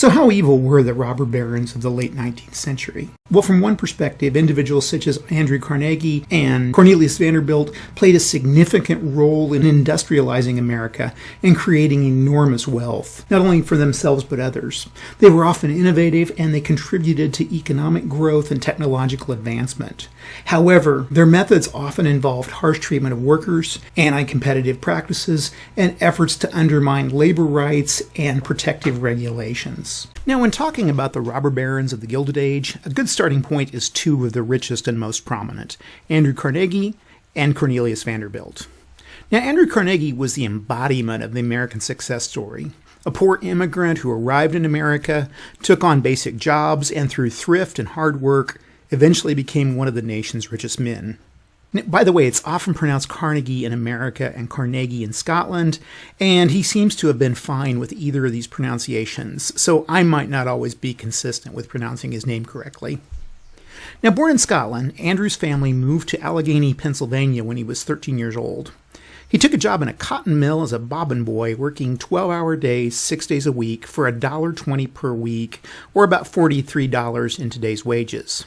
So how evil were the robber barons of the late 19th century? Well, from one perspective, individuals such as Andrew Carnegie and Cornelius Vanderbilt played a significant role in industrializing America and creating enormous wealth, not only for themselves but others. They were often innovative and they contributed to economic growth and technological advancement. However, their methods often involved harsh treatment of workers, anti-competitive practices, and efforts to undermine labor rights and protective regulations. Now, when talking about the robber barons of the Gilded Age, a good starting point is two of the richest and most prominent, Andrew Carnegie and Cornelius Vanderbilt. Now, Andrew Carnegie was the embodiment of the American success story. A poor immigrant who arrived in America, took on basic jobs, and through thrift and hard work, eventually became one of the nation's richest men. By the way, it's often pronounced Carnegie in America and Carnegie in Scotland, and he seems to have been fine with either of these pronunciations, so I might not always be consistent with pronouncing his name correctly. Now, born in Scotland, Andrew's family moved to Allegheny, Pennsylvania when he was 13 years old. He took a job in a cotton mill as a bobbin boy, working 12-hour days, 6 days a week for $1.20 per week, or about $43 in today's wages.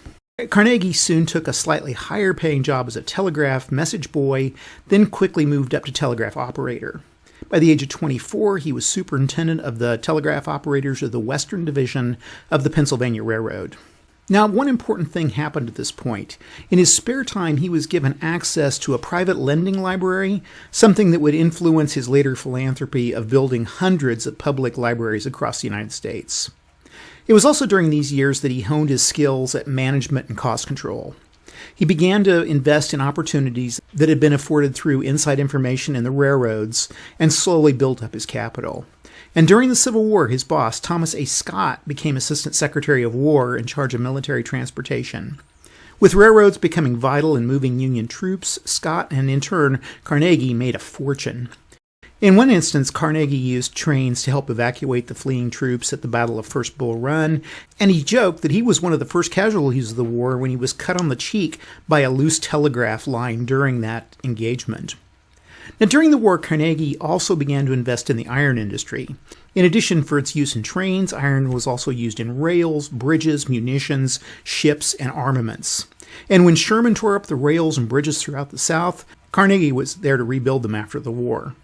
Carnegie soon took a slightly higher-paying job as a telegraph message boy, then quickly moved up to telegraph operator. By the age of 24, he was superintendent of the telegraph operators of the Western Division of the Pennsylvania Railroad. Now, one important thing happened at this point. In his spare time, he was given access to a private lending library, something that would influence his later philanthropy of building hundreds of public libraries across the United States. It was also during these years that he honed his skills at management and cost control. He began to invest in opportunities that had been afforded through inside information in the railroads and slowly built up his capital. And during the Civil War, his boss, Thomas A. Scott, became Assistant Secretary of War in charge of military transportation. With railroads becoming vital in moving Union troops, Scott and in turn Carnegie made a fortune. In one instance, Carnegie used trains to help evacuate the fleeing troops at the Battle of First Bull Run, and he joked that he was one of the first casualties of the war when he was cut on the cheek by a loose telegraph line during that engagement. Now, during the war, Carnegie also began to invest in the iron industry. In addition, for its use in trains, iron was also used in rails, bridges, munitions, ships, and armaments. And when Sherman tore up the rails and bridges throughout the South, Carnegie was there to rebuild them after the war.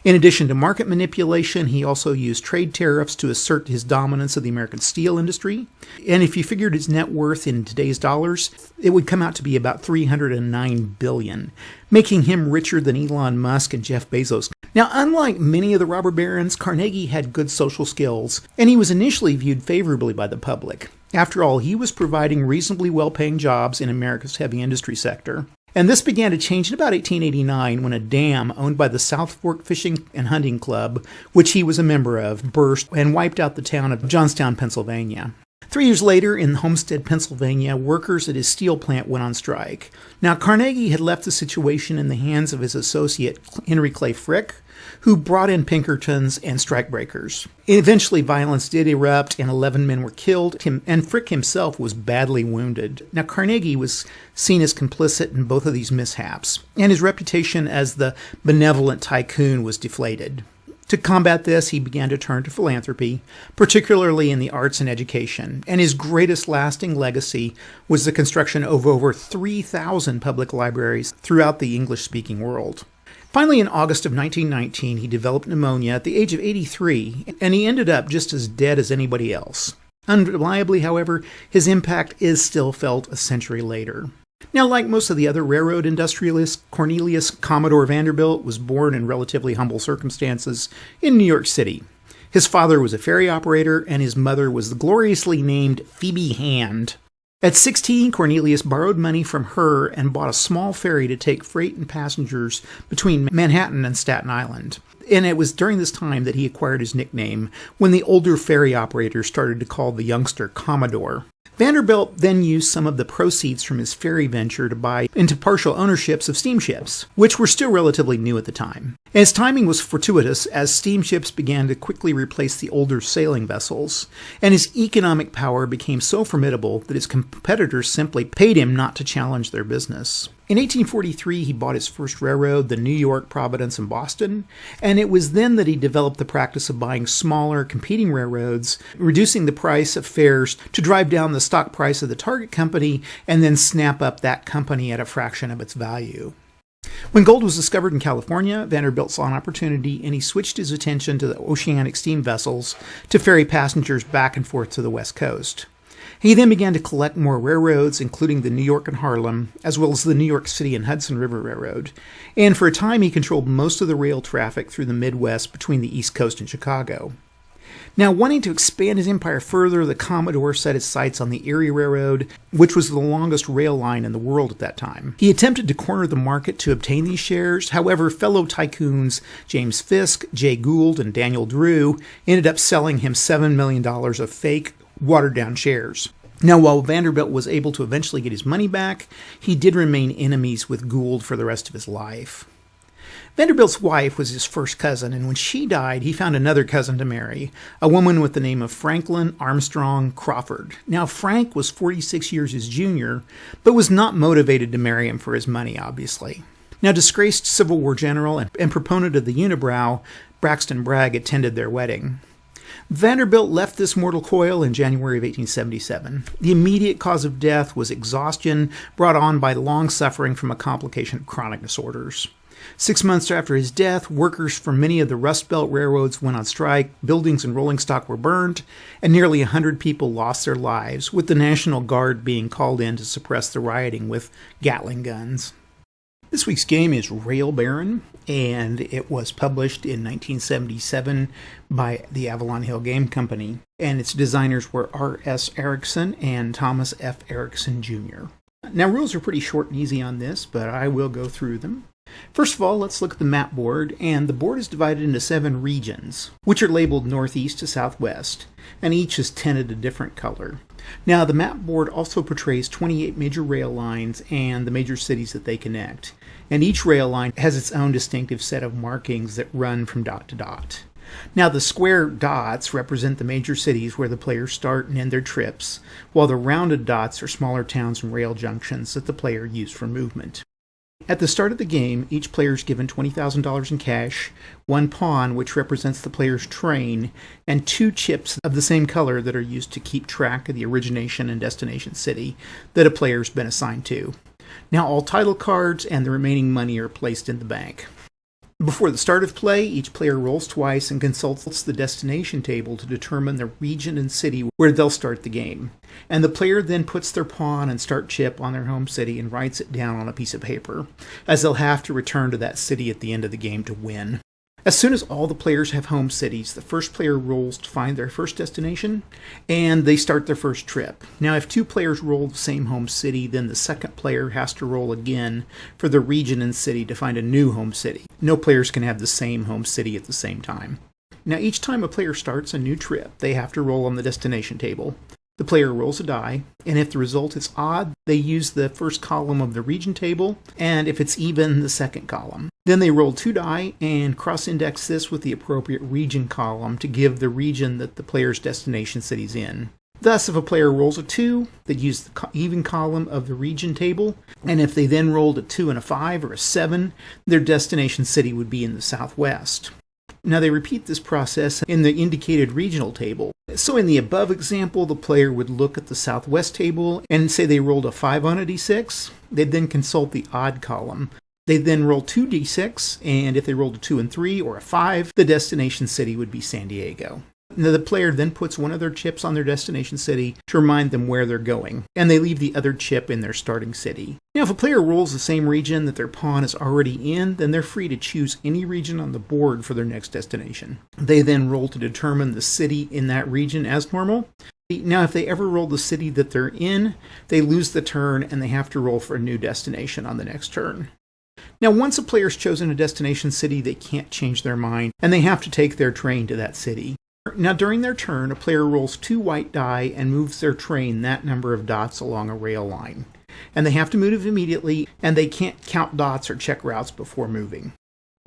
In addition to market manipulation, he also used trade tariffs to assert his dominance of the American steel industry. And if you figured his net worth in today's dollars, it would come out to be about $309 billion, making him richer than Elon Musk and Jeff Bezos. Now, unlike many of the robber barons, Carnegie had good social skills, and he was initially viewed favorably by the public. After all, he was providing reasonably well-paying jobs in America's heavy industry sector. And this began to change in about 1889 when a dam owned by the South Fork Fishing and Hunting Club, which he was a member of, burst and wiped out the town of Johnstown, Pennsylvania. 3 years later, in Homestead, Pennsylvania, workers at his steel plant went on strike. Now, Carnegie had left the situation in the hands of his associate, Henry Clay Frick, who brought in Pinkertons and strikebreakers. Eventually, violence did erupt, and 11 men were killed, and Frick himself was badly wounded. Now, Carnegie was seen as complicit in both of these mishaps, and his reputation as the benevolent tycoon was deflated. To combat this, he began to turn to philanthropy, particularly in the arts and education, and his greatest lasting legacy was the construction of over 3,000 public libraries throughout the English-speaking world. Finally, in August of 1919, he developed pneumonia at the age of 83, and he ended up just as dead as anybody else. Undeniably, however, his impact is still felt a century later. Now, like most of the other railroad industrialists, Cornelius Commodore Vanderbilt was born in relatively humble circumstances in New York City. His father was a ferry operator, and his mother was the gloriously named Phoebe Hand. At 16, Cornelius borrowed money from her and bought a small ferry to take freight and passengers between Manhattan and Staten Island. And it was during this time that he acquired his nickname, when the older ferry operators started to call the youngster Commodore. Vanderbilt then used some of the proceeds from his ferry venture to buy into partial ownerships of steamships, which were still relatively new at the time. His timing was fortuitous as steamships began to quickly replace the older sailing vessels, and his economic power became so formidable that his competitors simply paid him not to challenge their business. In 1843, he bought his first railroad, the New York, Providence, and Boston, and it was then that he developed the practice of buying smaller, competing railroads, reducing the price of fares to drive down the stock price of the target company, and then snap up that company at a fraction of its value. When gold was discovered in California, Vanderbilt saw an opportunity and he switched his attention to the oceanic steam vessels to ferry passengers back and forth to the West Coast. He then began to collect more railroads, including the New York and Harlem, as well as the New York City and Hudson River Railroad, and for a time he controlled most of the rail traffic through the Midwest between the East Coast and Chicago. Now, wanting to expand his empire further, the Commodore set his sights on the Erie Railroad, which was the longest rail line in the world at that time. He attempted to corner the market to obtain these shares. However, fellow tycoons James Fisk, Jay Gould, and Daniel Drew ended up selling him $7 million of fake, watered-down shares. Now, while Vanderbilt was able to eventually get his money back, he did remain enemies with Gould for the rest of his life. Vanderbilt's wife was his first cousin, and when she died, he found another cousin to marry, a woman with the name of Franklin Armstrong Crawford. Now, Frank was 46 years his junior, but was not motivated to marry him for his money, obviously. Now, disgraced Civil War general and proponent of the unibrow, Braxton Bragg attended their wedding. Vanderbilt left this mortal coil in January of 1877. The immediate cause of death was exhaustion brought on by long suffering from a complication of chronic disorders. 6 months after his death, workers from many of the Rust Belt railroads went on strike, buildings and rolling stock were burned, and nearly 100 people lost their lives, with the National Guard being called in to suppress the rioting with Gatling guns. This week's game is Rail Baron, and it was published in 1977 by the Avalon Hill Game Company, and its designers were R.S. Erickson and Thomas F. Erickson, Jr. Now, rules are pretty short and easy on this, but I will go through them. First of all, let's look at the map board, and the board is divided into 7 regions, which are labeled northeast to southwest, and each is tinted a different color. Now, the map board also portrays 28 major rail lines and the major cities that they connect, and each rail line has its own distinctive set of markings that run from dot to dot. Now, the square dots represent the major cities where the players start and end their trips, while the rounded dots are smaller towns and rail junctions that the player used for movement. At the start of the game, each player is given $20,000 in cash, 1 pawn, which represents the player's train, and 2 chips of the same color that are used to keep track of the origination and destination city that a player's been assigned to. Now, all title cards and the remaining money are placed in the bank. Before the start of play, each player rolls twice and consults the destination table to determine the region and city where they'll start the game. And the player then puts their pawn and start chip on their home city and writes it down on a piece of paper, as they'll have to return to that city at the end of the game to win. As soon as all the players have home cities, the first player rolls to find their first destination, and they start their first trip. Now, if 2 players roll the same home city, then the second player has to roll again for the region and city to find a new home city. No players can have the same home city at the same time. Now, each time a player starts a new trip, they have to roll on the destination table. The player rolls a die, and if the result is odd, they use the first column of the region table, and if it's even, the second column. Then they roll 2 die and cross-index this with the appropriate region column to give the region that the player's destination city's in. Thus, if a player rolls a 2, they use the even column of the region table, and if they then rolled a 2 and a 5 or a 7, their destination city would be in the southwest. Now, they repeat this process in the indicated regional table. So in the above example, the player would look at the southwest table and say they rolled a 5 on a d6. They'd then consult the odd column. They'd then roll 2 d6, and if they rolled a 2 and 3 or a 5, the destination city would be San Diego. Now, the player then puts one of their chips on their destination city to remind them where they're going, and they leave the other chip in their starting city. Now, if a player rolls the same region that their pawn is already in, then they're free to choose any region on the board for their next destination. They then roll to determine the city in that region as normal. Now, if they ever roll the city that they're in, they lose the turn and they have to roll for a new destination on the next turn. Now, once a player's chosen a destination city, they can't change their mind, and they have to take their train to that city. Now, during their turn, a player rolls 2 white die and moves their train that number of dots along a rail line. And they have to move immediately, and they can't count dots or check routes before moving.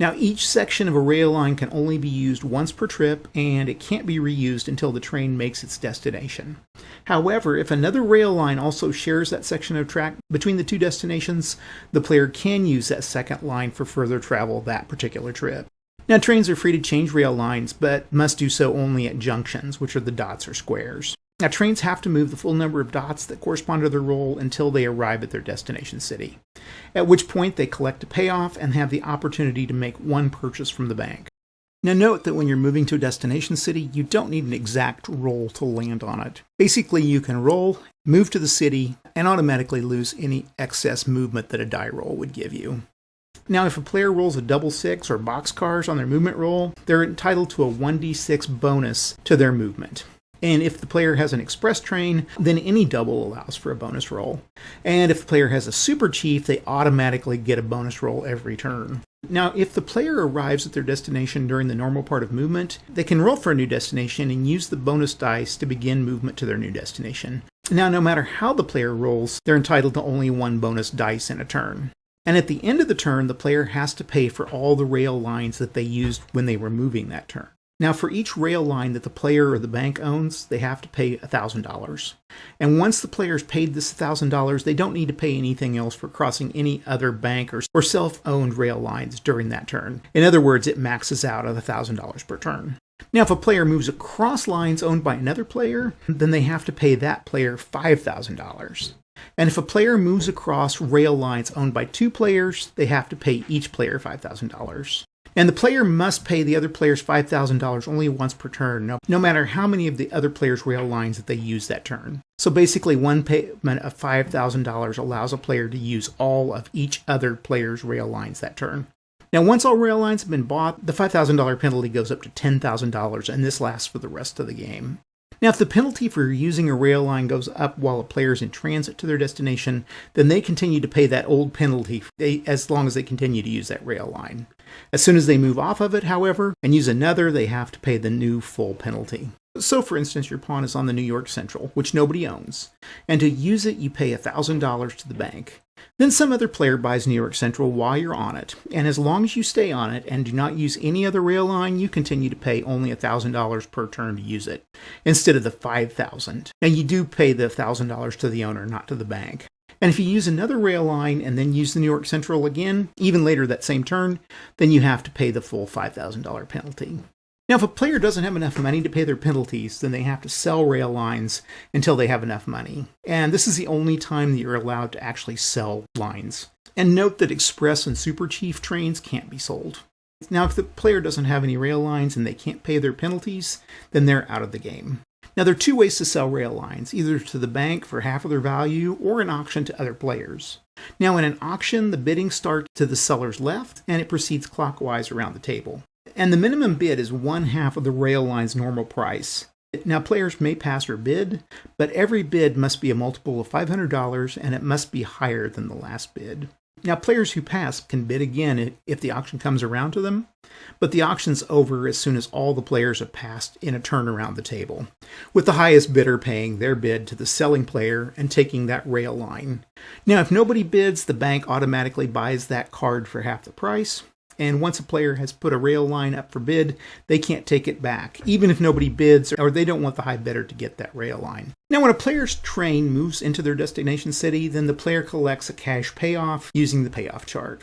Now, each section of a rail line can only be used once per trip, and it can't be reused until the train makes its destination. However, if another rail line also shares that section of track between the two destinations, the player can use that second line for further travel that particular trip. Now, trains are free to change rail lines, but must do so only at junctions, which are the dots or squares. Now, trains have to move the full number of dots that correspond to their roll until they arrive at their destination city, at which point they collect a payoff and have the opportunity to make one purchase from the bank. Now, note that when you're moving to a destination city, you don't need an exact roll to land on it. Basically, you can roll, move to the city, and automatically lose any excess movement that a die roll would give you. Now, if a player rolls a double six or boxcars on their movement roll, they're entitled to a 1d6 bonus to their movement. And if the player has an express train, then any double allows for a bonus roll. And if the player has a super chief, they automatically get a bonus roll every turn. Now, if the player arrives at their destination during the normal part of movement, they can roll for a new destination and use the bonus dice to begin movement to their new destination. Now, no matter how the player rolls, they're entitled to only one bonus dice in a turn. And at the end of the turn, the player has to pay for all the rail lines that they used when they were moving that turn. Now, for each rail line that the player or the bank owns, they have to pay $1,000. And once the player's paid this $1,000, they don't need to pay anything else for crossing any other bank or self-owned rail lines during that turn. In other words, it maxes out at $1,000 per turn. Now, if a player moves across lines owned by another player, then they have to pay that player $5,000. And if a player moves across rail lines owned by two players, they have to pay each player $5,000. And the player must pay the other players $5,000 only once per turn, no matter how many of the other players' rail lines that they use that turn. So basically, one payment of $5,000 allows a player to use all of each other player's rail lines that turn. Now, once all rail lines have been bought, the $5,000 penalty goes up to $10,000, and this lasts for the rest of the game. Now, if the penalty for using a rail line goes up while a player is in transit to their destination, then they continue to pay that old penalty as long as they continue to use that rail line. As soon as they move off of it, however, and use another, they have to pay the new full penalty. So, for instance, your pawn is on the New York Central, which nobody owns, and to use it, you pay $1,000 to the bank. Then some other player buys New York Central while you're on it, and as long as you stay on it and do not use any other rail line, you continue to pay only $1,000 per turn to use it, instead of the $5,000. And you do pay the $1,000 to the owner, not to the bank. And if you use another rail line and then use the New York Central again, even later that same turn, then you have to pay the full $5,000 penalty. Now, if a player doesn't have enough money to pay their penalties, then they have to sell rail lines until they have enough money. And this is the only time that you're allowed to actually sell lines. And note that express and super chief trains can't be sold. Now, if the player doesn't have any rail lines and they can't pay their penalties, then they're out of the game. Now, there are two ways to sell rail lines, either to the bank for half of their value or an auction to other players. Now, in an auction, the bidding starts to the seller's left and it proceeds clockwise around the table. And the minimum bid is 1/2 of the rail line's normal price. Now, players may pass or bid, but every bid must be a multiple of $500 and it must be higher than the last bid. Now, players who pass can bid again if the auction comes around to them, but the auction's over as soon as all the players have passed in a turn around the table, with the highest bidder paying their bid to the selling player and taking that rail line. Now, if nobody bids, the bank automatically buys that card for half the price. And once a player has put a rail line up for bid, they can't take it back, even if nobody bids or they don't want the high bidder to get that rail line. Now, when a player's train moves into their destination city, then the player collects a cash payoff using the payoff chart.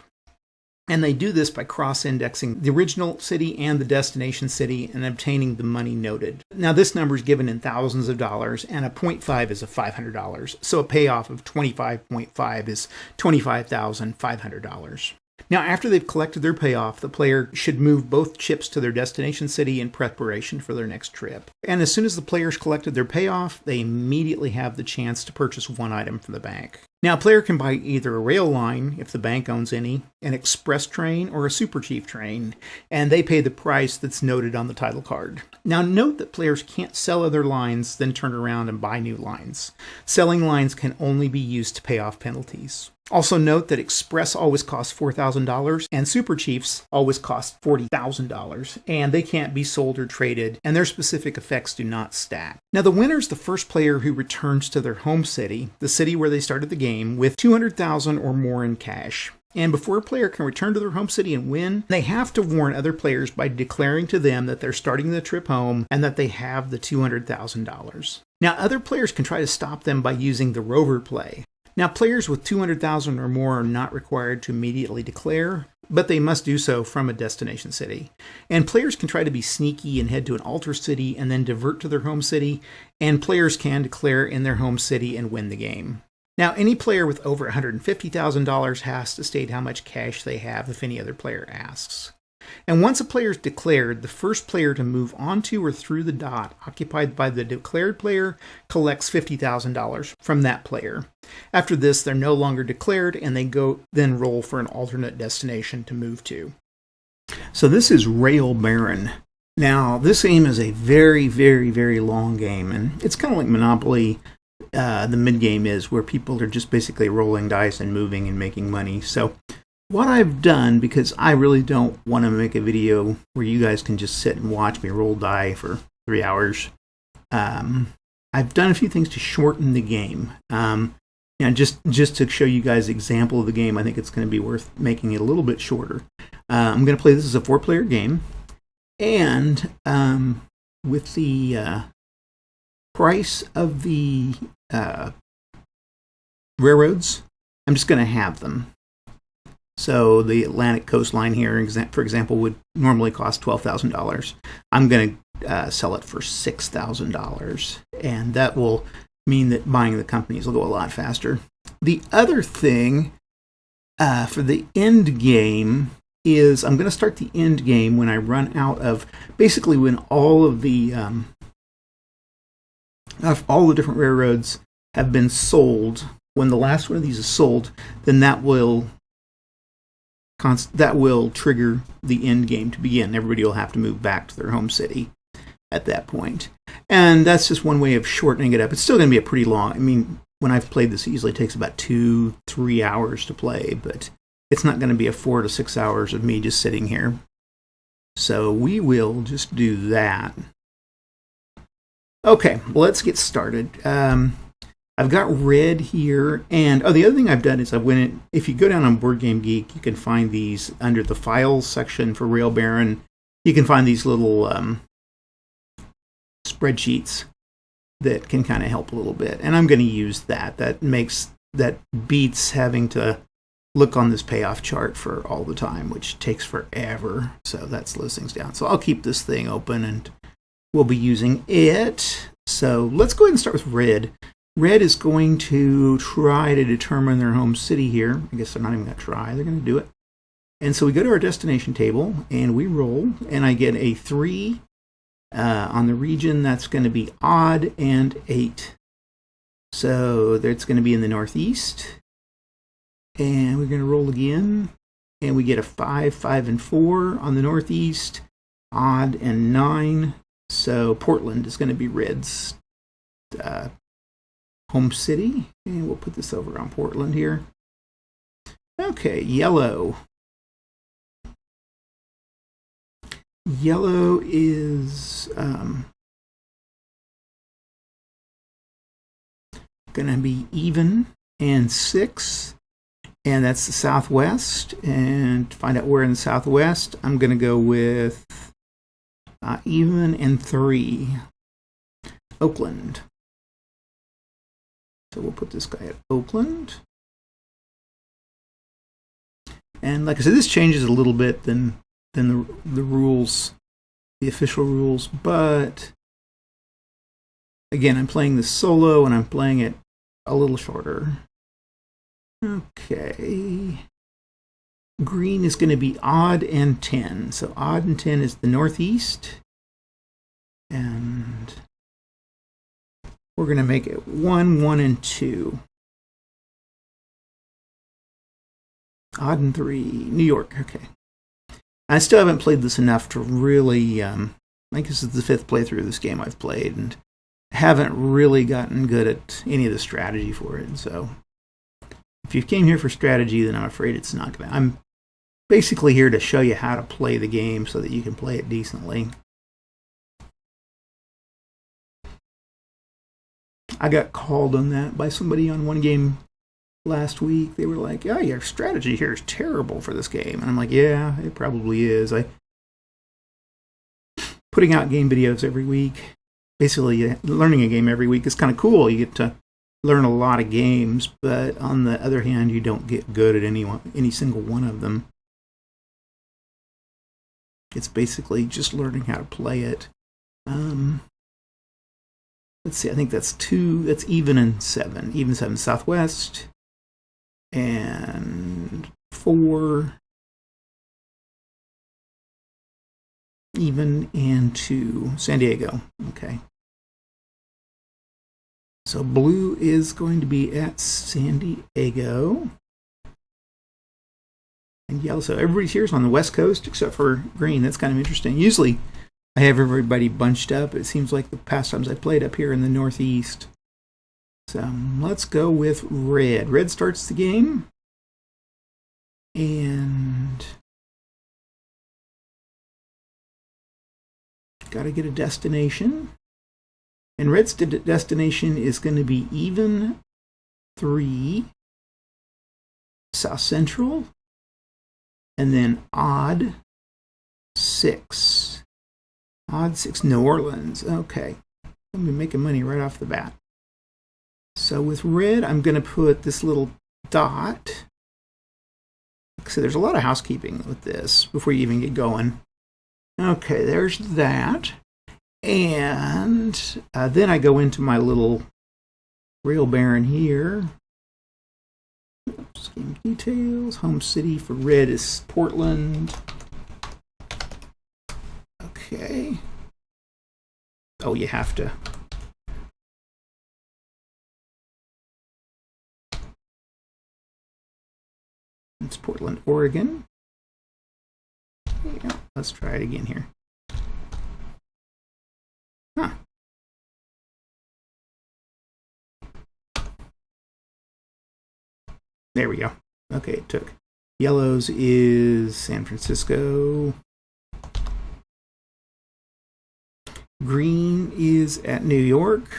And they do this by cross-indexing the original city and the destination city and obtaining the money noted. Now, this number is given in thousands of dollars, and a 0.5 is a $500. So a payoff of 25.5 is $25,500. Now, after they've collected their payoff, the player should move both chips to their destination city in preparation for their next trip. And as soon as the players collected their payoff, they immediately have the chance to purchase one item from the bank. Now, a player can buy either a rail line, if the bank owns any, an express train, or a super chief train, and they pay the price that's noted on the title card. Now, note that players can't sell other lines, then turn around and buy new lines. Selling lines can only be used to pay off penalties. Also note that Express always costs $4,000 and Super Chiefs always cost $40,000, and they can't be sold or traded, and their specific effects do not stack. Now, the winner is the first player who returns to their home city, the city where they started the game, with $200,000 or more in cash. And before a player can return to their home city and win, they have to warn other players by declaring to them that they're starting the trip home and that they have the $200,000. Now, other players can try to stop them by using the rover play. Now, players with 200,000 or more are not required to immediately declare, but they must do so from a destination city. And players can try to be sneaky and head to an altar city and then divert to their home city, and players can declare in their home city and win the game. Now, any player with over $150,000 has to state how much cash they have if any other player asks. And once a player is declared, the first player to move onto or through the dot occupied by the declared player collects $50,000 from that player. After this, they're no longer declared, and they then roll for an alternate destination to move to. So this is Rail Baron. Now, this game is a very, very, very long game, and it's kind of like Monopoly. The mid-game is where people are just basically rolling dice and moving and making money. So what I've done, because I really don't want to make a video where you guys can just sit and watch me roll die for 3 hours, I've done a few things to shorten the game. Just to show you guys an example of the game, I think it's going to be worth making it a little bit shorter. I'm going to play this as a 4-player game, and with the price of the railroads, I'm just going to have them. So the Atlantic coastline here, for example, would normally cost $12,000. I'm going to sell it for $6,000, and that will mean that buying the companies will go a lot faster. The other thing for the end game is I'm going to start the end game when I run out of, basically when all of the different railroads have been sold. When the last one of these is sold, then that will trigger the end game to begin. Everybody will have to move back to their home city at that point. And that's just one way of shortening it up. It's still going to be a pretty long, I mean, when I've played this, it usually takes about 2-3 hours to play, but it's not going to be a 4 to 6 hours of me just sitting here. So we will just do that. Okay, well, let's get started. I've got red here, and the other thing I've done is if you go down on Board Game Geek, you can find these under the files section for Rail Baron. You can find these little spreadsheets that can kind of help a little bit, and I'm going to use that. That beats having to look on this payoff chart for all the time, which takes forever. So that slows things down. So I'll keep this thing open, and we'll be using it. So let's go ahead and start with red. Red is going to try to determine their home city here. I guess they're not even going to try. They're going to do it. And so we go to our destination table, and we roll, and I get a 3 on the region. That's going to be odd and 8. So it's going to be in the northeast. And we're going to roll again, and we get a 5, 5, and 4 on the northeast, odd and 9. So Portland is going to be red's home city, and we'll put this over on Portland here. Okay, yellow. Yellow is going to be even and 6, and that's the southwest. And to find out where in the southwest, I'm going to go with even and 3, Oakland. So we'll put this guy at Oakland. And like I said, this changes a little bit than the rules, the official rules. But again, I'm playing this solo, and I'm playing it a little shorter. Okay. Green is going to be odd and 10. So odd and 10 is the northeast. And we're going to make it 1, 1, and 2. Odd and 3. New York. Okay. I still haven't played this enough to really, I think this is the 5th playthrough of this game I've played, and haven't really gotten good at any of the strategy for it. And so if you came here for strategy, then I'm afraid it's not going to. I'm basically here to show you how to play the game so that you can play it decently. I got called on that by somebody on One Game last week. They were like, "Yeah, your strategy here is terrible for this game," and I'm like, "Yeah, it probably is." I putting out game videos every week. Basically, learning a game every week is kind of cool. You get to learn a lot of games, but on the other hand, you don't get good at any single one of them. It's basically just learning how to play it. Let's see, I think that's 2, that's even and 7. Even 7 Southwest, and 4, even and 2, San Diego. Okay. So blue is going to be at San Diego. And yellow, so everybody's here is on the West Coast except for green. That's kind of interesting. Usually I have everybody bunched up. It seems like the past times I played up here in the Northeast. So let's go with red. Red starts the game. And got to get a destination. And red's destination is going to be even 3, South Central, and then odd 6. Odd 6, New Orleans. Okay. I'm making money right off the bat. So with red, I'm going to put this little dot. So there's a lot of housekeeping with this before you even get going. Okay, there's that. And then I go into my little rail baron here. Oops, game details. Home city for red is Portland. Okay. Oh, you have to. It's Portland, Oregon. Yeah, let's try it again here. Huh. There we go. Okay, it took. Yellows is San Francisco. Green is at New York.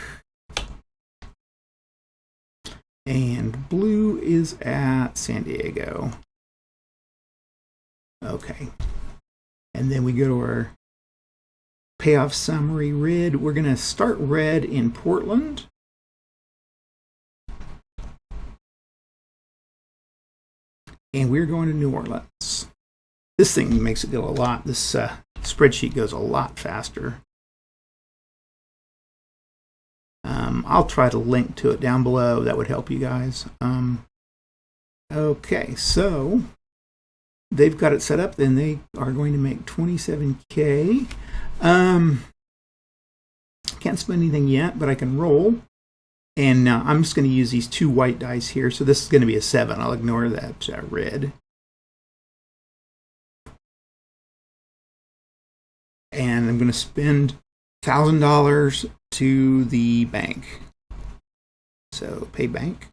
And blue is at San Diego. Okay. And then we go to our payoff summary. Red. We're going to start red in Portland. And we're going to New Orleans. This thing makes it go a lot. This spreadsheet goes a lot faster. I'll try to link to it down below. That would help you guys. Okay, so they've got it set up. Then they are going to make 27K. Can't spend anything yet, but I can roll. And now I'm just going to use these 2 white dice here. So this is going to be a 7. I'll ignore that red. And I'm going to spend $1,000 to the bank. So pay bank.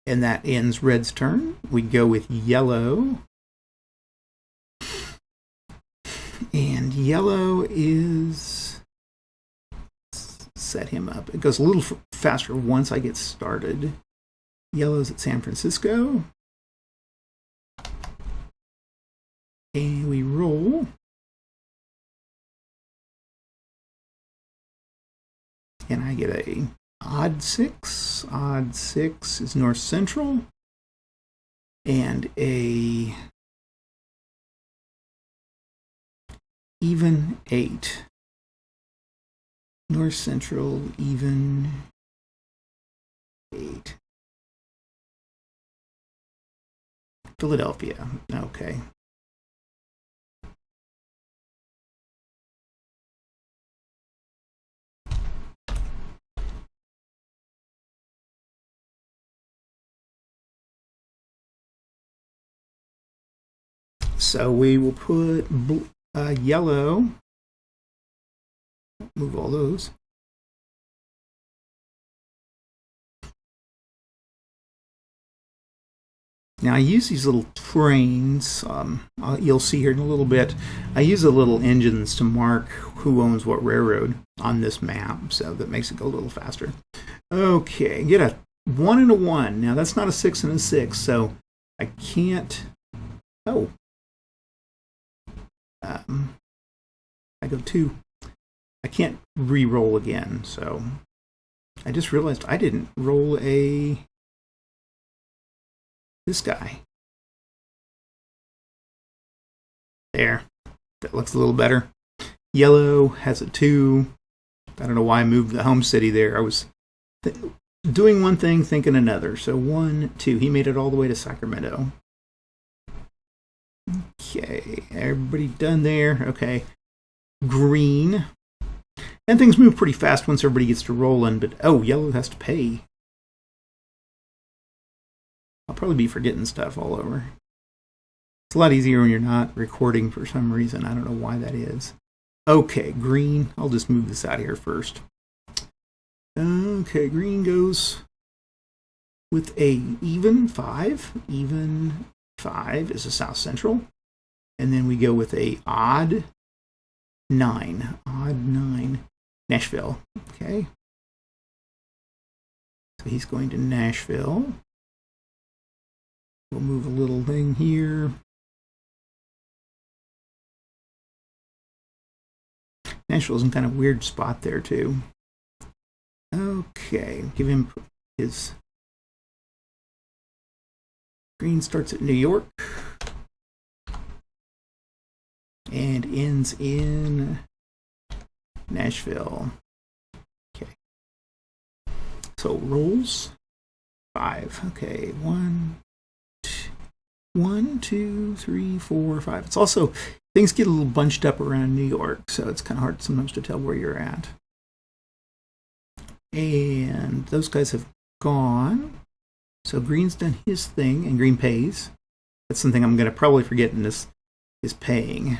And that ends red's turn. We go with yellow. And yellow is... set him up. It goes a little faster once I get started. Yellow's at San Francisco. And we roll. And I get a odd 6. Odd 6 is North Central. And a even 8. North Central, even 8. Philadelphia. Okay. So we will put yellow. Move all those. Now I use these little trains. You'll see here in a little bit. I use the little engines to mark who owns what railroad on this map, so that makes it go a little faster. Okay, get a 1 and a 1. Now that's not a 6 and a 6, so I can't. Oh. I go 2. I can't re-roll again, so I just realized I didn't roll this guy. There. That looks a little better. Yellow has a 2. I don't know why I moved the home city there. I was doing one thing, thinking another. So 1, 2. He made it all the way to Sacramento. Okay, everybody done there? Okay. Green. And things move pretty fast once everybody gets to rolling, but oh, yellow has to pay. I'll probably be forgetting stuff all over. It's a lot easier when you're not recording for some reason. I don't know why that is. Okay, green. I'll just move this out of here first. Okay, green goes with a even 5. Even 5 is a South Central. And then we go with a odd 9. Odd 9. Nashville. Okay. So he's going to Nashville. We'll move a little thing here. Nashville's in kind of weird spot there too. Okay, give him his green starts at New York and ends in Nashville. Okay. So rolls 5. Okay, 1, 2, 3, 4, 5. It's also things get a little bunched up around New York, so it's kind of hard sometimes to tell where you're at. And those guys have gone. So green's done his thing, and green pays. That's something I'm going to probably forget in this is paying.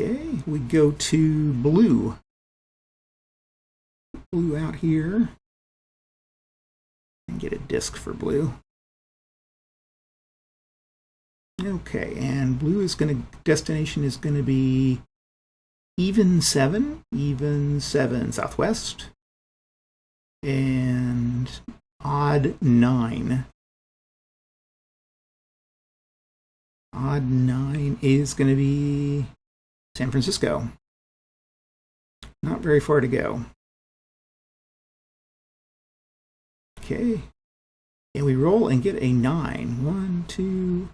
Okay, we go to blue. Blue out here. And get a disc for blue. Okay, and blue is going to, destination is going to be even 7 southwest, and odd 9. Odd 9 is going to be San Francisco. Not very far to go. Okay, and we roll and get a 9. 1, 2,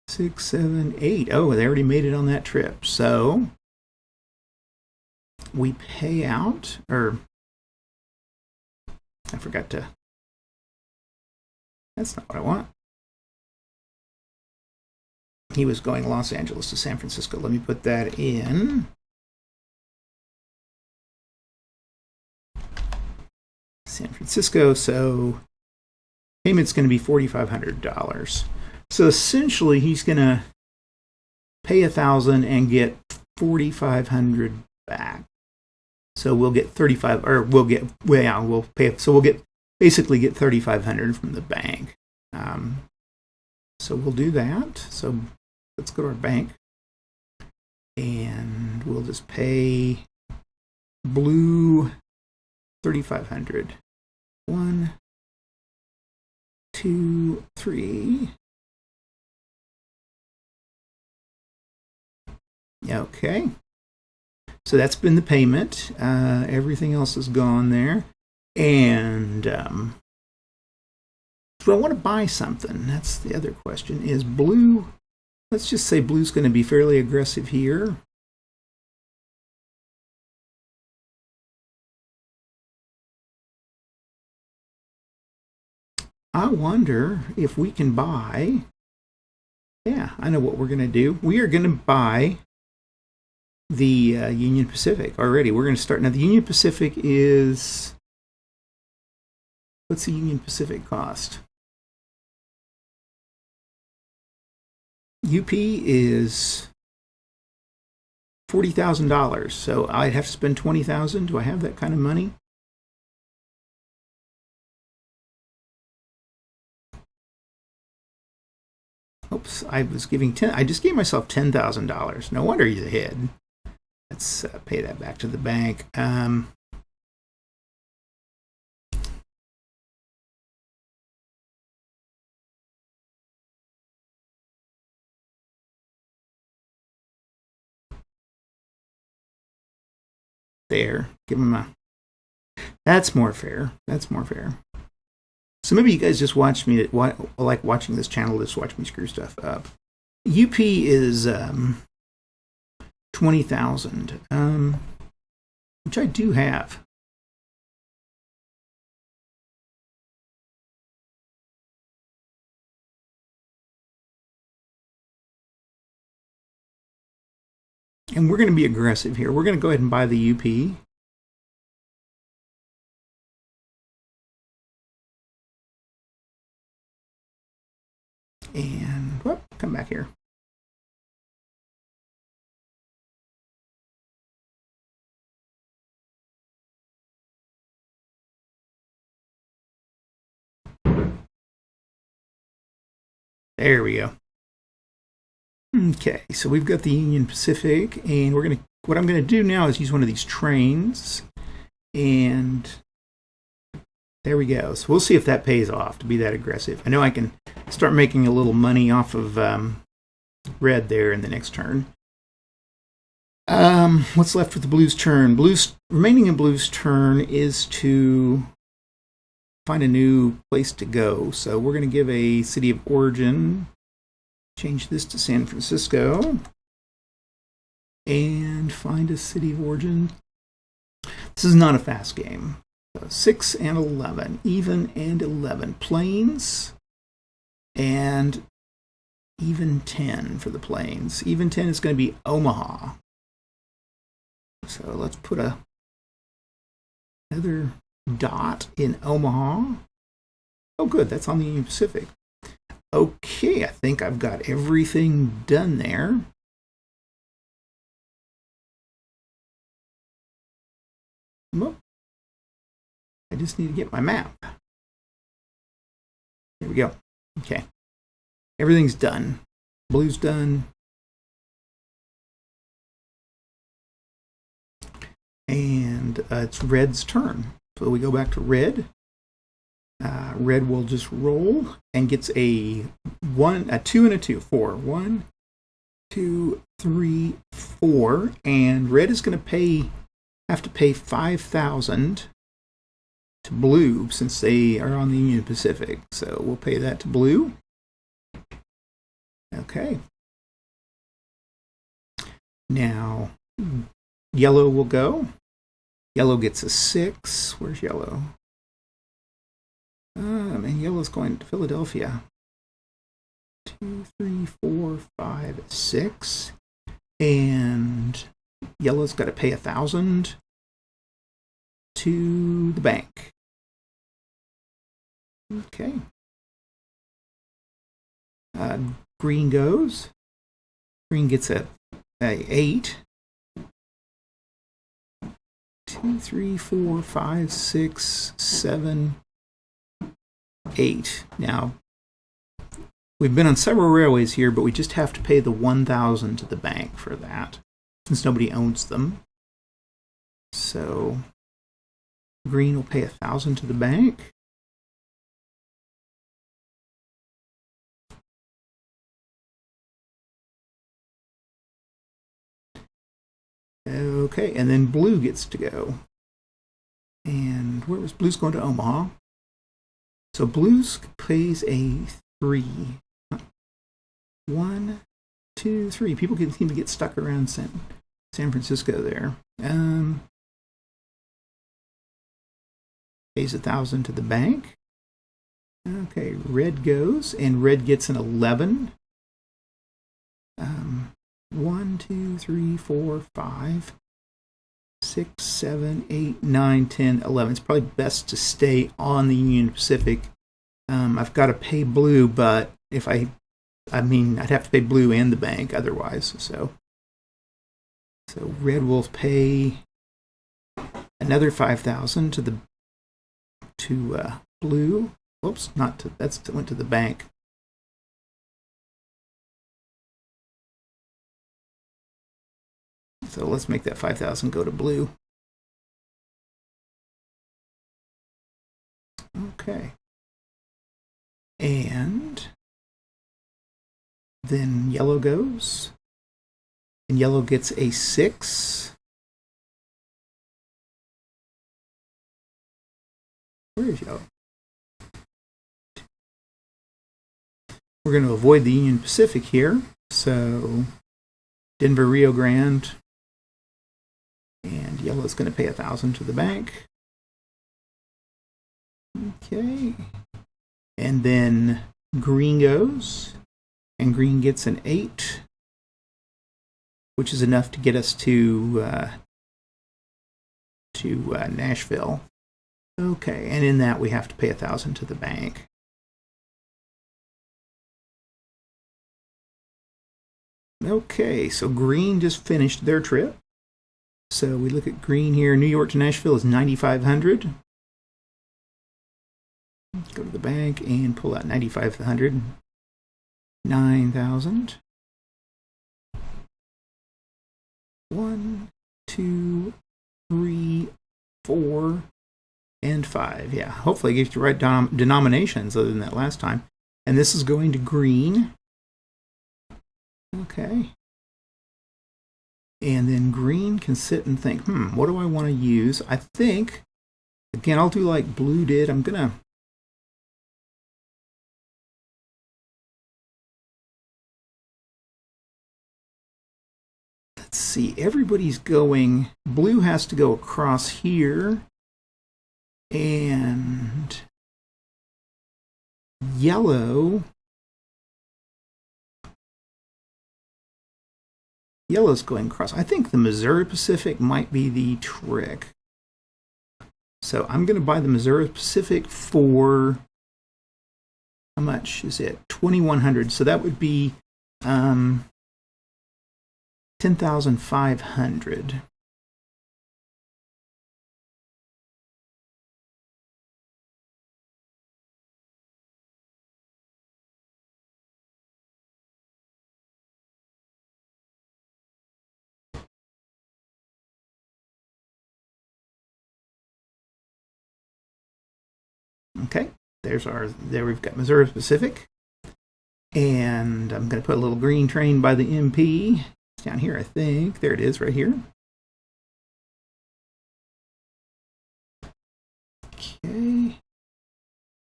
6, 7, 8. Oh, they already made it on that trip. So we pay out, or I forgot to, that's not what I want. He was going Los Angeles to San Francisco. Let me put that in. San Francisco, so payment's going to be $4,500. So essentially, he's going to pay $1,000 and get $4,500 back. So we'll get 35, or we'll get, well, yeah, we'll pay. So we'll get basically get $3,500 from the bank. So we'll do that. So let's go to our bank, and we'll just pay blue $3,500. 1, 2, 3. Okay. So that's been the payment. Everything else is gone there. And so I want to buy something. That's the other question. Is blue, let's just say blue's going to be fairly aggressive here. I wonder if we can buy, yeah, I know what we're going to do. We are going to buy the Union Pacific already. We're going to start. Now, the Union Pacific is, what's the Union Pacific cost? UP is $40,000. So I'd have to spend $20,000. Do I have that kind of money? Oops, I was giving 10. I just gave myself $10,000. No wonder he's ahead. Let's pay that back to the bank. There. Give them a... That's more fair. That's more fair. So maybe you guys just watch me, like watching this channel, just watch me screw stuff up. UP is 20,000, which I do have. And we're going to be aggressive here. We're going to go ahead and buy the UP. And whoop, come back here. There we go. Okay, so we've got the Union Pacific, and what I'm gonna do now is use one of these trains, and there we go. So we'll see if that pays off to be that aggressive. I know I can start making a little money off of red there in the next turn. What's left with the blues turn? Remaining in blues turn is to find a new place to go. So we're going to give a city of origin. Change this to San Francisco. And find a city of origin. This is not a fast game. 6 and 11. Even and 11. Plains. And even 10 for the plains. Even 10 is going to be Omaha. So let's put another dot in Omaha. Oh, good. That's on the Union Pacific. Okay, I think I've got everything done there. Whoop. I just need to get my map. There we go. Okay. Everything's done. Blue's done. And it's red's turn. So we go back to red. Red will just roll and gets a 1, a 2, and a 2. 4. 1, 2, 3, 4. And red is going to have to pay 5,000 to blue since they are on the Union Pacific. So we'll pay that to blue. Okay. Now yellow will go. Yellow gets a 6. Where's yellow? Man, yellow's going to Philadelphia. 2, 3, 4, 5, 6. And yellow's got to pay 1,000 to the bank. Okay. Green goes. Green gets a 8. 2, 3, 4, 5, 6, 7, 8. Now, we've been on several railways here, but we just have to pay the 1,000 to the bank for that, since nobody owns them. So, green will pay 1,000 to the bank. Okay, and then blue gets to go. And where was blue's going to Omaha? So blue's pays a 3. 1, 2, 3. People seem to get stuck around San Francisco there. Pays 1,000 to the bank. Okay, red goes, and red gets an 11. 1, 2, 3, 4, 5, 6, 7, 8, 9, 10, 11. It's probably best to stay on the Union Pacific. I've got to pay blue, but if I'd have to pay blue and the bank otherwise. So red will pay another 5,000 to blue. Whoops, went to the bank. So let's make that 5,000 go to blue. Okay. And then yellow goes. And yellow gets a 6. Where is yellow? We're going to avoid the Union Pacific here. So Denver, Rio Grande. And yellow is going to pay 1,000 to the bank. Okay. And then green goes. And green gets an 8. Which is enough to get us to Nashville. Okay, and in that we have to pay 1,000 to the bank. Okay, so green just finished their trip. So we look at green here. New York to Nashville is 9,500. Go to the bank and pull out 9,500. 9,000. 1, 2, 3, 4, and 5. Yeah, hopefully I gave you the right denominations other than that last time. And this is going to green. Okay. And then green can sit and think, what do I want to use? I think, again, I'll do like blue did. I'm going to see, everybody's going, blue has to go across here, and yellow's going across. I think the Missouri Pacific might be the trick. So I'm going to buy the Missouri Pacific for, how much is it? 2,100. So that would be 10,500. Okay, there we've got Missouri Pacific. And I'm going to put a little green train by the MP. It's down here, I think. There it is, right here. Okay.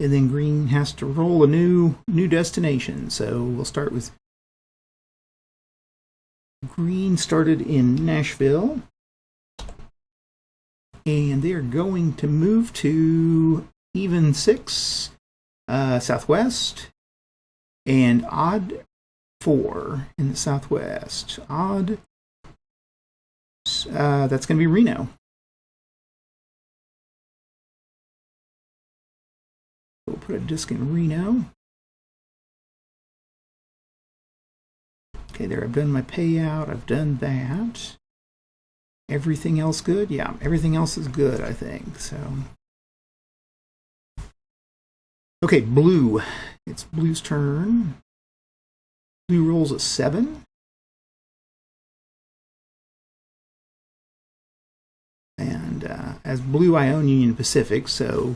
And then green has to roll a new destination. So we'll start with green started in Nashville. And they are going to move to even 6 southwest and odd 4 in the southwest. Odd, that's going to be Reno. We'll put a disc in Reno. Okay, there, I've done my payout. I've done that. Everything else good? Yeah, everything else is good, I think. So, okay, blue. It's blue's turn. Blue rolls a 7. And as blue, I own Union Pacific, so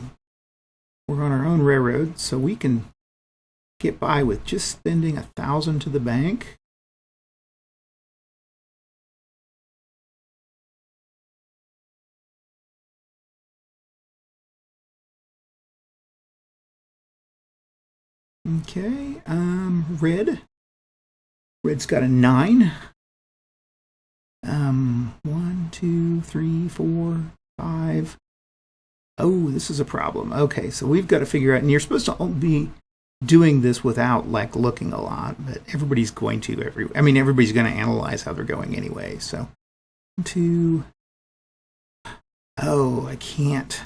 we're on our own railroad, so we can get by with just spending 1,000 to the bank. Okay, red. Red's got a 9. 1, 2, 3, 4, 5. Oh, this is a problem. Okay, so we've got to figure out, and you're supposed to be doing this without like looking a lot, but everybody's going to everybody's going to analyze how they're going anyway. So 1, 2. Oh, I can't.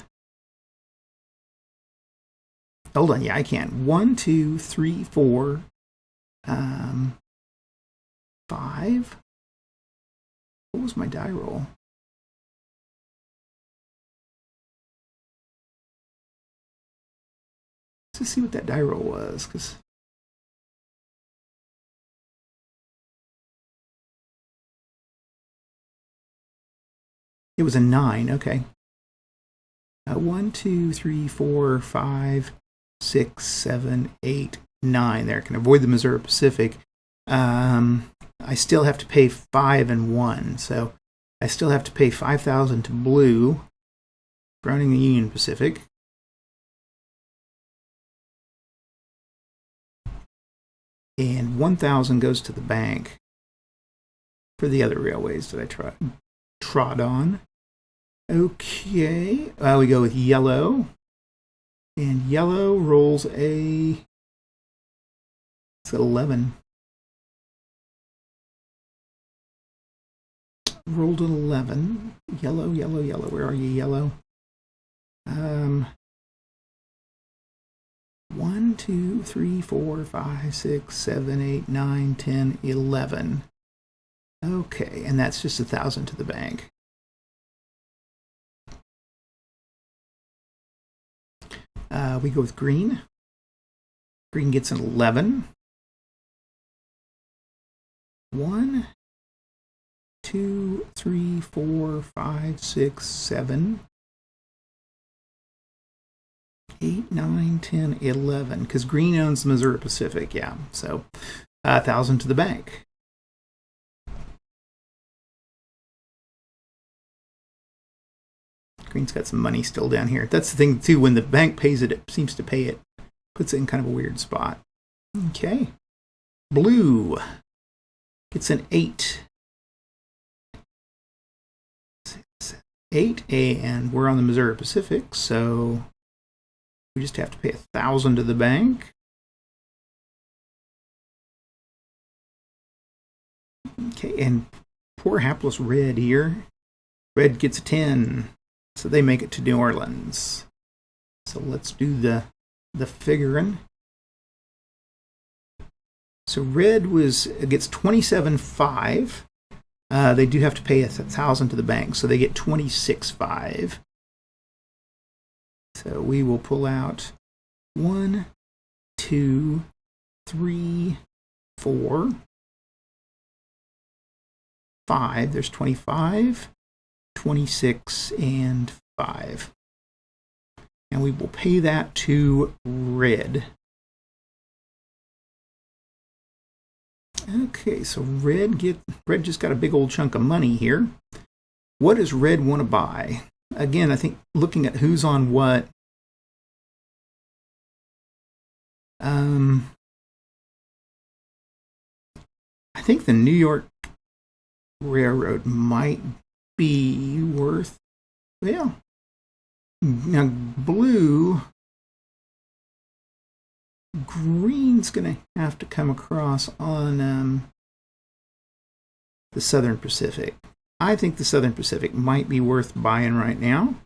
Hold on, yeah, I can. 1, 2, 3, 4, 5. What was my die roll? Let's just see what that die roll was, because It was a 9. Okay. 1, 2, 3, 4, 5, 6, 7, 8, 9. There, I can avoid the Missouri Pacific. I still have to pay 5 and 1, so I still have to pay 5,000 to blue, running the Union Pacific. And 1,000 goes to the bank for the other railways that I trod on. Okay, we go with yellow. And yellow rolls it's 11. Rolled an 11. Yellow. Where are you, yellow? 1, 2, 3, 4, 5, 6, 7, 8, 9, 10, 11. Okay, and that's just 1,000 to the bank. We go with green. Green gets an 11. 1, 2, 3, 4, 5, 6, 7, 8, 9, 10, 11. Because green owns the Missouri Pacific, yeah. So 1,000 to the bank. Green's got some money still down here. That's the thing, too. When the bank pays it, it seems to pay it. Puts it in kind of a weird spot. Okay. Blue gets an 8. 8, and we're on the Missouri Pacific, so we just have to pay 1,000 to the bank. Okay, and poor hapless red here. Red gets a 10. So they make it to New Orleans. So let's do the figuring. So red gets 27.5. They do have to pay 1,000 to the bank, so they get 26.5. So we will pull out 1, 2, 3, 4, 5. There's 25. 26 and 5. And we will pay that to red. Okay, so red just got a big old chunk of money here. What does red want to buy? Again, I think looking at who's on what. I think the New York Railroad might be worth, well, now green's going to have to come across on the Southern Pacific. I think the Southern Pacific might be worth buying right now.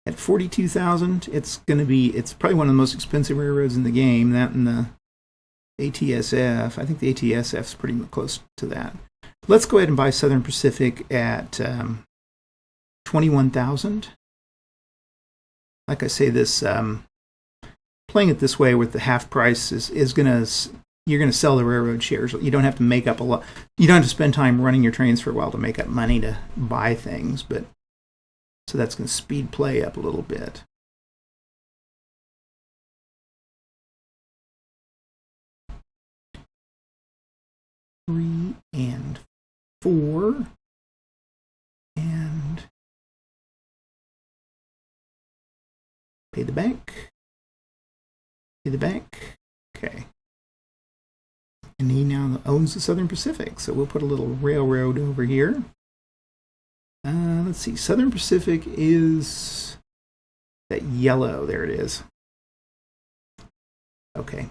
At 42,000, it's probably one of the most expensive railroads in the game, that and the ATSF. I think the ATSF is pretty close to that. Let's go ahead and buy Southern Pacific at 21,000. Like I say, this playing it this way with the half price is you're gonna sell the railroad shares. You don't have to make up a lot. You don't have to spend time running your trains for a while to make up money to buy things, but so that's going to speed play up a little bit. Three and 4, and pay the bank. Pay the bank. Okay. And he now owns the Southern Pacific, so we'll put a little railroad over here. Let's see, Southern Pacific is that yellow. There it is. Okay.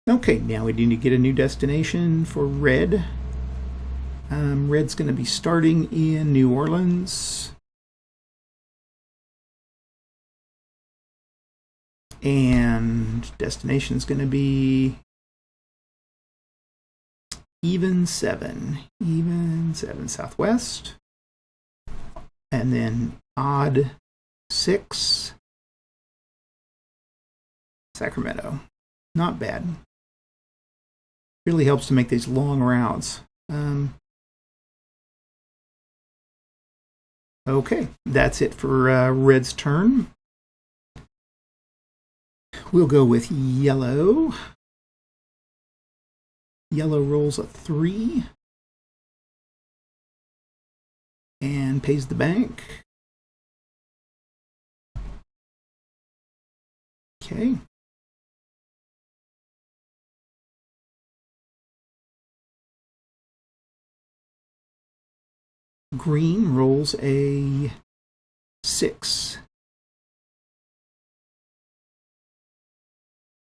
Okay, now we need to get a new destination for red. Red's going to be starting in New Orleans. And destination is going to be even 7 southwest, and then odd 6 Sacramento. Not bad. Really helps to make these long routes. Okay, that's it for red's turn. We'll go with yellow. Yellow rolls a 3 and pays the bank. Okay. Green rolls a 6.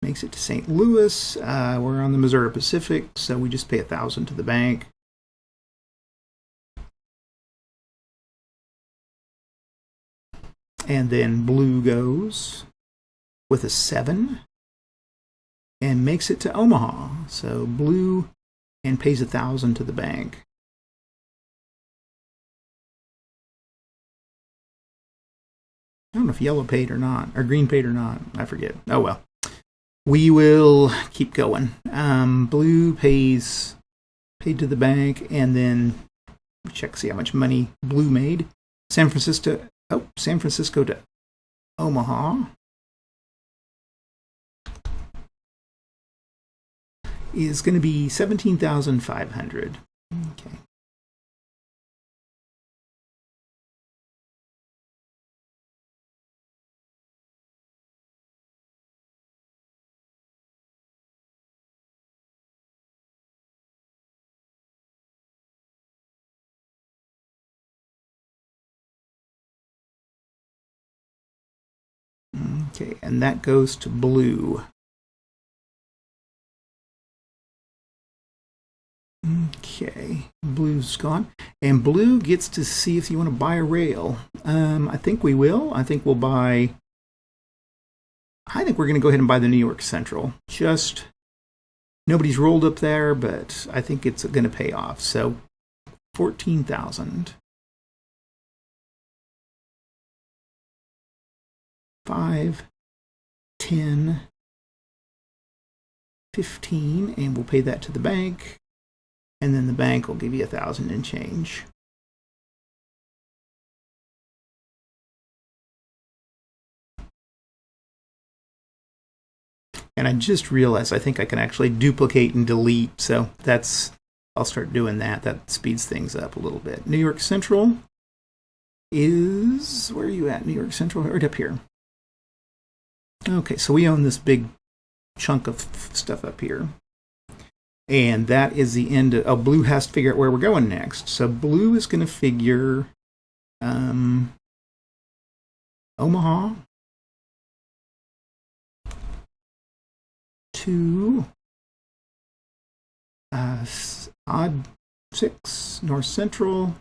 Makes it to St. Louis. We're on the Missouri Pacific, so we just pay 1,000 to the bank. And then blue goes with a 7 and makes it to Omaha. So blue and pays 1,000 to the bank. I don't know if yellow paid or not, or green paid or not. I forget. Oh well. We will keep going. Blue paid to the bank, and then check see how much money blue made. San Francisco to Omaha is going to be 17,500. Okay. Okay, and that goes to blue. Okay, blue's gone. And blue gets to see if you want to buy a rail. I think we will. I think we're going to go ahead and buy the New York Central. Just, nobody's rolled up there, but I think it's going to pay off. So, 14,000. 5, 10, 15, and we'll pay that to the bank, and then the bank will give you 1,000 and change. And I just realized I think I can actually duplicate and delete, so I'll start doing that. That speeds things up a little bit. New York Central is, where are you at, New York Central? Right up here. Okay, so we own this big chunk of stuff up here. And that is the end of blue has to figure out where we're going next. So blue is going to figure Omaha to odd 6 North Central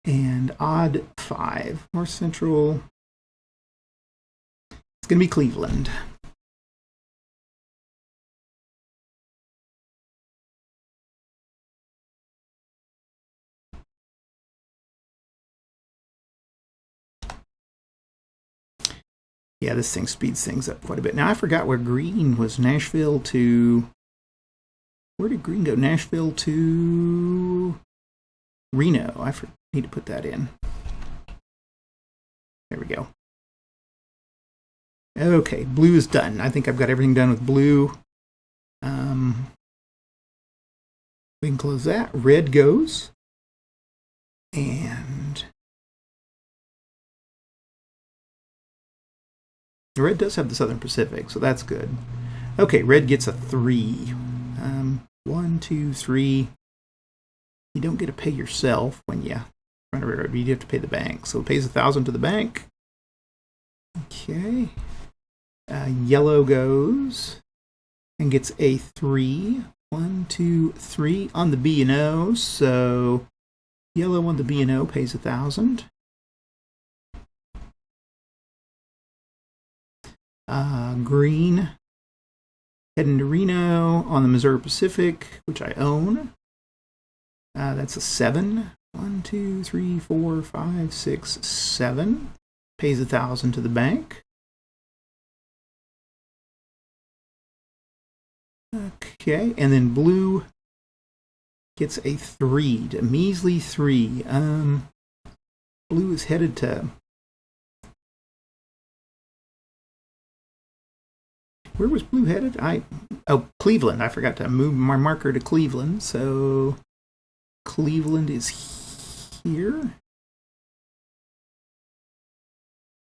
and odd 5 North Central. It's going to be Cleveland. Yeah, this thing speeds things up quite a bit. Now, I forgot where green was. Nashville to... Where did green go? Nashville to Reno. I need to put that in. There we go. Okay, blue is done. I think I've got everything done with blue. We can close that. Red goes. And... red does have the Southern Pacific, so that's good. Okay, red gets a 3. 1, 2, 3. You don't get to pay yourself when you run a railroad. You have to pay the bank. So it pays 1,000 to the bank. Okay. Yellow goes and gets a 3. 1, 2, 3 on the B&O. So yellow on the B&O pays 1,000. Green heading to Reno on the Missouri Pacific, which I own. That's a 7. 1, 2, 3, 4, 5, 6, 7. Pays 1,000 to the bank. Okay, and then blue gets a 3, a measly 3. Blue is headed to... Where was blue headed? Oh, Cleveland. I forgot to move my marker to Cleveland. So Cleveland is here.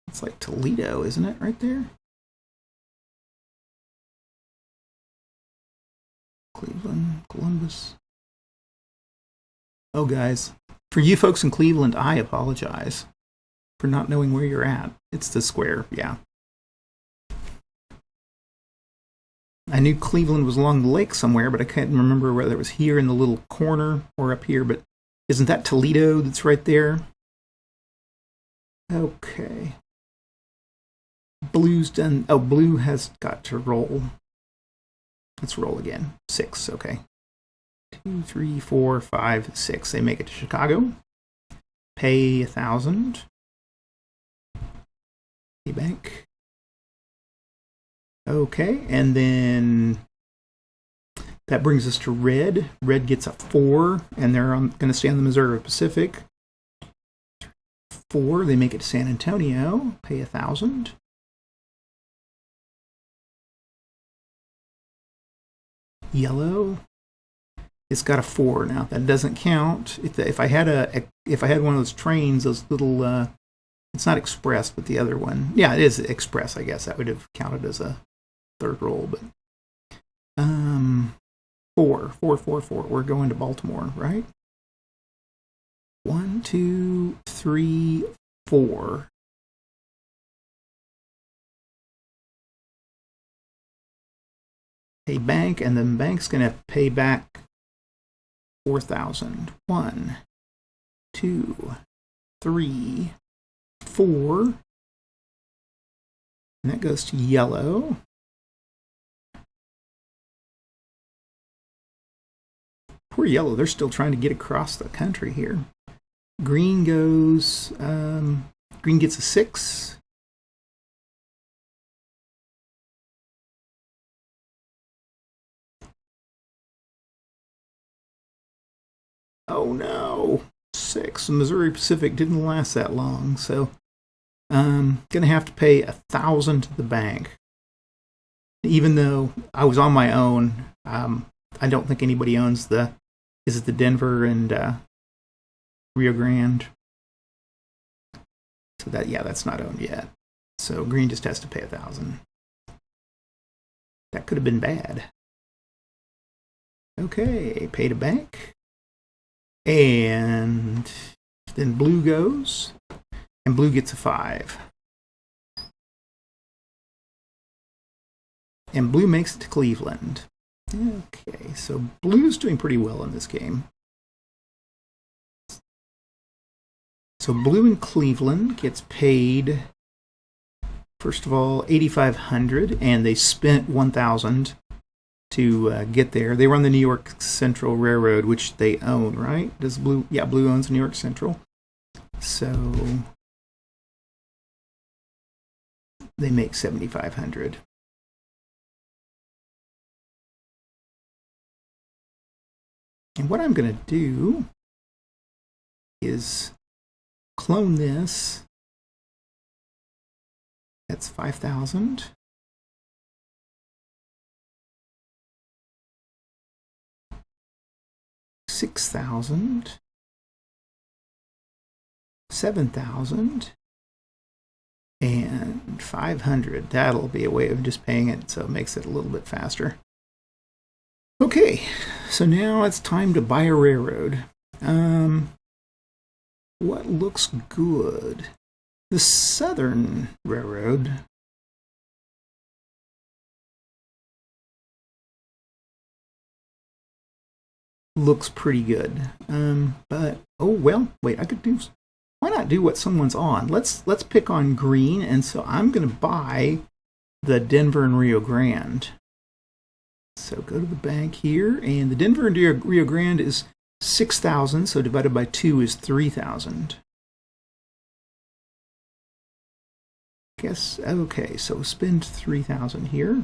It's like Toledo, isn't it? Right there. Cleveland, Columbus. Oh, guys. For you folks in Cleveland, I apologize for not knowing where you're at. It's the square, yeah. I knew Cleveland was along the lake somewhere, but I can't remember whether it was here in the little corner or up here. But isn't that Toledo that's right there? Okay. Blue's done. Oh, blue has got to roll. Let's roll again. 6, okay. 2, 3, 4, 5, 6. They make it to Chicago. Pay 1,000. Pay bank. Okay, and then that brings us to red. Red gets a 4, and they're going to stay on the Missouri Pacific. 4, they make it to San Antonio. Pay 1,000. Yellow, it's got a 4 now. That doesn't count. If I had one of those trains, those little, it's not express, but the other one, yeah, it is express. I guess that would have counted as a third roll. But 4. We're going to Baltimore, right? 1, 2, 3, 4. Pay bank, and then bank's going to pay back 4,000. 1, 2, 3, 4. And that goes to yellow. Poor yellow, they're still trying to get across the country here. Green goes, green gets a 6. Oh no, 6. The Missouri Pacific didn't last that long, so gonna have to pay 1,000 to the bank. Even though I was on my own, I don't think anybody owns is it the Denver and Rio Grande? So that's not owned yet. So green just has to pay 1,000. That could have been bad. Okay, pay to bank. And then blue goes, and blue gets a 5. And blue makes it to Cleveland. Okay, so blue's doing pretty well in this game. So blue in Cleveland gets paid, first of all, 8,500, and they spent 1,000 to get there. They run the New York Central Railroad, which they own, right? Does blue? Yeah, blue owns New York Central. So they make 7,500. And what I'm going to do is clone this. That's 5,000. 6,000, 7,000, and 500. That'll be a way of just paying it, so it makes it a little bit faster. Okay, so now it's time to buy a railroad. What looks good? The Southern Railroad. Looks pretty good. But oh well, wait, I could do, why not do what someone's on? Let's pick on green, and so I'm gonna buy the Denver and Rio Grande. So go to the bank here, and the Denver and Rio Grande is 6,000, so divided by 2 is 3,000. Guess, okay, so spend 3,000 here.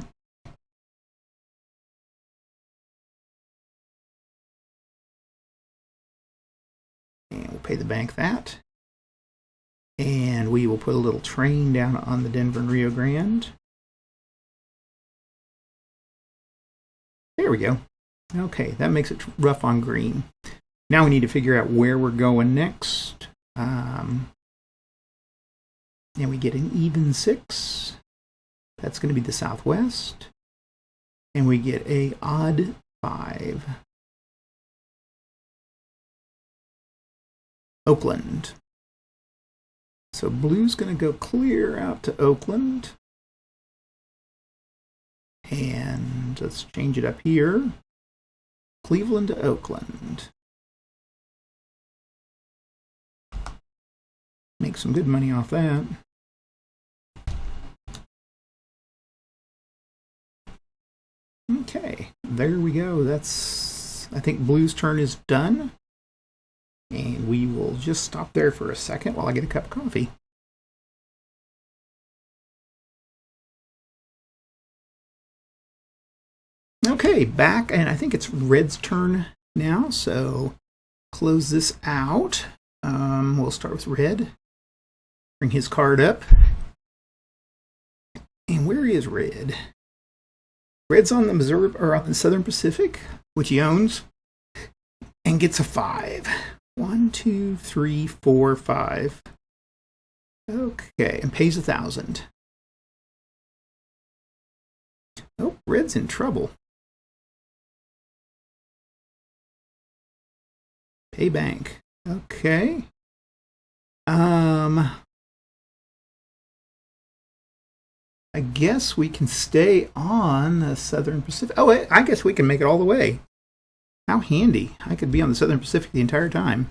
pay the bank that. And we will put a little train down on the Denver and Rio Grande. There we go. Okay, that makes it rough on green. Now we need to figure out where we're going next. And we get an even 6. That's going to be the southwest. And we get a odd 5. Oakland. So blue's going to go clear out to Oakland. And let's change it up here. Cleveland to Oakland. Make some good money off that. Okay, there we go. I think blue's turn is done. And we will just stop there for a second while I get a cup of coffee. Okay, back, and I think it's red's turn now, so close this out. We'll start with red. Bring his card up. And where is red? Red's on the Missouri, or on the Southern Pacific, which he owns, and gets a 5. 1, 2, 3, 4, 5. Okay, and pays 1,000. Oh, red's in trouble. Pay bank. Okay. I guess we can stay on the Southern Pacific. Oh, I guess we can make it all the way. How handy. I could be on the Southern Pacific the entire time.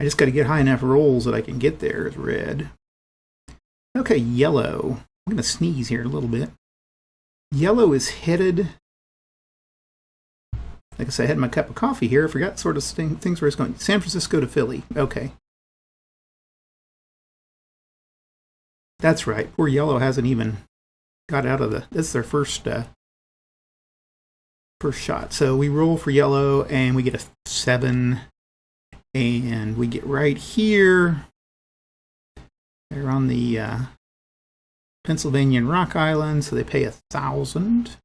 I just got to get high enough rolls that I can get there as red. Okay, yellow. I'm going to sneeze here a little bit. Yellow is headed... Like I said, I had my cup of coffee here. I forgot sort of things where it's going. San Francisco to Philly. Okay. That's right. Poor yellow hasn't even got out of the... That's their first shot. So we roll for yellow, and we get a 7. And we get right here. They're on the Pennsylvania and Rock Island, so they pay 1,000.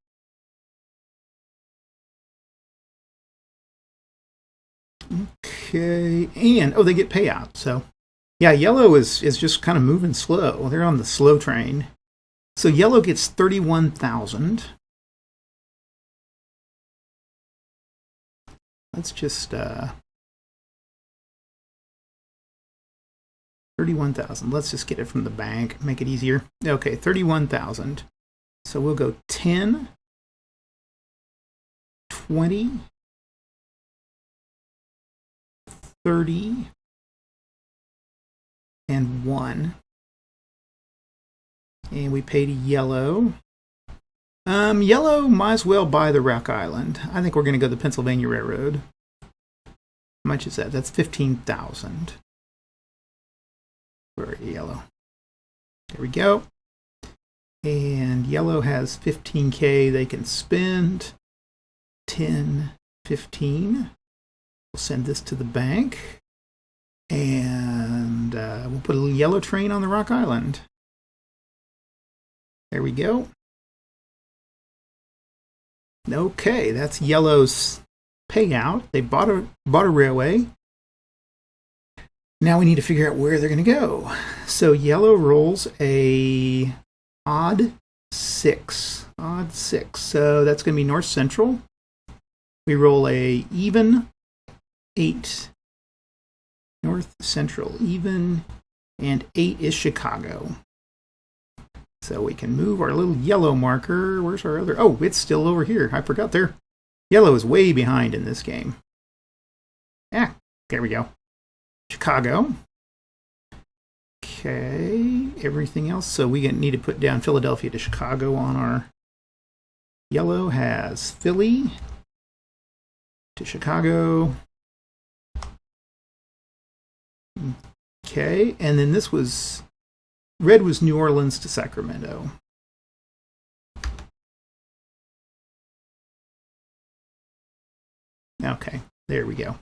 Okay, and they get payout. So, yeah, yellow is just kind of moving slow. They're on the slow train. So yellow gets 31,000. Let's just 31,000. Let's just get it from the bank. Make it easier. Okay, 31,000. So we'll go 10, 20. 30 and 1. And we pay to yellow. Yellow might as well buy the Rock Island. I think we're going to go the Pennsylvania Railroad. How much is that? That's 15,000. Where are you, yellow? There we go. And yellow has 15K they can spend. 10, 15. We'll send this to the bank, and we'll put a little yellow train on the Rock Island. There we go. Okay, that's yellow's payout. They bought a railway. Now we need to figure out where they're going to go. So yellow rolls a odd 6. Odd 6. So that's going to be north central. We roll a even 8. North central even, and 8 is Chicago. So we can move our little yellow marker. Where's our other? Oh, it's still over here. I forgot there. Yellow is way behind in this game. Yeah, there we go. Chicago. Okay, everything else. So we need to put down Philadelphia to Chicago on our... Yellow has Philly to Chicago. Okay, and then this was... Red was New Orleans to Sacramento. Okay, there we go.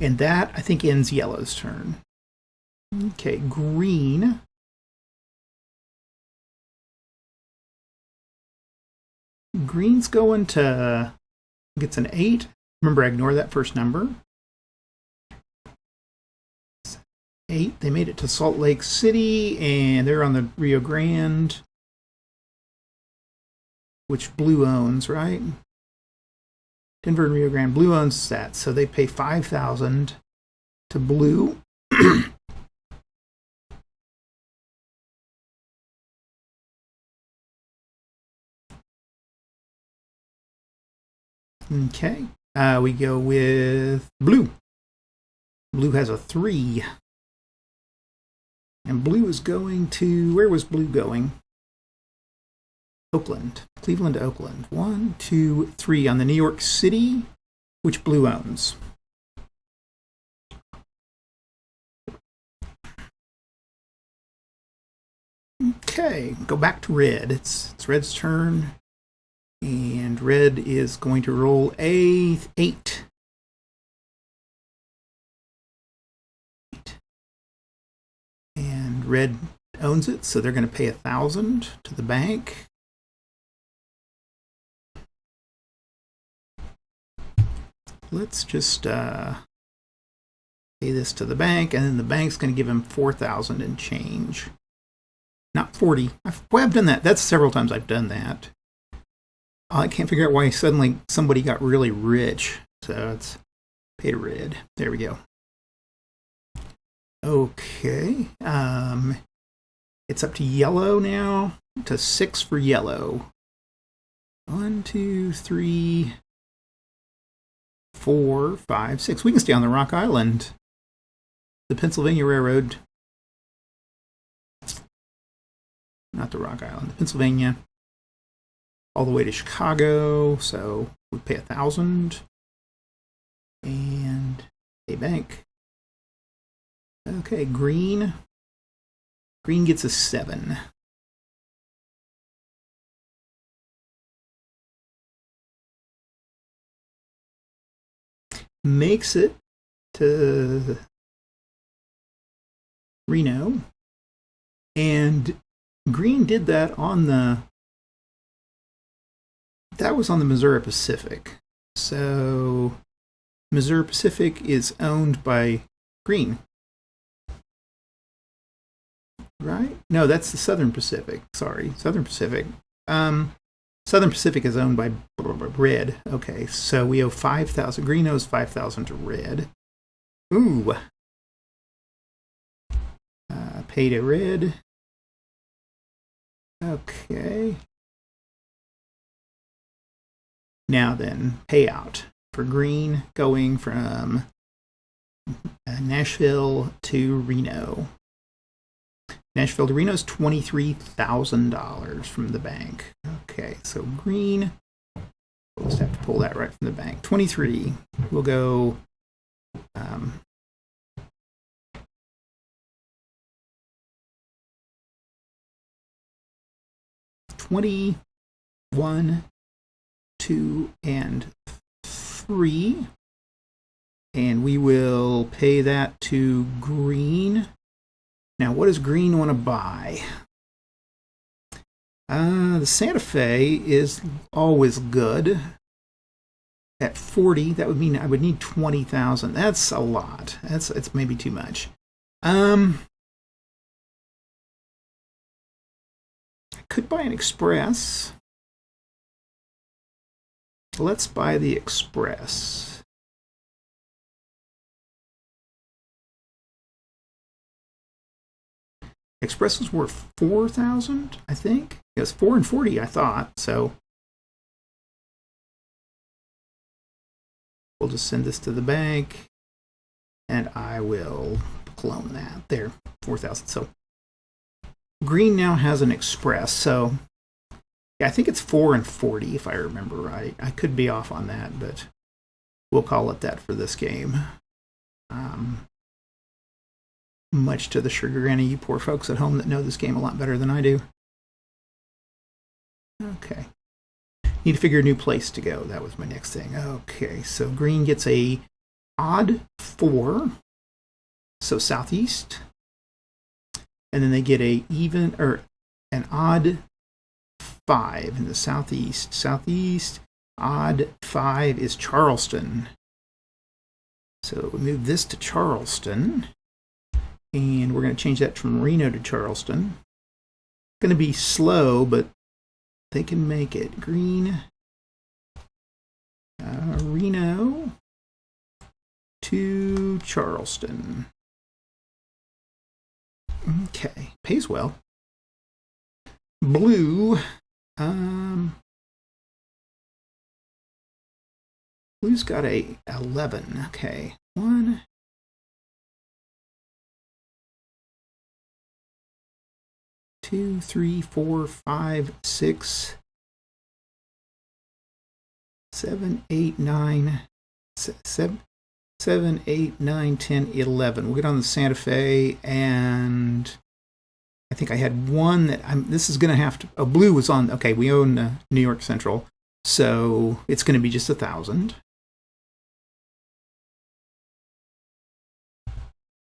And that, I think, ends yellow's turn. Okay, green. Green's going to, gets an 8. Remember, ignore that first number. 8. They made it to Salt Lake City, and they're on the Rio Grande, which blue owns, right? Denver and Rio Grande. Blue owns that, so they pay $5,000 to blue. Okay, we go with blue. Blue has a 3. And blue is going to, where was blue going? Oakland. Cleveland to Oakland. 1, 2, 3 on the New York City, which blue owns. Okay, go back to red. It's red's turn. And red is going to roll a 8. And red owns it, so they're going to pay $1,000 to the bank. Let's just pay this to the bank, and then the bank's going to give him $4,000 and change. Not 40. I've done that. That's several times I've done that. I can't figure out why suddenly somebody got really rich. So it's pay to red. There we go. Okay. It's up to yellow now. To 6 for yellow. 1, 2, 3, 4, 5, 6. We can stay on the Rock Island. The Pennsylvania Railroad. Not the Rock Island. The Pennsylvania. All the way to Chicago, so we pay $1,000 and a bank. Okay, green. Green gets a 7. Makes it to Reno, and green did that on the. That was on the Missouri Pacific. So Missouri Pacific is owned by green. Right? No, that's the Southern Pacific. Sorry, Southern Pacific. Southern Pacific is owned by red. Okay, so we owe $5,000. Green owes $5,000 to red. Ooh. Pay to red. Okay. Now then, payout for green going from Nashville to Reno. Nashville to Reno is $23,000 from the bank. Okay, so green, we'll just have to pull that right from the bank. 23, we'll go 21, 2, and 3. And we will pay that to green. Now, what does green want to buy? The Santa Fe is always good. At 40, that would mean I would need 20,000. That's a lot. It's maybe too much. I could buy an Express. Let's buy the Express. Express was worth 4,000, I think. It was 4 and 40, I thought. So we'll just send this to the bank, and I will clone that. There, 4,000. So green now has an Express. So yeah, I think it's 4 and 40, if I remember right. I could be off on that, but we'll call it that for this game. Much to the chagrin of you poor folks at home that know this game a lot better than I do. Okay. Need to figure a new place to go. That was my next thing. Okay, so green gets a odd 4, so southeast. And then they get a even or an odd 5 in the southeast. Southeast, odd 5 is Charleston. So we move this to Charleston, and we're going to change that from Reno to Charleston. Going to be slow, but they can make it. Green, Reno to Charleston. Okay, pays well. Blue, blue's got a 11. Okay, 1, 2, 3, 4, 5, 6, 7, 8, 9, 7, 8, 9, 10, 11. We'll get on the Santa Fe, and I think I had one that this is going to have to. Blue was on. Okay, we own New York Central, so it's going to be just 1,000.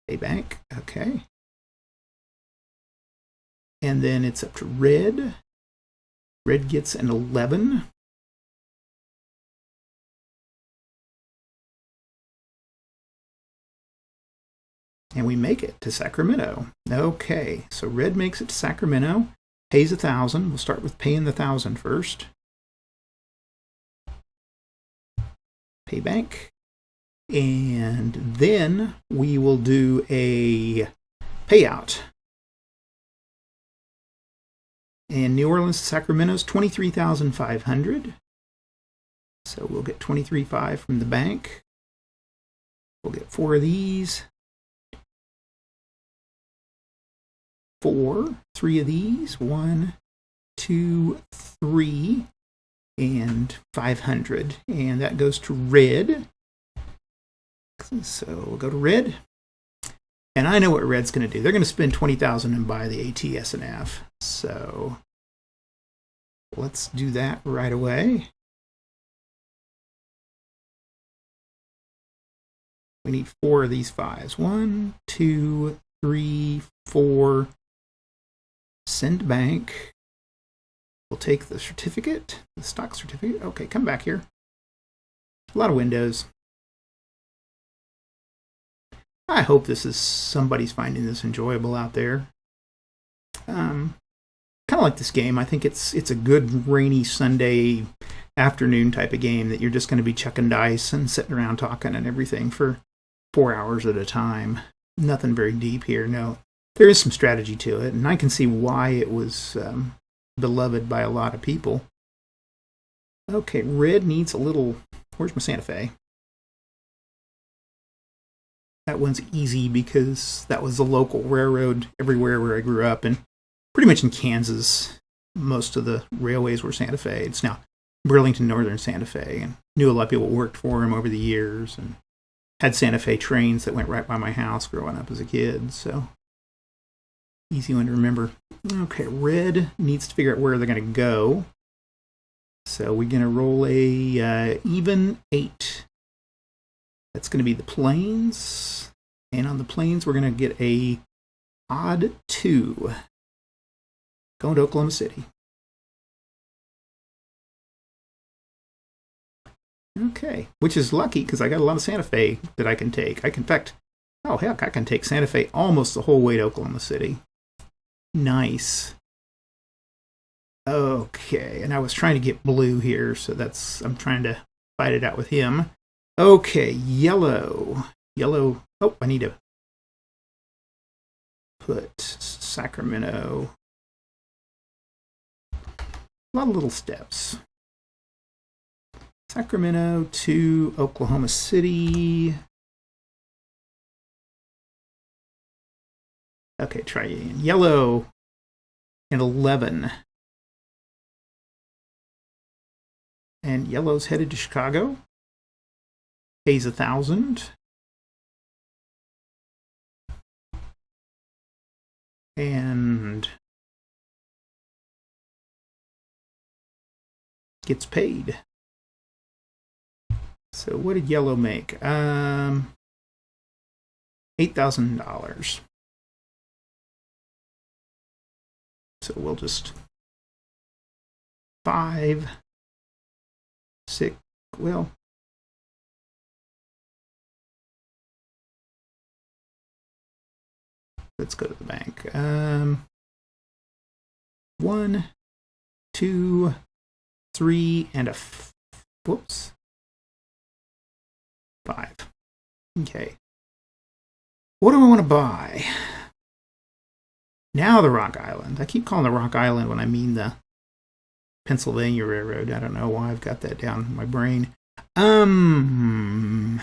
A bank, okay. And then it's up to red. Red gets an 11. And we make it to Sacramento. Okay, so red makes it to Sacramento, pays 1,000. We'll start with paying the 1,000 first. Pay bank. And then we will do a payout. And New Orleans to Sacramento is $23,500. So we'll get $23,500 from the bank. We'll get 4 of these. 4, 3 of these. 1, 2, 3, and 500. And that goes to red. So we'll go to red. And I know what red's going to do. They're going to spend $20,000 and buy the ATS&F. So let's do that right away. We need 4 of these 5s. 1, 2, 3, 4. Send bank. We'll take the certificate, the stock certificate. Okay, come back here. A lot of windows. I hope somebody's finding this enjoyable out there. Kind of like this game. I think it's a good rainy Sunday afternoon type of game that you're just going to be chucking dice and sitting around talking and everything for 4 hours at a time. Nothing very deep here. No, there is some strategy to it, and I can see why it was beloved by a lot of people. Okay, red needs a little. Where's my Santa Fe? That one's easy because that was the local railroad everywhere where I grew up, and pretty much in Kansas, most of the railways were Santa Fe. It's now Burlington Northern Santa Fe, and knew a lot of people who worked for him over the years, and had Santa Fe trains that went right by my house growing up as a kid, so easy one to remember. Okay, red needs to figure out where they're going to go, so we're going to roll a even 8. That's going to be the plains, and on the plains we're going to get a odd 2. Going to Oklahoma City. Okay, which is lucky because I got a lot of Santa Fe that I can take. In fact, oh heck, I can take Santa Fe almost the whole way to Oklahoma City. Nice. Okay, and I was trying to get blue here, so I'm trying to fight it out with him. Okay, yellow. Yellow. Oh, I need to put Sacramento. A lot of little steps. Sacramento to Oklahoma City. Okay, try again. Yellow and 11. And yellow's headed to Chicago. Pays 1,000. And gets paid. So what did yellow make? $8,000. So we'll just 5, 6, well, let's go to the bank. 1, 2, 3, and a whoops, 5. Okay. What do I want to buy? Now the Rock Island. I keep calling the Rock Island when I mean the Pennsylvania Railroad. I don't know why I've got that down in my brain. I'm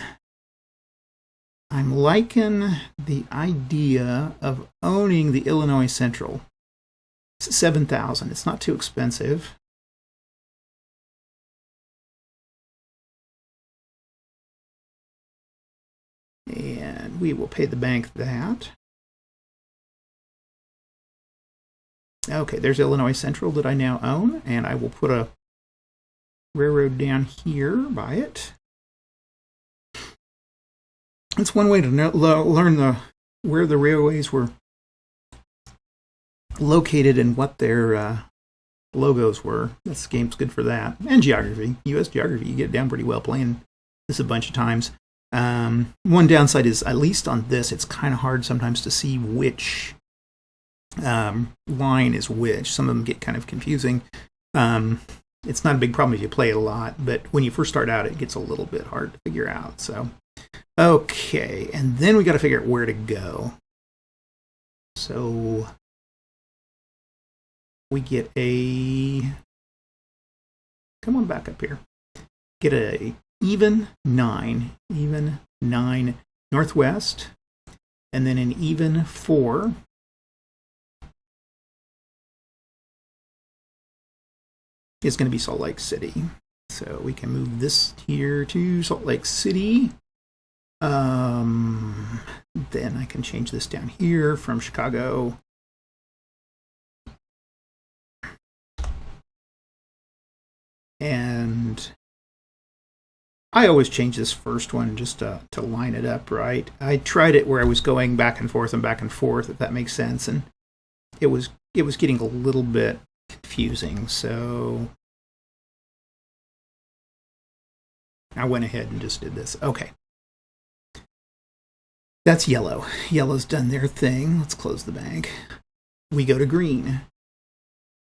liking the idea of owning the Illinois Central. It's $7,000. It's not too expensive. And we will pay the bank that. Okay, there's Illinois Central that I now own, and I will put a railroad down here by it. That's one way to learn where the railways were located and what their logos were. This game's good for that. And geography. U.S. geography, you get down pretty well playing this a bunch of times. One downside is, at least on this, it's kind of hard sometimes to see which line is which. Some of them get kind of confusing. It's not a big problem if you play it a lot, but when you first start out, it gets a little bit hard to figure out. So, okay, and then we got to figure out where to go. So we get a, come on back up here, get a even 9 northwest, and then an even 4 is going to be Salt Lake City. So we can move this here to Salt Lake City. Then I can change this down here from Chicago. And I always change this first one just to line it up right. I tried it where I was going back and forth, if that makes sense, and it was getting a little bit confusing, so I went ahead and just did this. Okay. That's yellow. Yellow's done their thing. Let's close the bank. We go to green.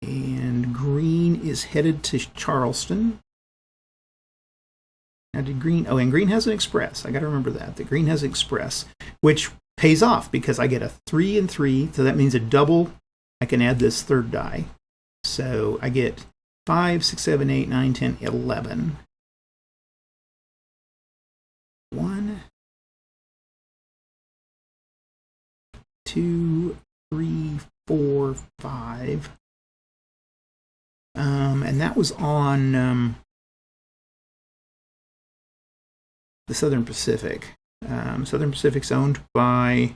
And green is headed to Charleston. Now did green, and green has an express. I got to remember that. The green has an express, which pays off because I get a 3 and 3, so that means a double. I can add this third die. So I get 5, 6, 7, 8, 9, 10, 11. 1, 2, 3, 4, 5. And that was on the Southern Pacific. Southern Pacific's owned by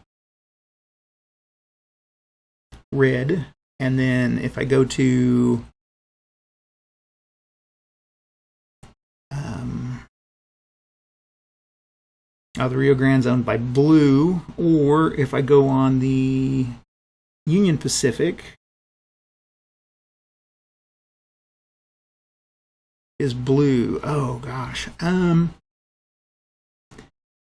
red. And then if I go to the Rio Grande's owned by blue, or if I go on the Union Pacific, is blue. Oh gosh.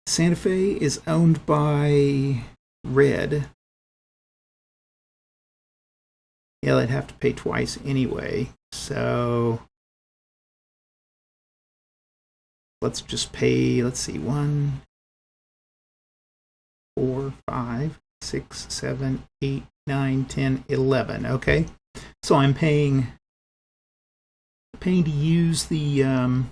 Santa Fe is owned by red. Yeah, they'd have to pay twice anyway. So let's just pay, let's see, 1, 4, 5, 6, 7, 8, 9, 10, 11. Okay. So I'm paying to use the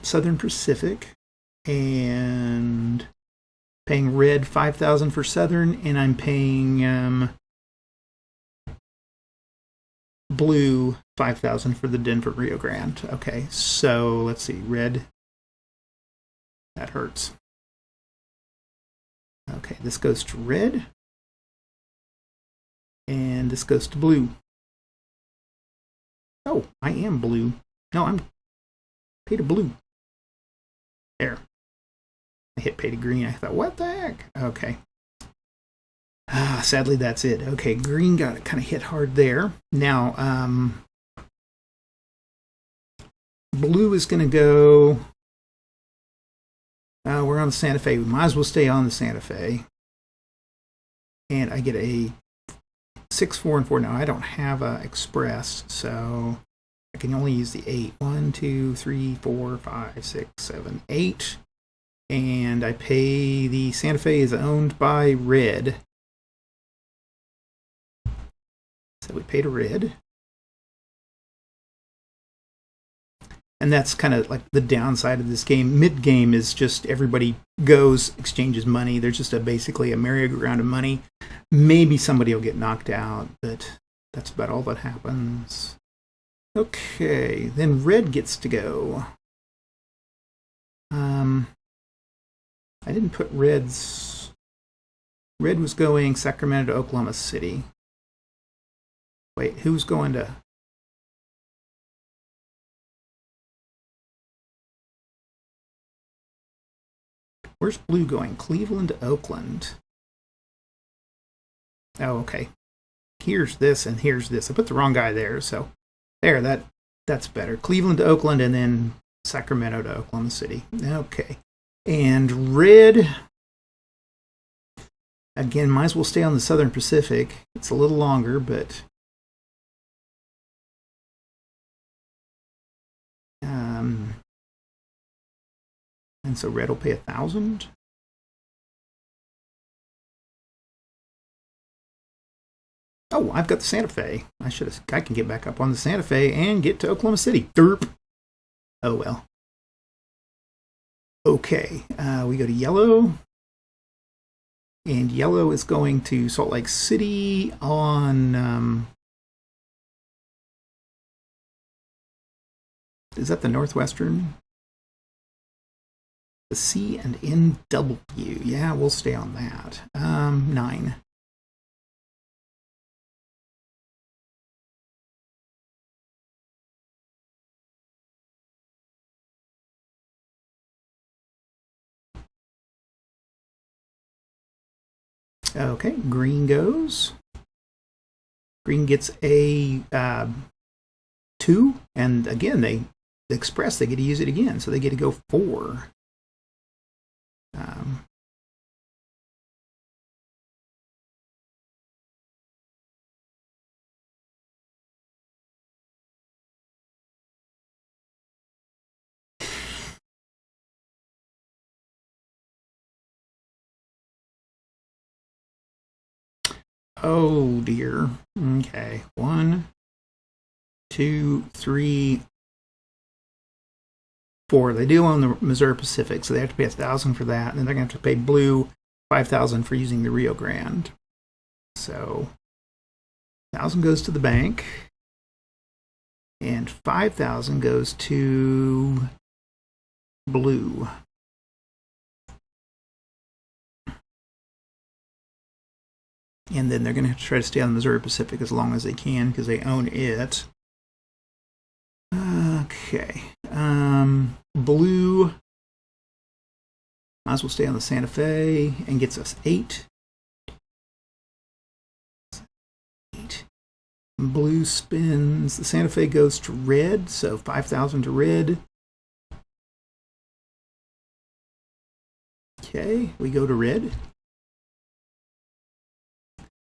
Southern Pacific, and paying red 5,000 for Southern, and I'm paying blue 5,000 for the Denver Rio Grande. Okay, so let's see, red. That hurts. Okay, this goes to red. And this goes to blue. Oh, I am blue. No, Pay to blue. There. I hit pay to green. I thought, what the heck? Okay. Sadly, that's it. Okay, green got kind of hit hard there. Now, blue is going to go... we're on the Santa Fe. We might as well stay on the Santa Fe. And I get a 6, 4, and 4. Now, I don't have a express, so I can only use the 8. 1, 2, 3, 4, 5, 6, 7, 8. And I pay... The Santa Fe is owned by red. So we pay to red. And that's kind of like the downside of this game. Mid-game is just everybody goes, exchanges money. There's just basically a merry-go-round of money. Maybe somebody will get knocked out, but that's about all that happens. Okay, then red gets to go. I didn't put red's... Red was going Sacramento to Oklahoma City. Wait, who's going to... Where's blue going? Cleveland to Oakland. Oh, okay. Here's this and here's this. I put the wrong guy there, so there, that's better. Cleveland to Oakland and then Sacramento to Oklahoma City. Okay. And red, again, might as well stay on the Southern Pacific. It's a little longer, but and so red will pay 1,000. Oh, I've got the Santa Fe. I can get back up on the Santa Fe and get to Oklahoma City. Derp. Oh well. Okay, we go to yellow. And yellow is going to Salt Lake City on... is that the Northwestern? The C and NW. Yeah, we'll stay on that. 9. Okay, green goes. Green gets a 2, and again, the express, they get to use it again, so they get to go 4. Oh dear. Okay. 1, 2, 3, 4. They do own the Missouri Pacific, so they have to pay 1,000 for that, and then they're going to have to pay blue 5,000 for using the Rio Grande. So 1,000 goes to the bank, and 5,000 goes to blue. And then they're going to have to try to stay on the Missouri Pacific as long as they can because they own it. Okay. Blue might as well stay on the Santa Fe and gets us 8. 8. Blue spins. The Santa Fe goes to red, so 5,000 to red. Okay, we go to red.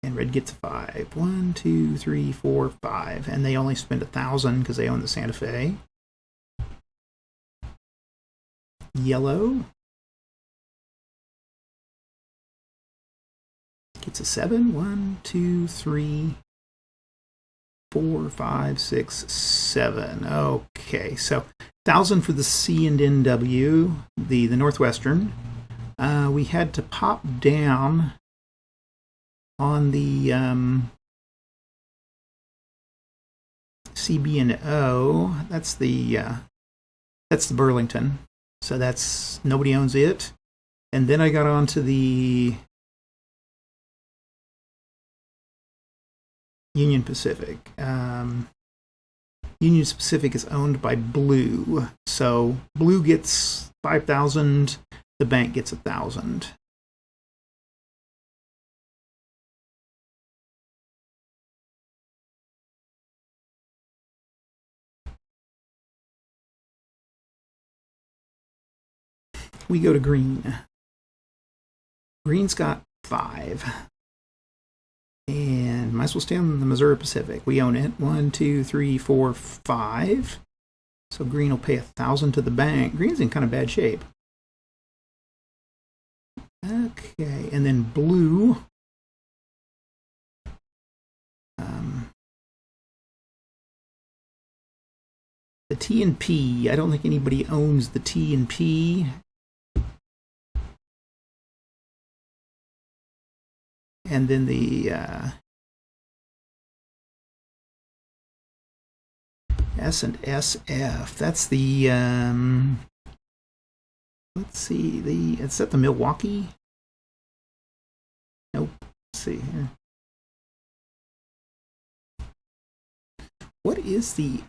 And red gets 5. 1, 2, 3, 4, 5. And they only spend 1,000 because they own the Santa Fe. Yellow gets a 7. 1, 2, 3, 4, 5, 6, 7. Okay, so 1,000 for the C and NW, the Northwestern. We had to pop down on the CB&O. That's the Burlington. So that's nobody owns it. And then I got onto the Union Pacific. Union Pacific is owned by Blue. So Blue gets 5,000, the bank gets 1,000. We go to Green. Green's got 5. And might as well stay on the Missouri Pacific. We own it. 1, 2, 3, 4, 5. So Green will pay 1,000 to the bank. Green's in kind of bad shape. Okay, and then Blue. The T and P. I don't think anybody owns the T and P. And then the S and SF. That's the let's see, is that the Milwaukee? Nope. Let's see here. What is the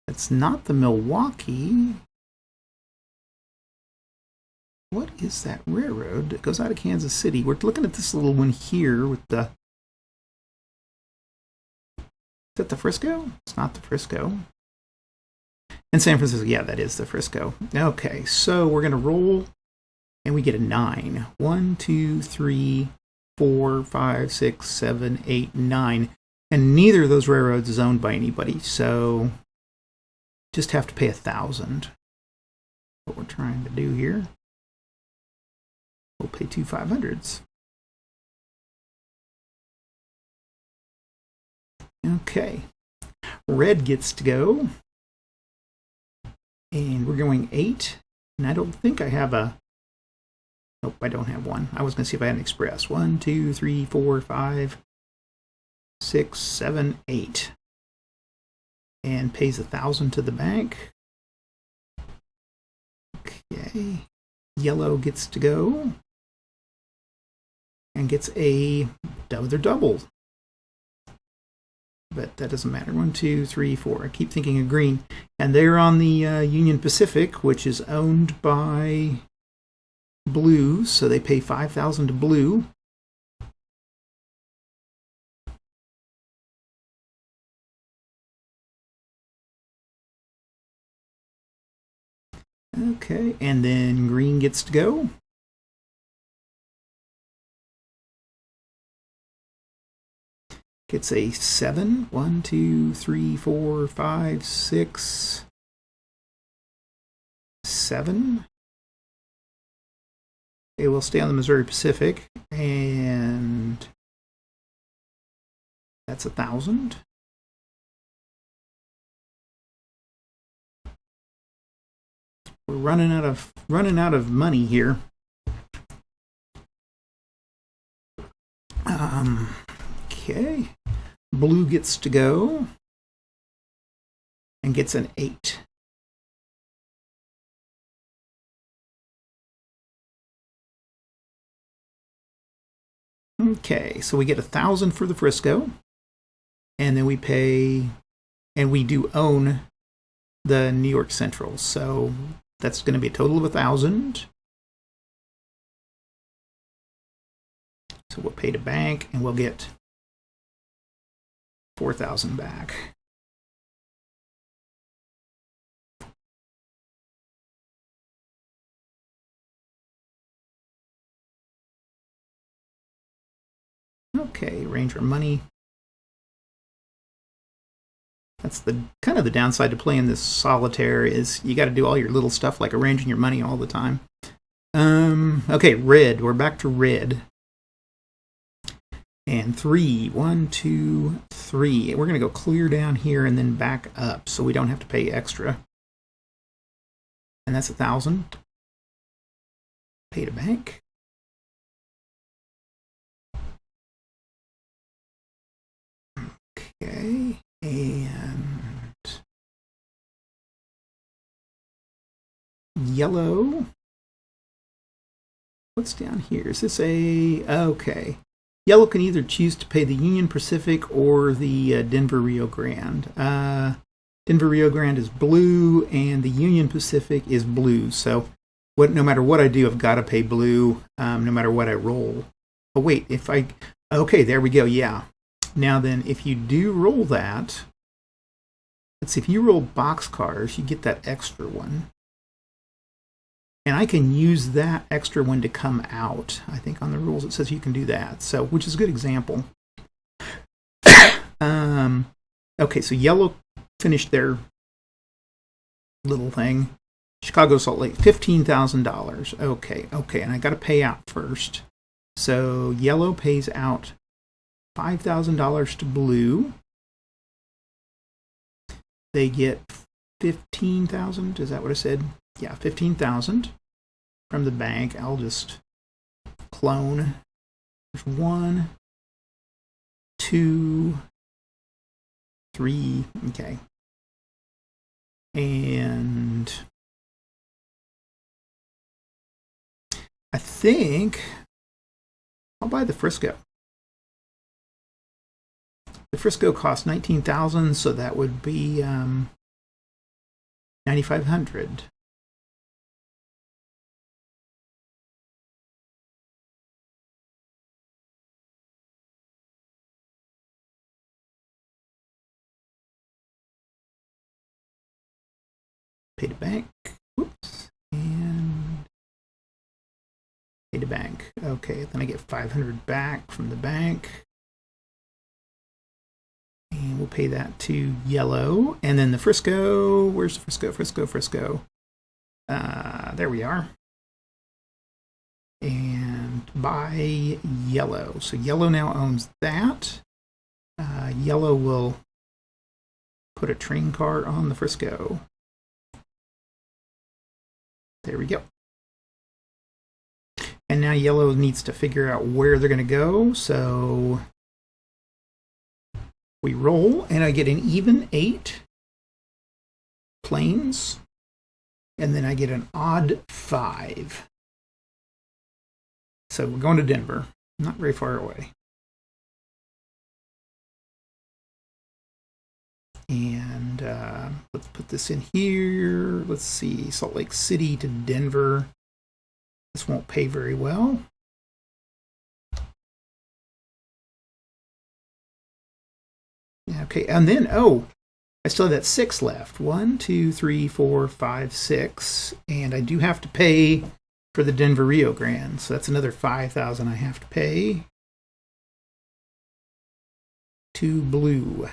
It's not the Milwaukee. What is that railroad that goes out of Kansas City? We're looking at this little one here with the... Is that the Frisco? It's not the Frisco. In San Francisco, yeah, that is the Frisco. Okay, so we're going to roll, and we get a 9. 1, 2, 3, 4, 5, 6, 7, 8, 9. And neither of those railroads is owned by anybody, so just have to pay 1,000. What we're trying to do here. We'll pay 2 500s. Okay. Red gets to go. And we're going 8. And I don't think I have a... Nope, I don't have one. I was going to see if I had an express. 1, 2, 3, 4, 5, 6, 7, 8. And pays 1,000 to the bank. Okay. Yellow gets to go. And gets a other double. But that doesn't matter. 1, 2, 3, 4. I keep thinking of green. And they're on the Union Pacific, which is owned by Blue. So they pay 5,000 to Blue. Okay, and then green gets to go. Gets a 7. 1, 2, 3, 4, 5, 6, 7. Okay, we'll stay on the Missouri Pacific, and that's 1,000. We're running out of money here. Okay. Blue gets to go and gets an 8. Okay, so we get 1,000 for the Frisco, and then we pay, and we do own the New York Central, so that's going to be a total of 1,000. So we'll pay to bank, and we'll get 4,000 back. Okay, arrange our money. That's the kind of the downside to playing this solitaire is you got to do all your little stuff like arranging your money all the time. Okay, red. We're back to red. And 3. 1, 2, 3. We're going to go clear down here and then back up so we don't have to pay extra. And that's 1,000. Pay to bank. Okay, and yellow what's down here? Is this a... Okay. Yellow can either choose to pay the Union Pacific or the Denver Rio Grande. Denver Rio Grande is blue, and the Union Pacific is blue. So no matter what I do, I've got to pay blue, no matter what I roll. Oh, wait, okay, there we go, yeah. Now then, if you do roll that, let's see, if you roll boxcars, you get that extra one. And I can use that extra one to come out. I think on the rules it says you can do that, so which is a good example. Okay, so yellow finished their little thing. Chicago Salt Lake, $15,000. Okay, and I got to pay out first. So yellow pays out $5,000 to blue. They get 15,000. Is that what I said? Yeah, 15,000 from the bank. I'll just clone. There's 1, 2, 3. Okay. And I think I'll buy the Frisco. The Frisco costs 19,000, so that would be 9,500. Pay to bank. Whoops. And pay to bank. Okay, then I get 500 back from the bank. And we'll pay that to yellow. And then the Frisco, where's the Frisco? There we are. And buy yellow. So yellow now owns that. Yellow will put a train car on the Frisco. There we go. And now yellow needs to figure out where they're going to go. So we roll, and I get an even 8 planes, and then I get an odd 5. So we're going to Denver, not very far away. And let's put this in here. Let's see, Salt Lake City to Denver. This won't pay very well. Okay, and then, I still have that 6 left. 1, 2, 3, 4, 5, 6. And I do have to pay for the Denver Rio Grande. So that's another 5,000 I have to pay to blue.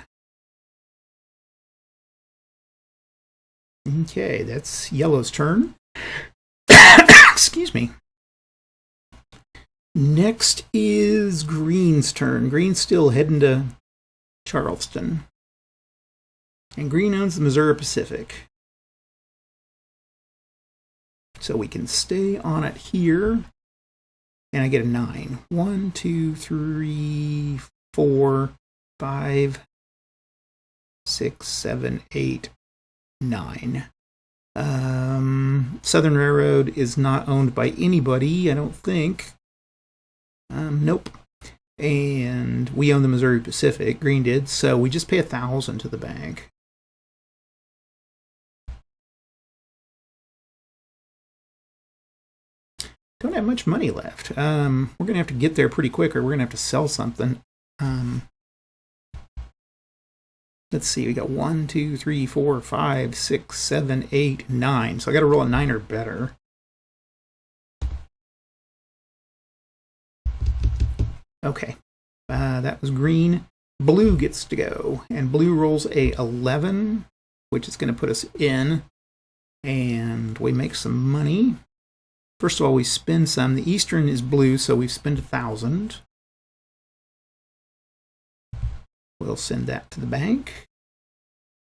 Okay, that's yellow's turn. Excuse me. Next is green's turn. Green's still heading to Charleston. And green owns the Missouri Pacific. So we can stay on it here. And I get a 9. 1, 2, 3, 4, 5, 6, 7, 8, 9. Southern Railroad is not owned by anybody, I don't think. Nope. And we own the Missouri Pacific. Green did, so we just pay 1,000 to the bank. Don't have much money left. We're gonna have to get there pretty quick, or we're gonna have to sell something. Let's see, we got 1, 2, 3, 4, 5, 6, 7, 8, 9. So I got to roll a 9 or better. Okay, that was green. Blue gets to go, and blue rolls a 11, which is going to put us in, and we make some money. First of all, we spend some. The eastern is blue, so we spend 1,000. We'll send that to the bank.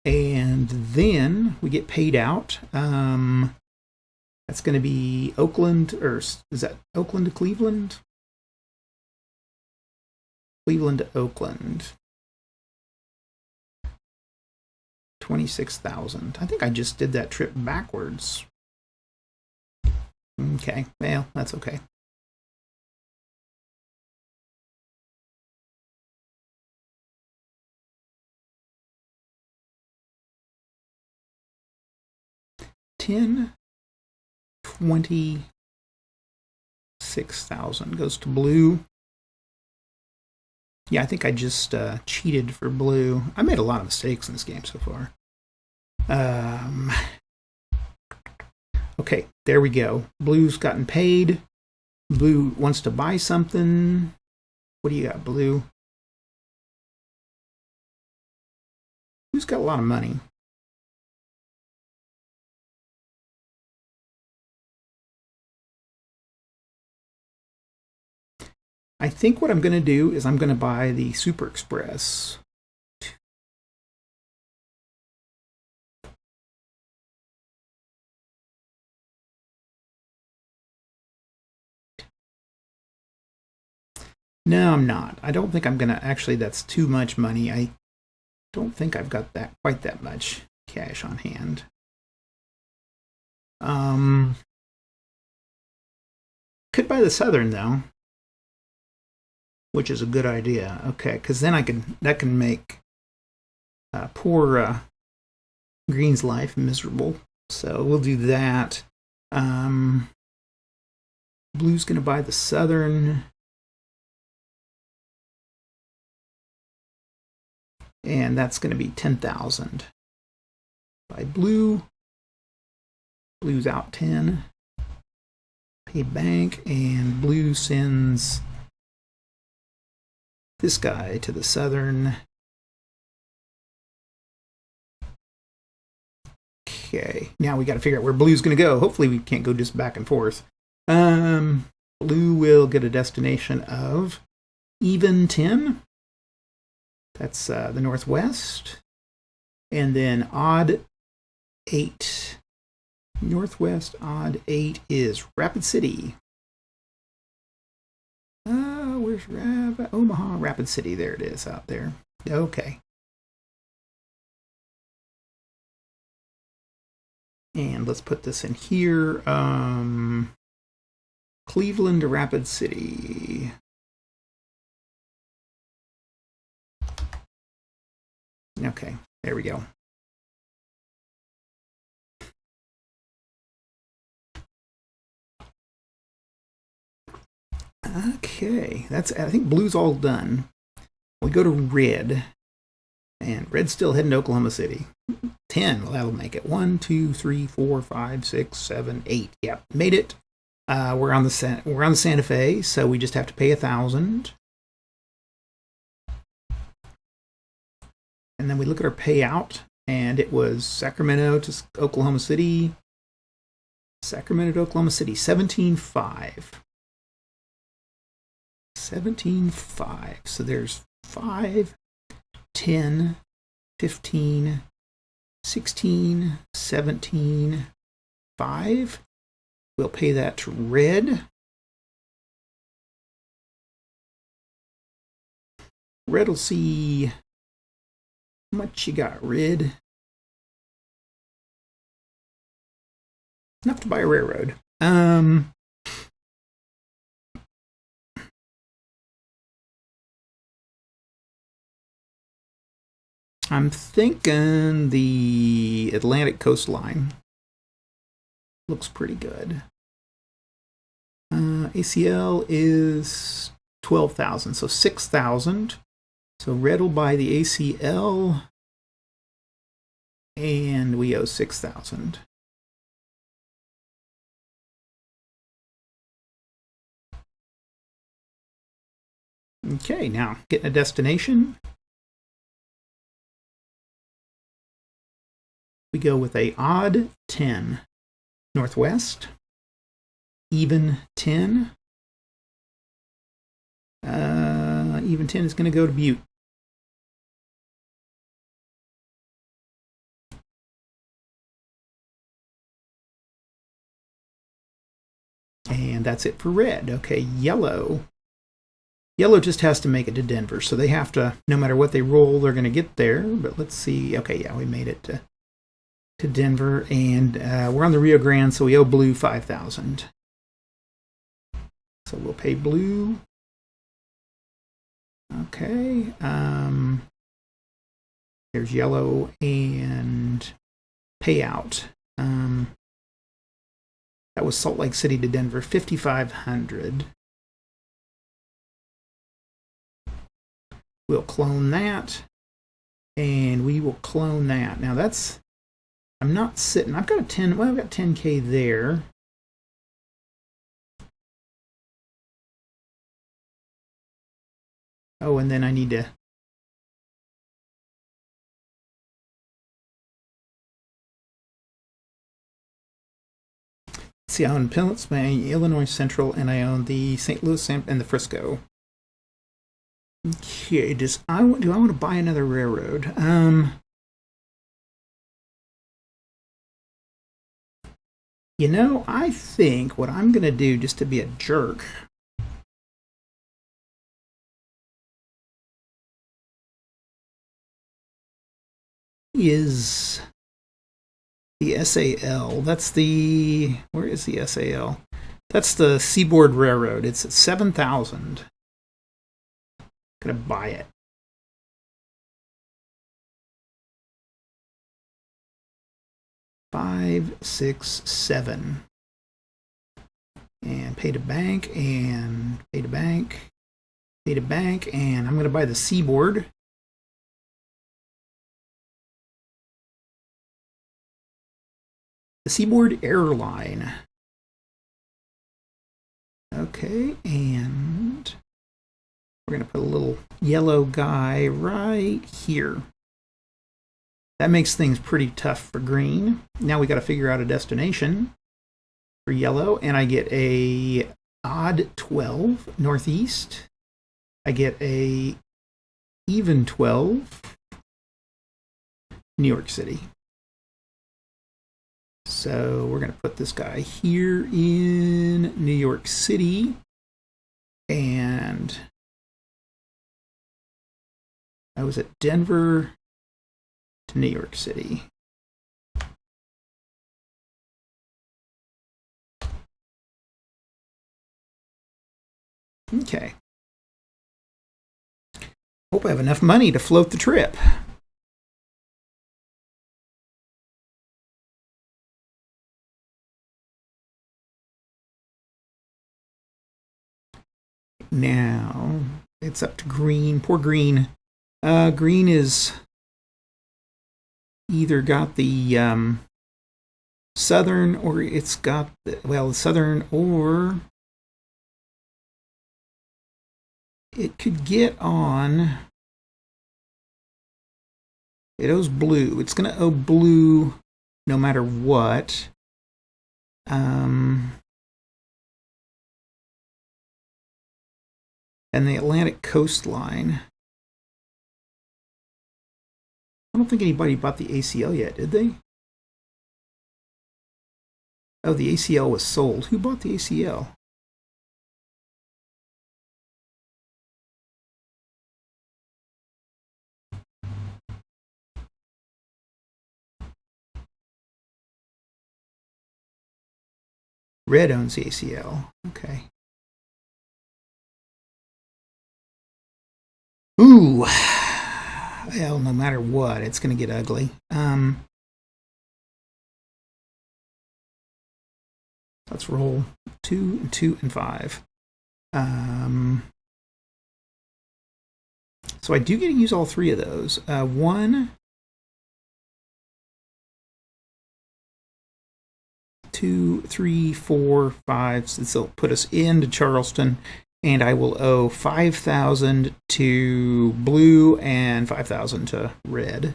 And then we get paid out. That's going to be Oakland, or is that Oakland to Cleveland? Cleveland to Oakland. 26,000. I think I just did that trip backwards. Okay, well, that's okay. 10, 26,000 goes to blue. Yeah, I think I just cheated for blue. I made a lot of mistakes in this game so far. Okay, there we go. Blue's gotten paid. Blue wants to buy something. What do you got, blue? Blue's got a lot of money. I think what I'm going to do is I'm going to buy the Super Express. No, I'm not. I don't think I'm going to... Actually, that's too much money. I don't think I've got that quite that much cash on hand. Could buy the Southern, though, which is a good idea. Okay, because then that can make poor Green's life miserable. So we'll do that. Blue's going to buy the Southern. And that's going to be 10,000. By blue. Blue's out 10. Pay bank. And blue sends this guy to the Southern. Okay. Now we got to figure out where blue's going to go. Hopefully we can't go just back and forth. Blue will get a destination of even 10. That's the northwest. And then odd 8. Northwest odd 8 is Rapid City. Where's Omaha? Rapid City. There it is out there. Okay. And let's put this in here. Cleveland to Rapid City. Okay, there we go. Okay, I think blue's all done. We go to red, and red's still heading to Oklahoma City. 10, well, that'll make it. 1, 2, 3, 4, 5, 6, 7, 8. Yep, made it. We're on the Santa Fe, so we just have to pay 1,000. And then we look at our payout, and it was Sacramento to Oklahoma City. Sacramento to Oklahoma City, 17.5. 17.5. So there's 5, 10, 15, 16, 17, 5. We'll pay that to red. Red will see... How much you got, red? Enough to buy a railroad. I'm thinking the Atlantic coastline looks pretty good. ACL is 12,000, so 6,000. So red will buy the ACL, and we owe 6,000. Okay, now getting a destination. We go with a odd 10 northwest, even 10. Even 10 is going to go to Butte. And that's it for red. Okay, yellow. Yellow just has to make it to Denver, so they have to, no matter what they roll, they're going to get there. But let's see. Okay, yeah, we made it to Denver, and we're on the Rio Grande, so we owe blue 5,000. So we'll pay blue. Okay. There's yellow and payout. That was Salt Lake City to Denver, 5,500. We'll clone that, and we will clone that. Now that's, I'm not sitting, I've got a 10, well, I've got 10K there. Oh, and then I need to, see, I own Pennsylvania, Illinois Central, and I own the St. Louis and the Frisco. Okay, do I want to buy another railroad? You know, I think what I'm going to do, just to be a jerk, is the SAL. That's the, where is the SAL? That's the Seaboard Railroad. It's at 7,000. Gonna buy it. Five, 6, 7. And pay to bank, and pay to bank, pay to bank, and I'm gonna buy the Seaboard. The Seaboard Airline. Okay, and we're going to put a little yellow guy right here. That makes things pretty tough for green. Now we got to figure out a destination for yellow, and I get a odd 12 northeast. I get a even 12 New York City. So we're going to put this guy here in New York City, and I was at Denver to New York City. Okay. Hope I have enough money to float the trip. Now it's up to green. Poor green. Green is either got the southern, or it's got the, well, southern, or it could get on. It owes blue. It's going to owe blue no matter what. And the Atlantic coastline. I don't think anybody bought the ACL yet, did they? Oh, the ACL was sold. Who bought the ACL? Red owns the ACL. Okay. Ooh. Well, no matter what, it's going to get ugly. Let's roll 2 and 2 and 5. So I do get to use all three of those. 1, 2, 3, 4, 5. So this will put us into Charleston. And I will owe 5,000 to blue and 5,000 to red,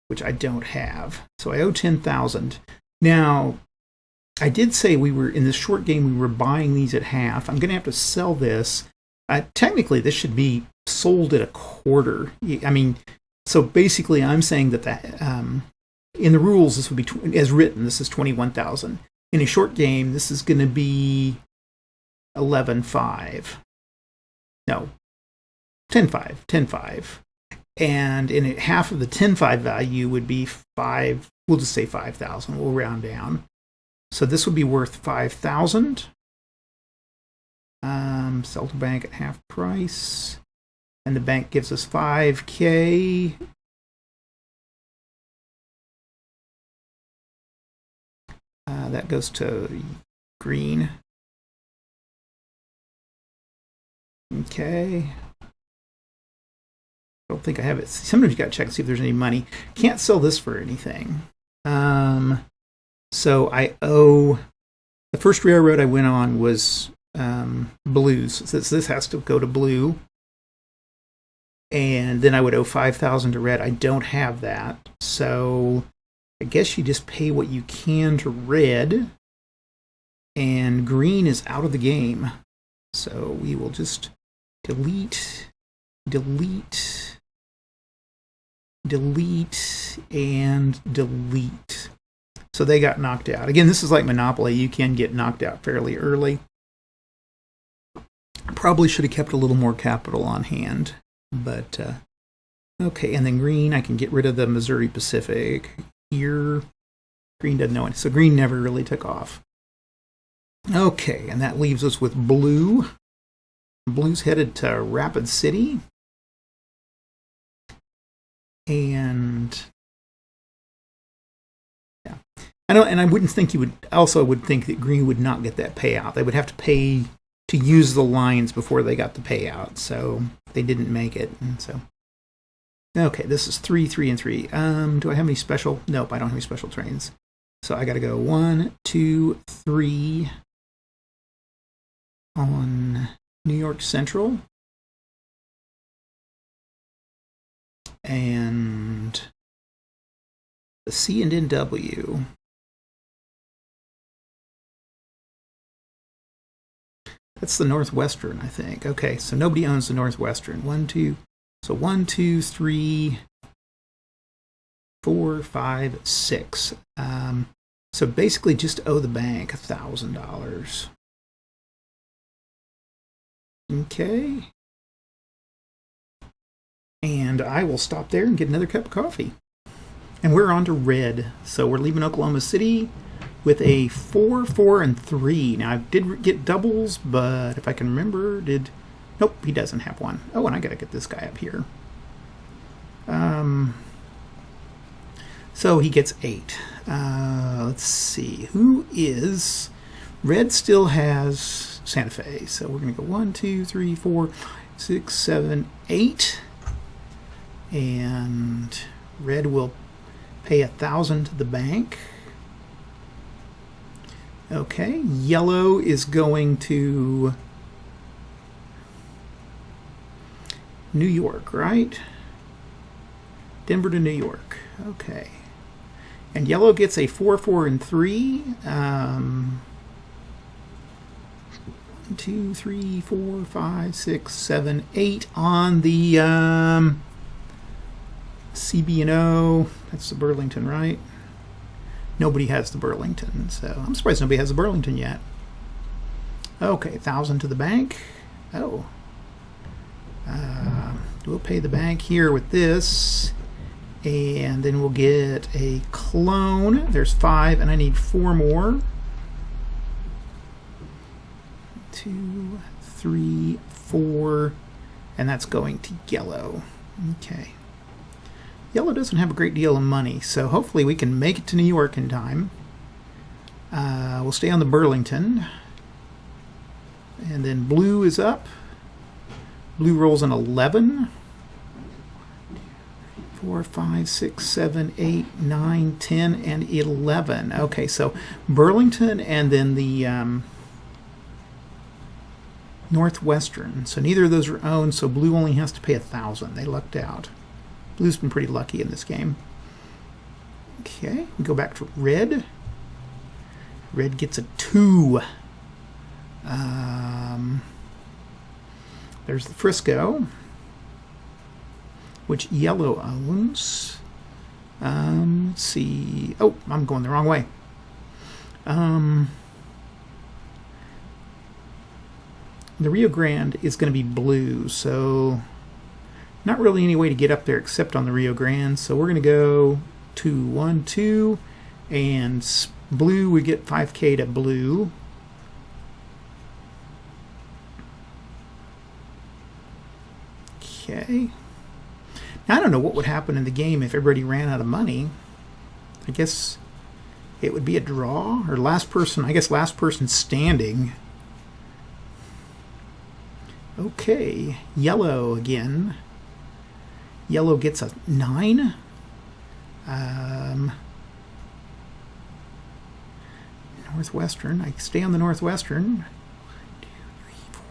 which I don't have. So I owe 10,000. Now, I did say we were, in this short game, we were buying these at half. I'm going to have to sell this. Technically, this should be sold at a quarter. I mean, so basically, I'm saying that in the rules, this would be, as written, this is 21,000. In a short game, this is going to be 11.5. No, 10.5. And in it, half of the 10.5 value would be 5. We'll just say 5,000. We'll round down. So this would be worth 5,000. Sell to bank at half price, and the bank gives us 5K. That goes to green. Okay. I don't think I have it. Sometimes you got to check and see if there's any money. Can't sell this for anything. So I owe... The first railroad I went on was blues. So this has to go to blue. And then I would owe 5,000 to red. I don't have that. So I guess you just pay what you can to red. And green is out of the game. So we will just delete, delete, delete, and delete. So they got knocked out. Again, this is like Monopoly. You can get knocked out fairly early. Probably should have kept a little more capital on hand. But, okay, and then green, I can get rid of the Missouri Pacific. Here, green doesn't know it. So green never really took off. Okay, and that leaves us with blue. Blue's headed to Rapid City. And... yeah. I wouldn't think you would... Also, would think that green would not get that payout. They would have to pay to use the lines before they got the payout. So... they didn't make it, and so... Okay, this is 3, 3, and 3. Do I have any special? Nope, I don't have any special trains. So I gotta go 1, 2, 3 on New York Central. And the C and NW. That's the Northwestern, I think. Okay, so nobody owns the Northwestern. 1, 2. So 1, 2, 3, 4, 5, 6. So basically just owe the bank $1,000. Okay. And I will stop there and get another cup of coffee. And we're on to red. So we're leaving Oklahoma City with a 4, 4, and 3. Now, I did get doubles, but if I can remember, nope, he doesn't have one. Oh, and I gotta get this guy up here. So he gets 8. Let's see. Who is... Red still has Santa Fe. So we're gonna go 1, 2, 3, 4, 6, 7, 8. And red will pay 1,000 to the bank. Okay, yellow is going to New York, right? Denver to New York. Okay. And yellow gets a 4, 4, and 3. 1, 2, 3, 4, 5, 6, 7, 8 on the CB&O. That's the Burlington, right? Nobody has the Burlington, so I'm surprised nobody has the Burlington yet. Okay, 1,000 to the bank. Oh. We'll pay the bank here with this, and then we'll get a clone. There's 5, and I need 4 more. 2, 3, 4, and that's going to yellow. Okay. Yellow doesn't have a great deal of money, so hopefully we can make it to New York in time. We'll stay on the Burlington. And then blue is up. Blue rolls an 11. 4, 5, 6, 7, 8, 9, 10, and 11. Okay, so Burlington and then the Northwestern. So neither of those are owned, so blue only has to pay 1,000. They lucked out. Blue's been pretty lucky in this game. Okay, we go back to red. Red gets a 2. There's the Frisco, which yellow owns. Let's see. Oh, I'm going the wrong way. The Rio Grande is going to be blue, so not really any way to get up there except on the Rio Grande. So we're going to go to 1, 2, and blue, we get 5K to blue. Okay. Now, I don't know what would happen in the game if everybody ran out of money. I guess It would be a draw, or last person, I guess last person standing. Okay, yellow again. Yellow gets a 9. Northwestern, I stay on the Northwestern. 1, 2, 3, 4,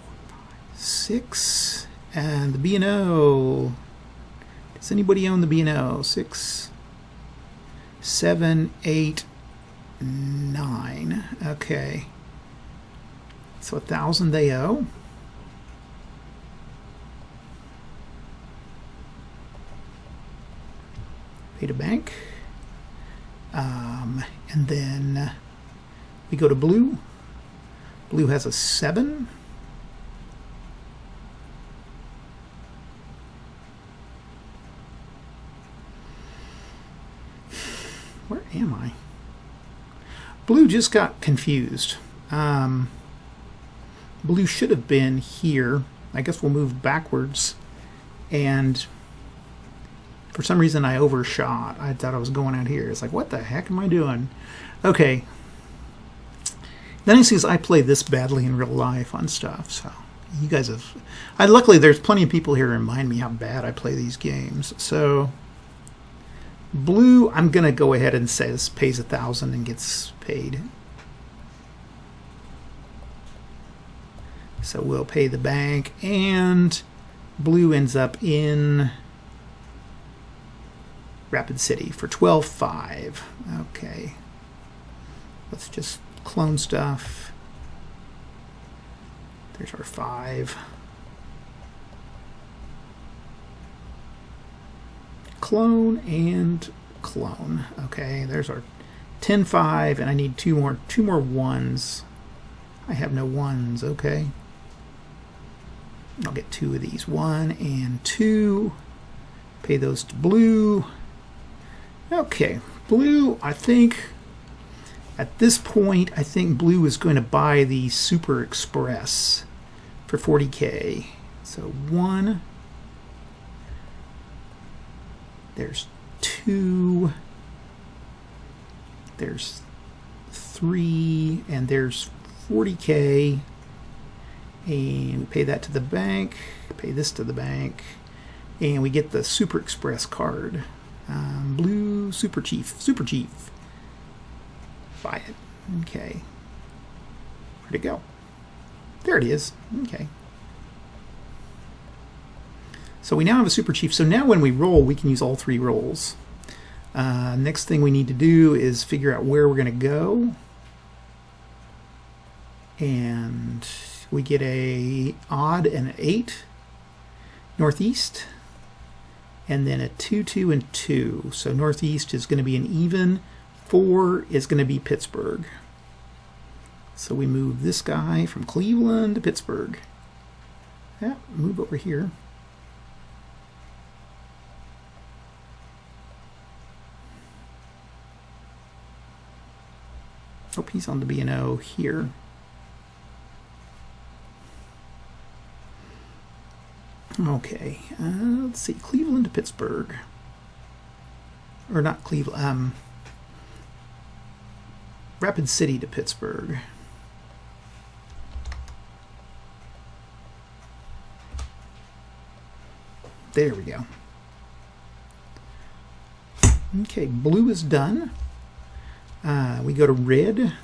5, 6. And the B&O. Does anybody own the B&O? 6, 7, 8, 9. Okay. So 1,000 they owe. Pay to bank. And then we go to blue. Blue has a 7. Where am I? Blue just got confused. Blue should have been here. I guess we'll move backwards. And for some reason I overshot. I thought I was going out here. It's like, what the heck am I doing? Okay. The nice thing is I play this badly in real life on stuff. So you guys have... luckily there's plenty of people here to remind me how bad I play these games. So... blue, I'm going to go ahead and says pays 1,000 and gets paid. So we'll pay the bank, and blue ends up in Rapid City for 12.5. Okay. Let's just clone stuff. There's our 5. Clone and clone. Okay, there's our 10.5, and I need two more 1s. I have no 1s. Okay, I'll get 2 of these. 1 and 2. Pay those to blue. Okay, blue, I think at this point, I think blue is going to buy the Super Express for 40K. So 1. There's 2. There's 3. And there's 40K. And we pay that to the bank. Pay this to the bank. And we get the Super Express card. Blue Super Chief. Super Chief. Buy it. Okay. Where'd it go? There it is. Okay. So we now have a Super Chief. So now when we roll, we can use all 3 rolls. Next thing we need to do is figure out where we're going to go. And we get a odd and an 8. Northeast. And then a 2, 2, and 2. So northeast is going to be an even. 4 is going to be Pittsburgh. So we move this guy from Cleveland to Pittsburgh. Yeah, move over here. Oh, he's on the B&O here. Okay, let's see, Cleveland to Pittsburgh. Or not Cleveland, Rapid City to Pittsburgh. There we go. Okay, blue is done. We go to red,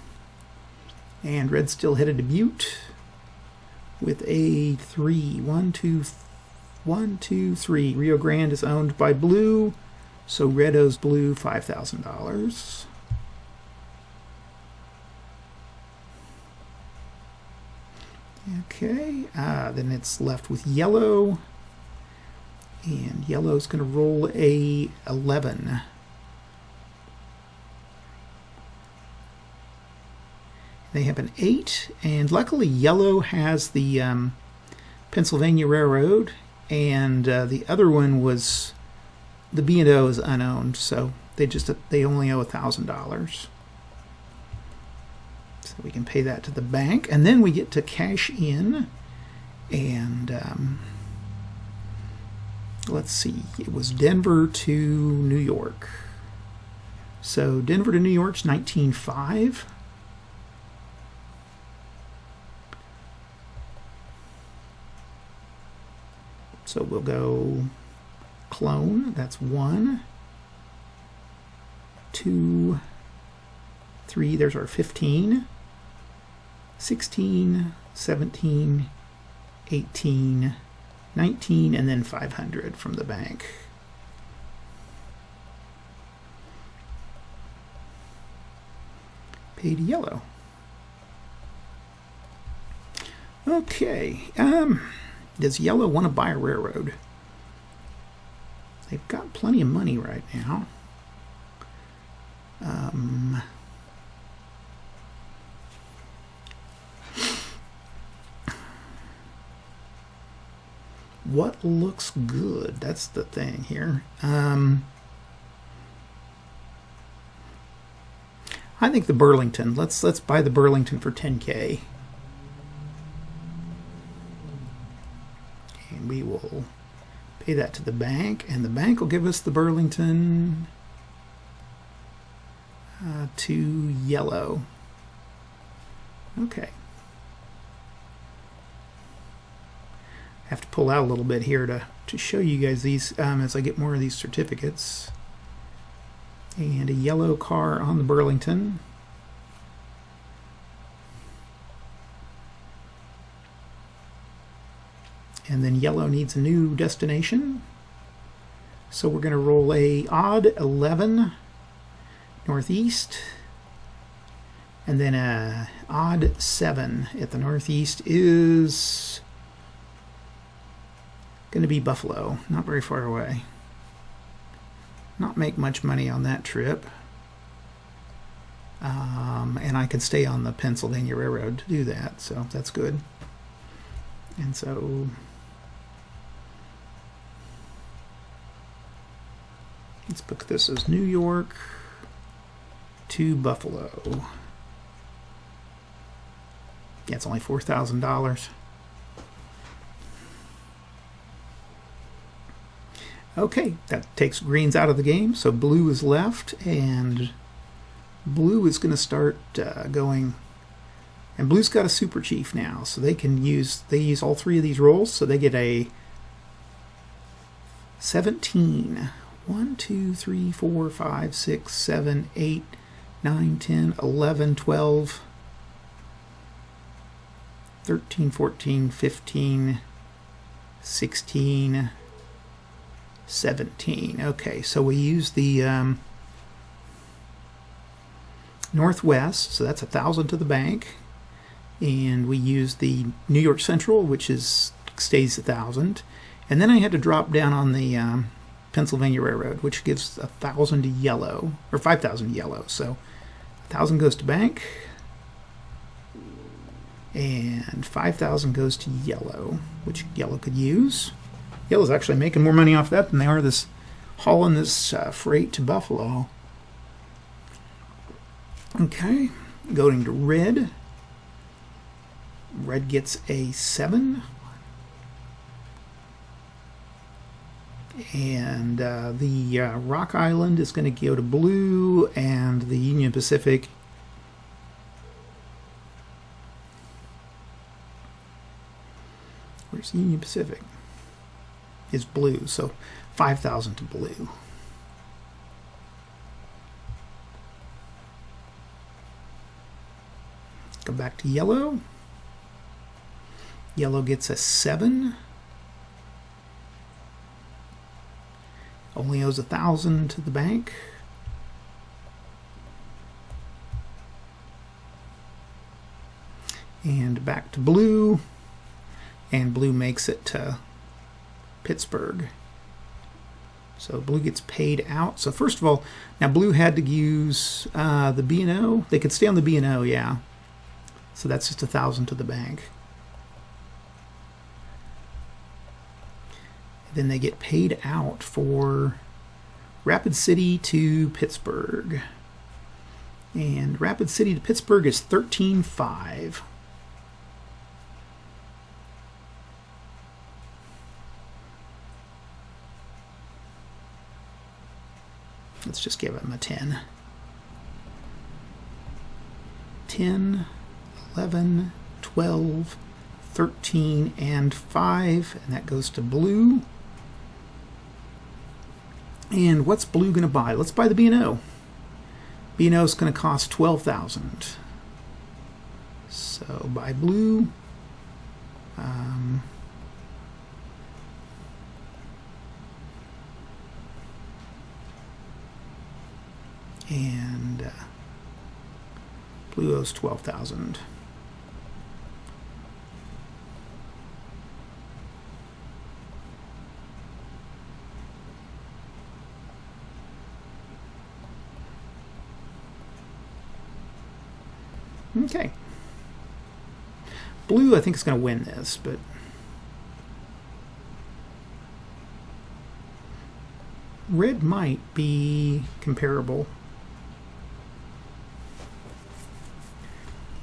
and red's still headed to Butte with a 3. 1, 2, 1, 2, 3. Rio Grande is owned by blue, so red owes blue $5,000. Okay, then it's left with yellow, and yellow's going to roll a 11. They have an 8, and luckily yellow has the Pennsylvania Railroad, and the other one was the B&O is unowned, so they only owe $1,000. So we can pay that to the bank, and then we get to cash in, and let's see, it was Denver to New York. So Denver to New York's 19.5. So we'll go clone. That's 1, 2, 3. There's our 15, 16, 17, 18, 19, and then 500 from the bank. Paid yellow. Okay. Does yellow want to buy a railroad? They've got plenty of money right now. What looks good? That's the thing here. I think the Burlington. Let's buy the Burlington for 10K. And we will pay that to the bank, and the bank will give us the Burlington to yellow. Okay. I have to pull out a little bit here to show you guys these as I get more of these certificates. And a yellow car on the Burlington. And then yellow needs a new destination. So we're going to roll a odd 11 northeast. And then a odd 7 at the northeast is going to be Buffalo. Not very far away. Not make much money on that trip. And I can stay on the Pennsylvania Railroad to do that, so that's good. And so let's book this as New York to Buffalo. Yeah, it's only $4,000. Okay, that takes greens out of the game, so blue is left, and blue is going to start going. And blue's got a super chief now, so they use all 3 of these rolls, so they get a 17. 1, 2, 3, 4, 5, 6, 7, 8, 9, 10, 11, 12, 13, 14, 15, 16, 17. Okay, so we use the Northwest, so that's 1,000 to the bank, and we use the New York Central, which stays 1,000, and then I had to drop down on the Pennsylvania Railroad, which gives 1,000 to yellow, or 5,000 yellow. So 1,000 goes to bank, and 5,000 goes to yellow, which yellow could use. Yellow's actually making more money off that than they are hauling this freight to Buffalo. Okay, going to red. Red gets a 7. And the Rock Island is going to go to blue, and the Union Pacific where's the Union Pacific? Is blue, so 5,000 to blue. Go back to yellow. Yellow gets a 7. Only owes 1,000 to the bank. And back to blue. And blue makes it to Pittsburgh. So blue gets paid out. So first of all, now blue had to use the B&O. They could stay on the B&O, yeah. So that's just 1,000 to the bank. Then they get paid out for Rapid City to Pittsburgh. And Rapid City to Pittsburgh is 13.5. Let's just give him a 10. 10, 11, 12, 13, and 5, and that goes to blue. And what's blue going to buy? Let's buy the B&O. B&O is going to cost 12,000. So buy blue. And blue owes 12,000. Okay. Blue, I think, is going to win this, but red might be comparable.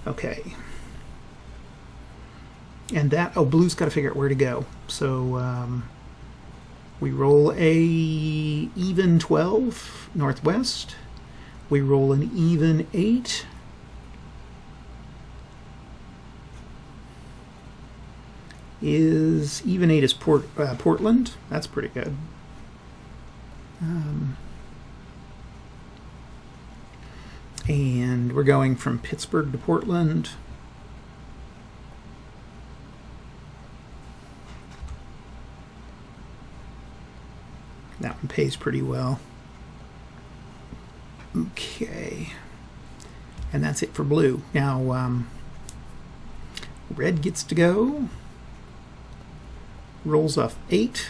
Okay. And that, oh, blue's got to figure out where to go. So we roll a even 12 northwest. We roll an even 8. Even 8 is Portland. That's pretty good. And we're going from Pittsburgh to Portland. That one pays pretty well. Okay. And that's it for blue. Now, red gets to go. Rolls off 8.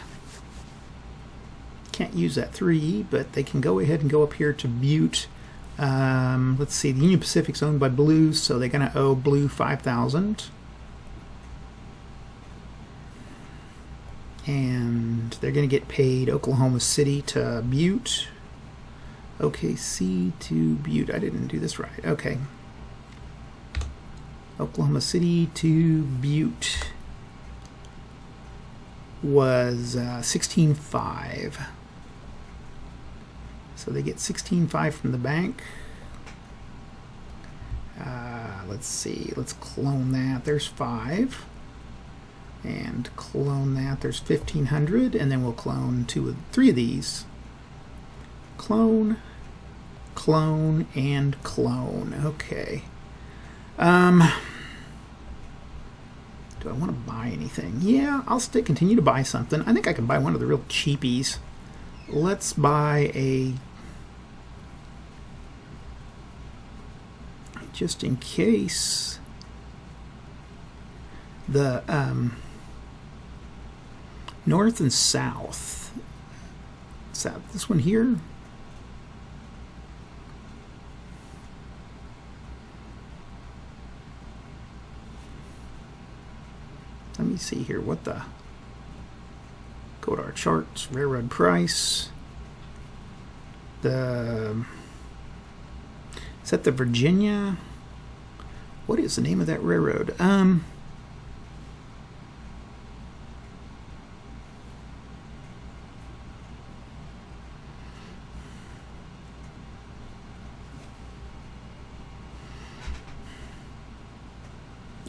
Can't use that 3, but they can go ahead and go up here to Butte. Let's see, the Union Pacific's owned by blue, so they're going to owe blue 5,000. And they're going to get paid Oklahoma City to Butte. OKC to Butte. I didn't do this right. Okay. Oklahoma City to Butte was 16.5. So they get 16.5 from the bank. Let's see. Let's clone that. There's 5. And clone that. There's 1,500. And then we'll clone 3 of these. Clone, clone, and clone. Okay. Do I want to buy anything? Yeah, I'll continue to buy something. I think I can buy one of the real cheapies. Let's buy a, just in case, the north and south. This one here. Let me see here. What the? Go to our charts. Railroad price. Is that the Virginia? What is the name of that railroad?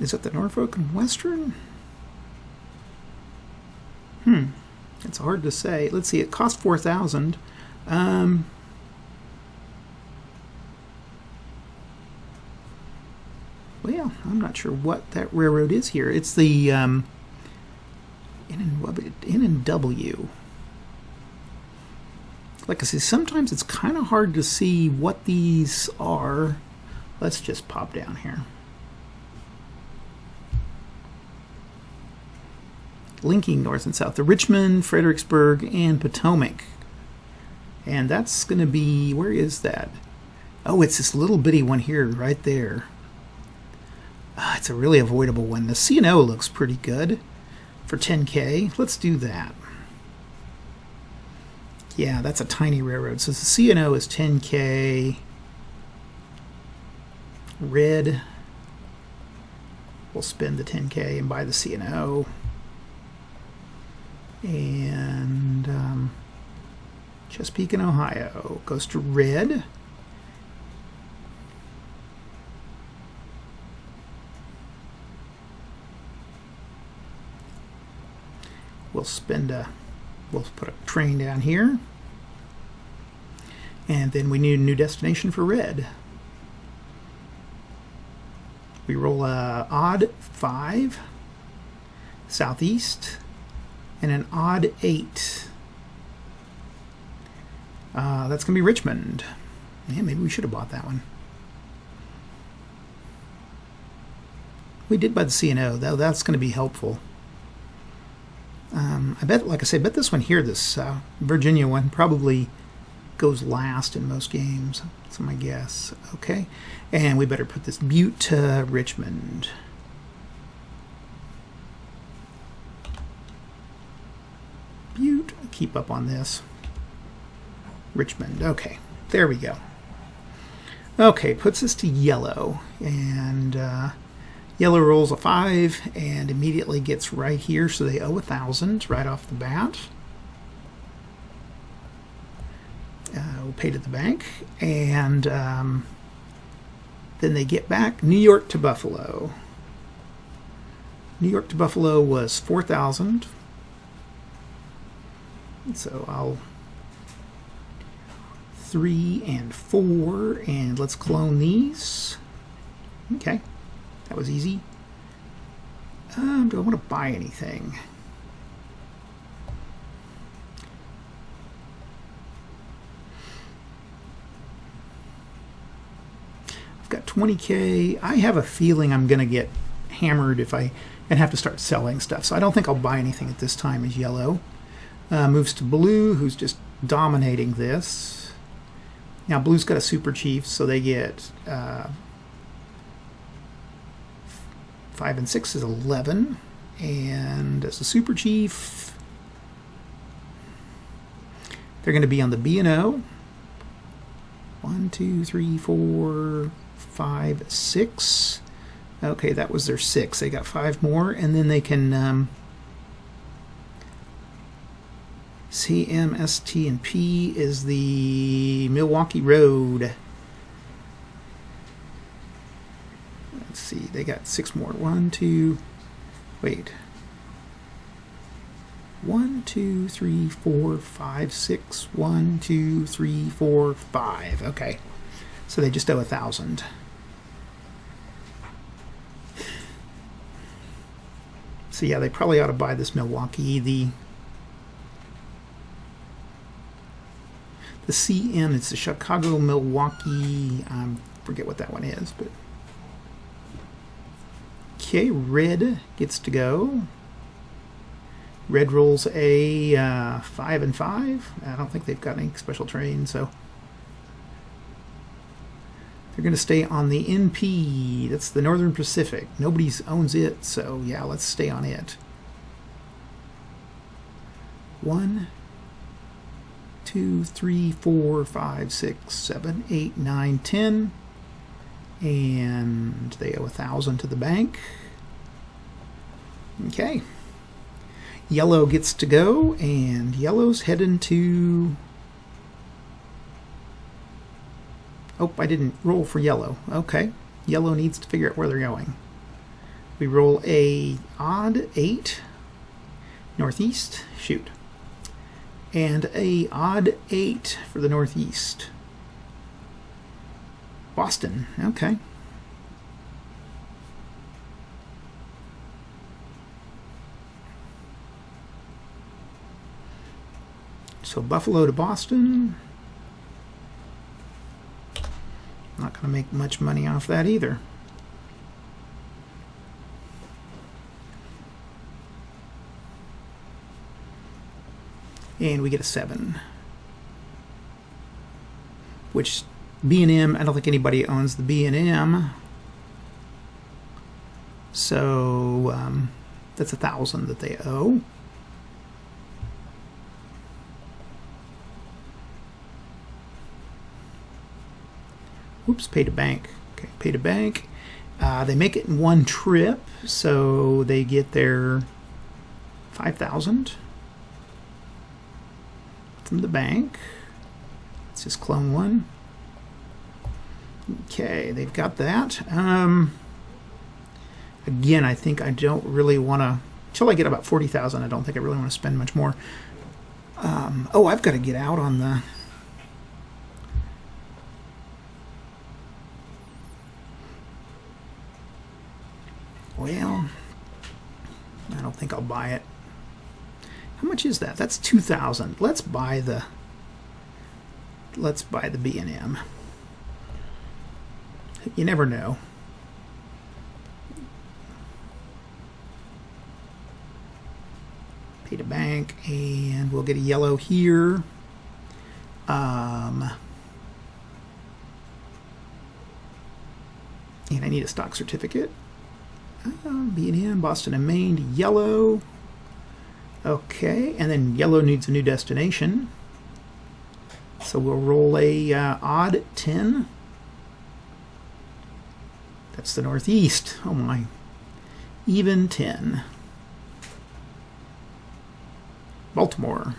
Is it the Norfolk and Western? It's hard to say. Let's see. It cost 4,000. Well, I'm not sure what that railroad is here. It's the N&W. Like I say, sometimes it's kind of hard to see what these are. Let's just pop down here. Linking north and south, the Richmond, Fredericksburg, and Potomac. And that's going to be, where is that? Oh, it's this little bitty one here, right there. It's a really avoidable one. The C&O looks pretty good for 10K. Let's do that. Yeah, that's a tiny railroad. So the C&O is 10K. Red. We'll spend the 10K and buy the C&O. And Chesapeake and Ohio goes to red. we'll put a train down here. And then we need a new destination for red. We roll a odd 5 southeast and an odd 8. That's going to be Richmond. Yeah, maybe we should have bought that one. We did buy the C&O, though. That's going to be helpful. I bet, like I say, this one here, this Virginia one, probably goes last in most games. That's my guess. Okay, and we better put this Butte to Richmond. Butte, keep up on this. Richmond, okay, there we go. Okay, puts us to yellow, and yellow rolls a 5 and immediately gets right here, so they owe 1,000 right off the bat. We'll pay to the bank, and then they get back New York to Buffalo. New York to Buffalo was 4,000. So I'll 3 and 4, and let's clone these. Okay, that was easy. Do I want to buy anything? I've got 20K. I have a feeling I'm going to get hammered and have to start selling stuff. So I don't think I'll buy anything at this time as yellow. Moves to blue, who's just dominating this. Now blue's got a super chief, so they get 5 and 6 is 11. And as a super chief, they're going to be on the B&O. 1, 2, 3, 4, 5, 6. Okay, that was their 6. They got 5 more, and then they can C, M, S, T, and P is the Milwaukee Road. Let's see, they got 6 more. 1, 2, wait. 1, 2, 3, 4, 5, 6. 1, 2, 3, 4, 5. Okay, so they just owe 1,000. So yeah, they probably ought to buy this Milwaukee. The CN, it's the Chicago Milwaukee. Forget what that one is, but okay. Red gets to go. Red rolls a 5 and 5. I don't think they've got any special train, so they're going to stay on the NP. That's the Northern Pacific. Nobody owns it, so yeah, let's stay on it. 1, 2, 3, 4, 5, 6, 7, 8, 9, 10. And they owe 1,000 to the bank. Okay. Yellow gets to go, and yellow's heading to... Oh, I didn't roll for yellow. Okay. Yellow needs to figure out where they're going. We roll a odd 8 northeast. Shoot. And a odd 8 for the northeast. Boston. Okay. So Buffalo to Boston. Not going to make much money off that either. And we get a 7. Which B&M, I don't think anybody owns the B&M. So that's 1,000 that they owe. Oops, pay to bank. Okay, pay to bank. They make it in one trip, so they get their 5,000 from the bank. Let's just clone one. Okay, they've got that. Again, I think I don't really want to Until I get about 40,000, I don't think I really want to spend much more. Oh, I've got to get out on the... Well, I don't think I'll buy it. How much is that? That's 2,000. Let's buy the B&M. You never know. Pay to bank, and we'll get a yellow here. And I need a stock certificate. B&M, Boston and Maine, yellow. Okay, and then yellow needs a new destination. So we'll roll a odd 10. That's the Northeast. Oh my. Even 10. Baltimore.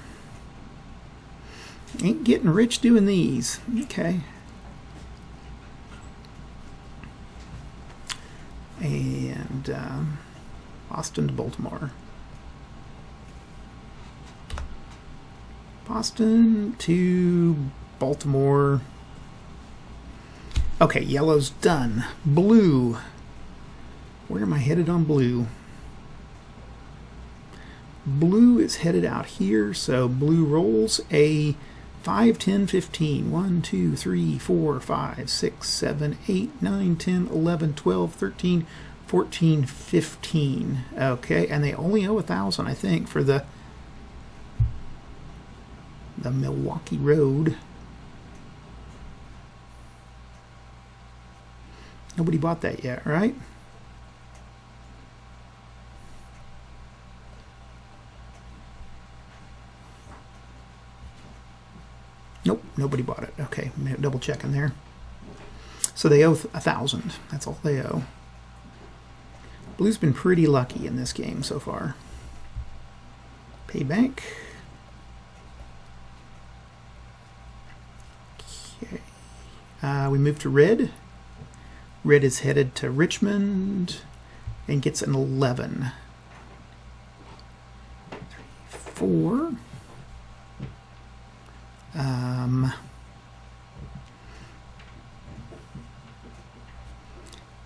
Ain't getting rich doing these. Okay. And Boston to Baltimore. Boston to Baltimore. Okay, yellow's done. Blue. Where am I headed on blue? Blue is headed out here, so blue rolls a 5, 10, 15. 1, 2, 3, 4, 5, 6, 7, 8, 9, 10, 11, 12, 13, 14, 15. Okay, and they only owe 1,000, I think, for the Milwaukee Road. Nobody bought that yet, right? Nope, nobody bought it. Okay, double checking there. So they owe 1,000. That's all they owe. Blue's been pretty lucky in this game so far. Pay bank. Okay. We move to red. Red is headed to Richmond and gets an 11. 3, 4.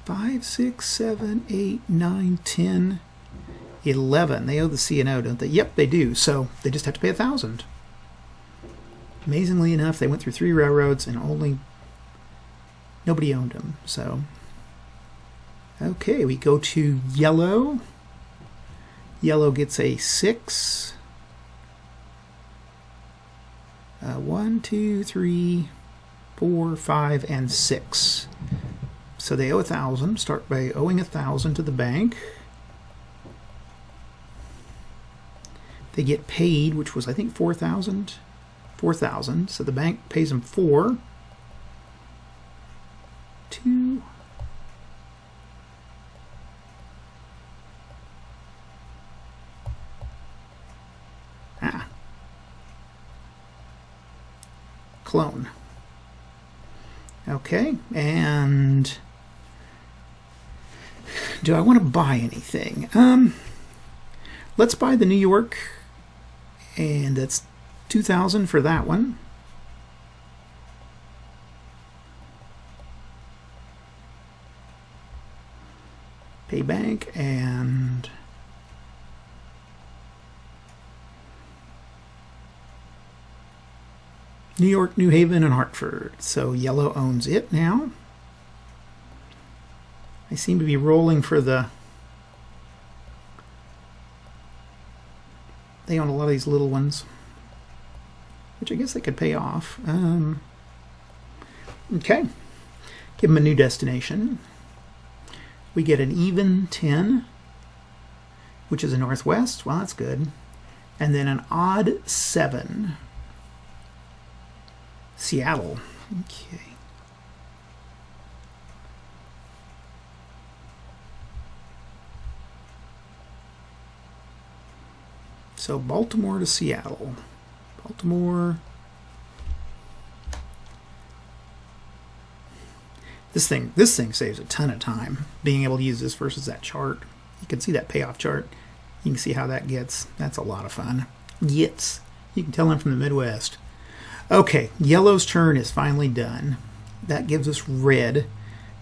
5, 6, 7, 8, 9, 10, 11. They owe the C&O, don't they? Yep, they do. So they just have to pay 1,000. Amazingly enough, they went through 3 railroads and nobody owned them. So, okay, we go to yellow. Yellow gets a 6. 1, 2, 3, 4, 5, and 6. So they owe 1,000. Start by owing 1,000 to the bank. They get paid, which was I think 4,000. 4,000. So the bank pays them 4. 2. Clone. Okay, and do I want to buy anything? Let's buy the New York, and that's 2,000 for that one. Pay bank and New York, New Haven, and Hartford. So yellow owns it now. I seem to be rolling for the... They own a lot of these little ones, which I guess they could pay off. Okay. Give them a new destination. We get an even 10, which is a northwest. Well, that's good. And then an odd 7. Seattle. Okay. So Baltimore to Seattle. Baltimore. This thing saves a ton of time being able to use this versus that chart. You can see that payoff chart. You can see how that gets. That's a lot of fun. Gets. You can tell I'm from the Midwest. Okay, yellow's turn is finally done. That gives us red.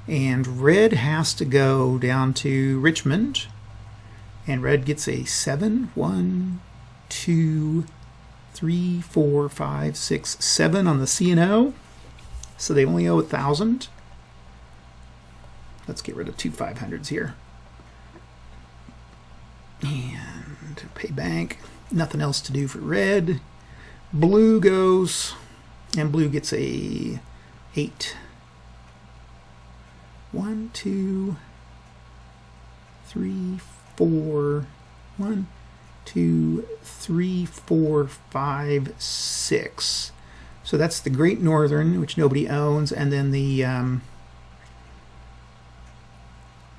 And red has to go down to Richmond. And red gets a 7. 1, 2, 3, 4, 5, 6, 7 on the C&O. So they only owe 1,000. Let's get rid of 2 500s here. And pay bank. Nothing else to do for red. Blue goes, and blue gets a 8. 1, 2, 3, 4. 1, 2, 3, 4, 5, 6. So that's the Great Northern, which nobody owns, and then the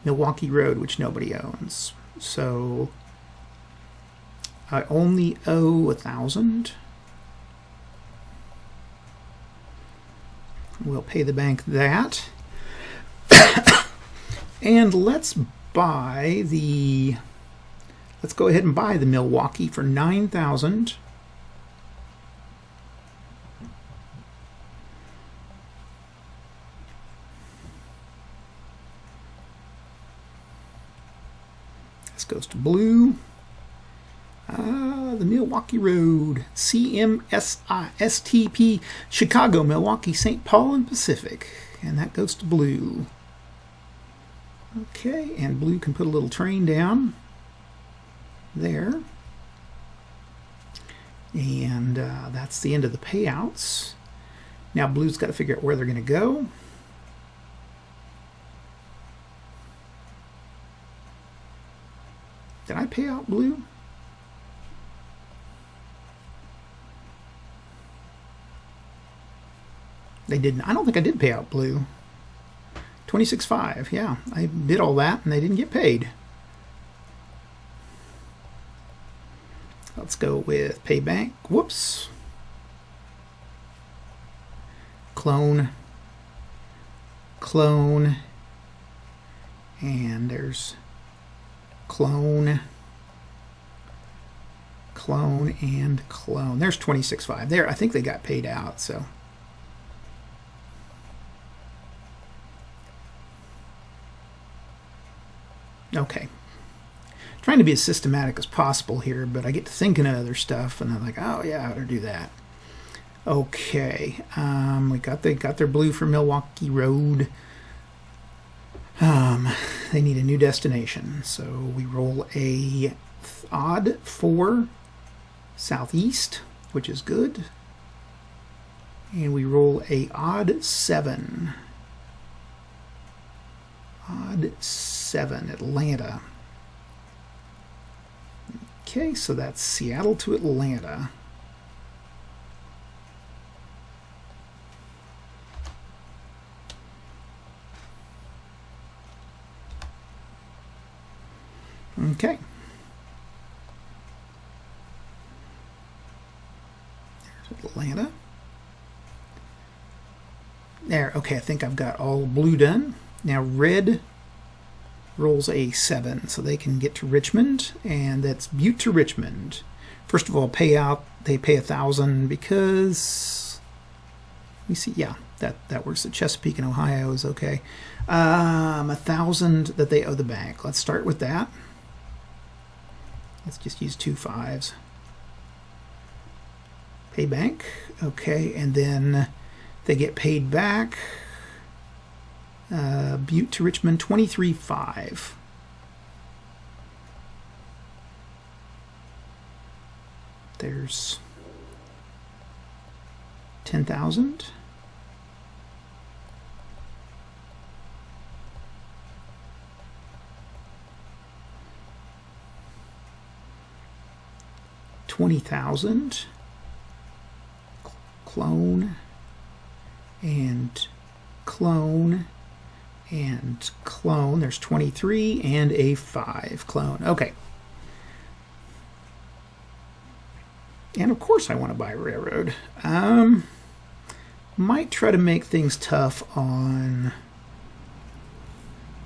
Milwaukee Road, which nobody owns. So I only owe 1,000. We'll pay the bank that. And let's buy the, let's go ahead and buy the Milwaukee for 9,000. This goes to blue. The Milwaukee Road, CMSI-STP, Chicago, Milwaukee, St. Paul, and Pacific. And that goes to blue. Okay, and blue can put a little train down there. And that's the end of the payouts. Now blue's got to figure out where they're going to go. Did I pay out blue? They didn't. I don't think I did pay out blue. 26.5. Yeah, I did all that and they didn't get paid. Let's go with pay bank. Whoops. Clone. Clone. And there's clone. Clone and clone. There's 26.5. There, I think they got paid out, so. Okay. Trying to be as systematic as possible here, but I get to thinking of other stuff, and I'm like, oh yeah, I better do that. Okay, we got their blue for Milwaukee Road. They need a new destination, so we roll a odd 4 southeast, which is good, and we roll a odd 7. Odd 7, Atlanta. Okay, so that's Seattle to Atlanta. Okay. There's Atlanta. There, okay, I think I've got all blue done. Now red rolls a 7, so they can get to Richmond, and that's Butte to Richmond. First of all, payout, they pay 1,000 because, we see, yeah, that works. The Chesapeake and Ohio is okay. 1,000 that they owe the bank. Let's start with that. Let's just use 2 5s. Pay bank, okay, and then they get paid back. Butte to Richmond, 23.5. There's 10,000. $20,000. Clone and clone and clone. There's 23 and a 5. Clone. Okay. And of course I want to buy railroad. Might try to make things tough on...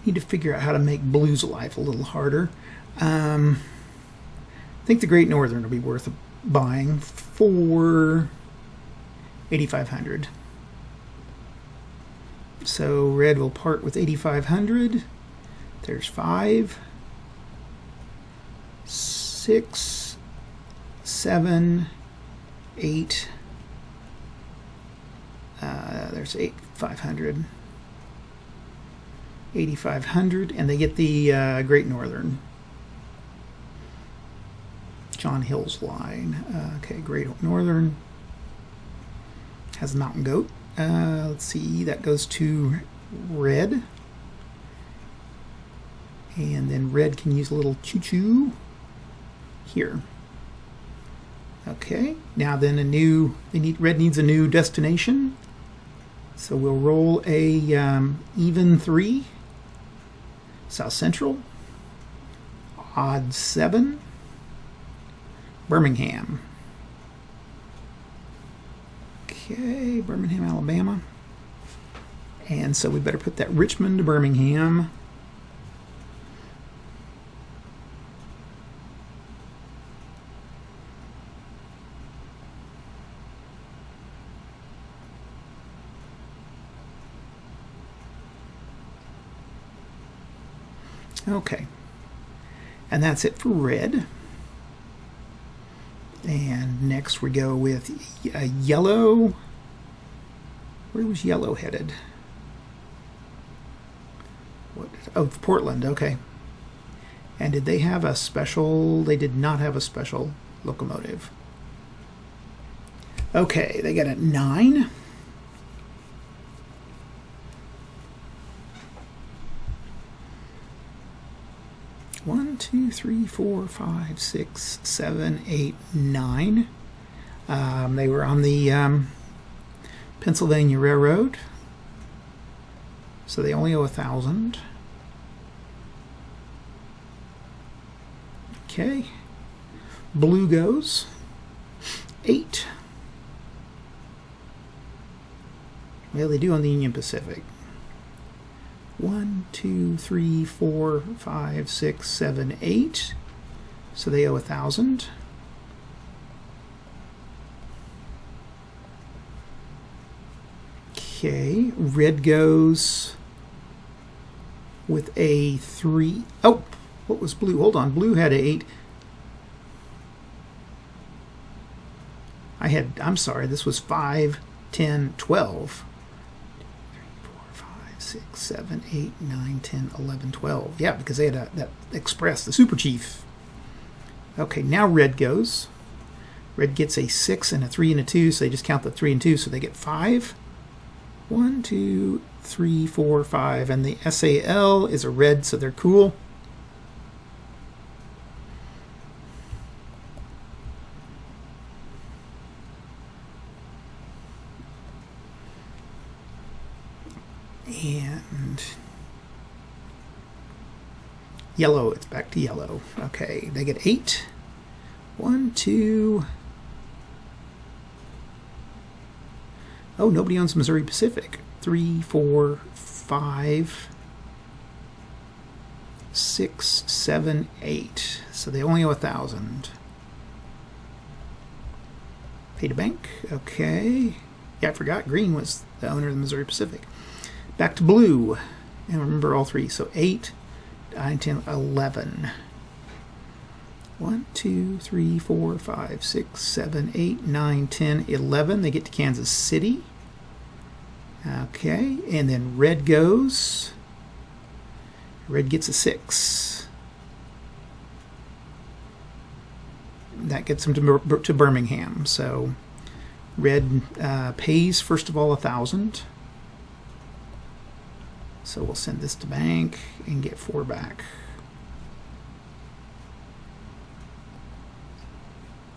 Need to figure out how to make blue's life a little harder. I think the Great Northern will be worth buying for 8,500. So red will part with 8,500. There's 5, 6, 7, 8. There's 8,500. 8,500, and they get the Great Northern. John Hill's line. Okay, Great Northern has a mountain goat. Let's see, that goes to red. And then red can use a little choo-choo here. Okay, now then red needs a new destination. So we'll roll a even 3. South Central. Odd 7. Birmingham. Okay, Birmingham, Alabama. And so we better put that Richmond to Birmingham. Okay, and that's it for red. And next we go with yellow. Where was yellow headed? Oh, Portland, okay. And did they have a special? They did not have a special locomotive. Okay, they got a 9. One, 2, 3, 4, 5, 6, 7, 8, 9. They were on the Pennsylvania Railroad, so they only owe 1,000. Okay. Blue goes 8. Well, they do on the Union Pacific. 1, 2, 3, 4, 5, 6, 7, 8. So they owe 1,000. Okay, red goes with a 3. Oh, what was blue? Hold on, blue had a 8. I'm sorry, this was 5, 10, 12. 6, 7, 8, 9, 10, 11, 12. Yeah, because they had that express, the Super Chief. Okay, now red goes. Red gets a 6 and a 3 and a 2, so they just count the 3 and 2, so they get 5. 1, 2, 3, 4, 5. And the SAL is a red, so they're cool. And yellow, it's back to yellow. Okay, they get 8. 1, 2. Oh, nobody owns Missouri Pacific. 3, 4, 5, 6, 7, 8. So they only owe 1,000. Pay to bank. Okay. Yeah, I forgot. Green was the owner of the Missouri Pacific. Back to blue. And remember all 3. So 8, 9, 10, 11. 1, 2, 3, 4, 5, 6, 7, 8, 9, 10, 11. They get to Kansas City. Okay, and then red goes. Red gets a 6. That gets them to Birmingham. So red pays, first of all, 1,000. So we'll send this to bank and get 4 back.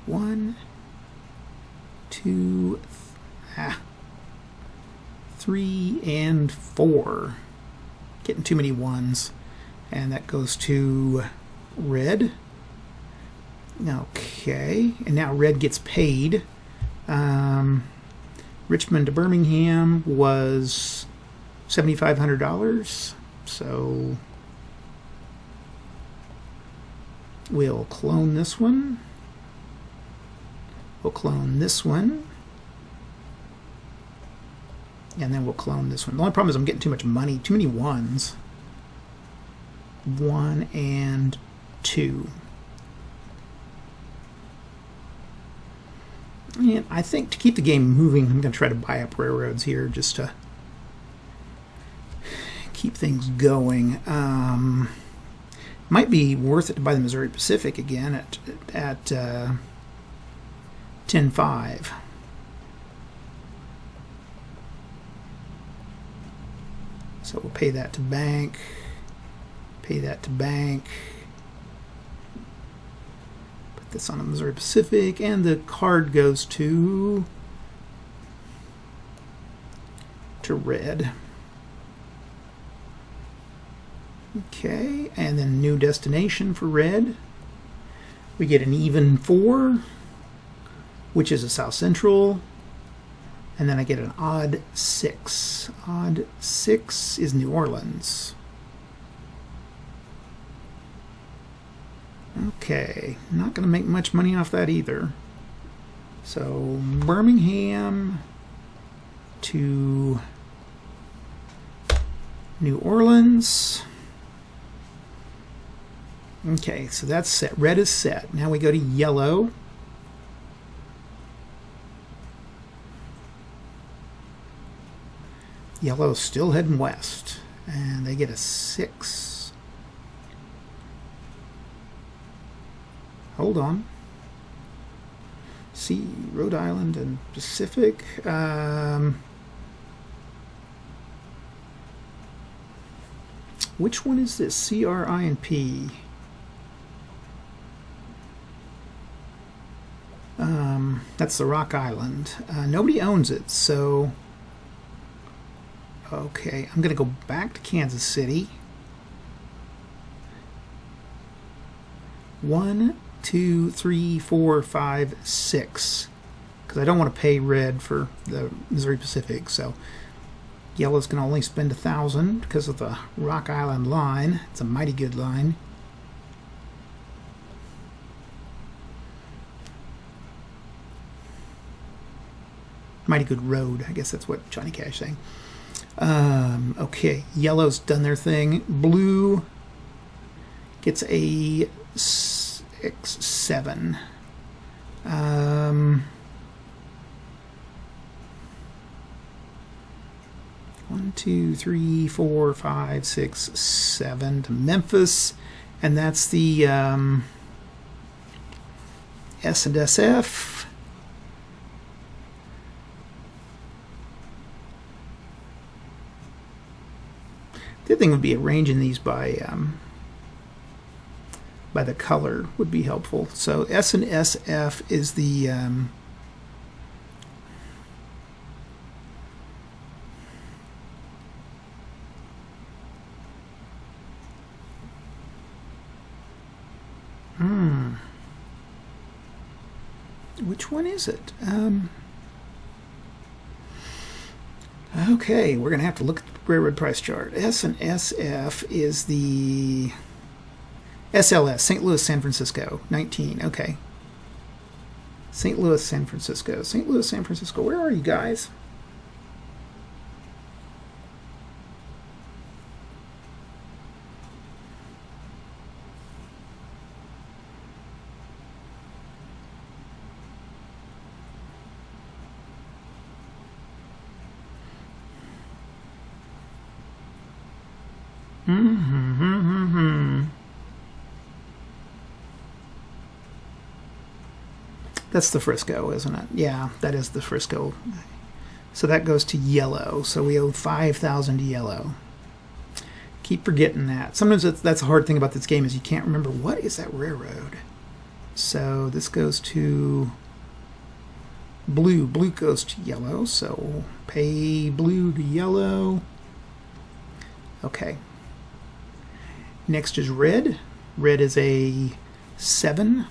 1, 2, 3, and 4. Getting too many 1s. And that goes to red. Okay, and now red gets paid. Richmond to Birmingham was $7,500. So We'll clone this one. We'll clone this one. And then we'll clone this one. The only problem is I'm getting too much money, too many ones. 1 and 2. And I think to keep the game moving, I'm going to try to buy up railroads here just to keep things going. Might be worth it to buy the Missouri Pacific again at 10.5. So we'll pay that to bank, pay that to bank, put this on the Missouri Pacific, and the card goes to red. Okay, and then new destination for red. We get an even 4, which is a South Central. And then I get an odd 6. Odd 6 is New Orleans. Okay, not going to make much money off that either. So Birmingham to New Orleans. Okay, so that's set. Red is set. Now we go to yellow. Yellow's still heading west, and they get a 6. Hold on. See, Rhode Island and Pacific. Which one is this? C-R-I and P. That's the Rock Island. Nobody owns it, so... Okay, I'm going to go back to Kansas City. 1, 2, 3, 4, 5, 6. Because I don't want to pay red for the Missouri Pacific, so yellow's going to only spend 1,000 because of the Rock Island line. It's a mighty good line. Mighty good road, I guess that's what Johnny Cash saying. Okay, yellow's done their thing. Blue gets a 7. 1, 2, 3, 4, 5, 6, 7 to Memphis, and that's the S and SF. The other thing would be arranging these by the color would be helpful. So S and SF is the which one is it? Okay, we're going to have to look at the railroad price chart. S and SF is the SLS, St. Louis, San Francisco, 19. Okay. St. Louis, San Francisco. St. Louis, San Francisco. Where are you guys? That's the Frisco, isn't it? Yeah, that is the Frisco. So that goes to yellow. So we owe 5,000 to yellow. Keep forgetting that. Sometimes that's a hard thing about this game is you can't remember what is that railroad. So this goes to blue. Blue goes to yellow. So pay blue to yellow. Okay. Next is red. Red is a 7.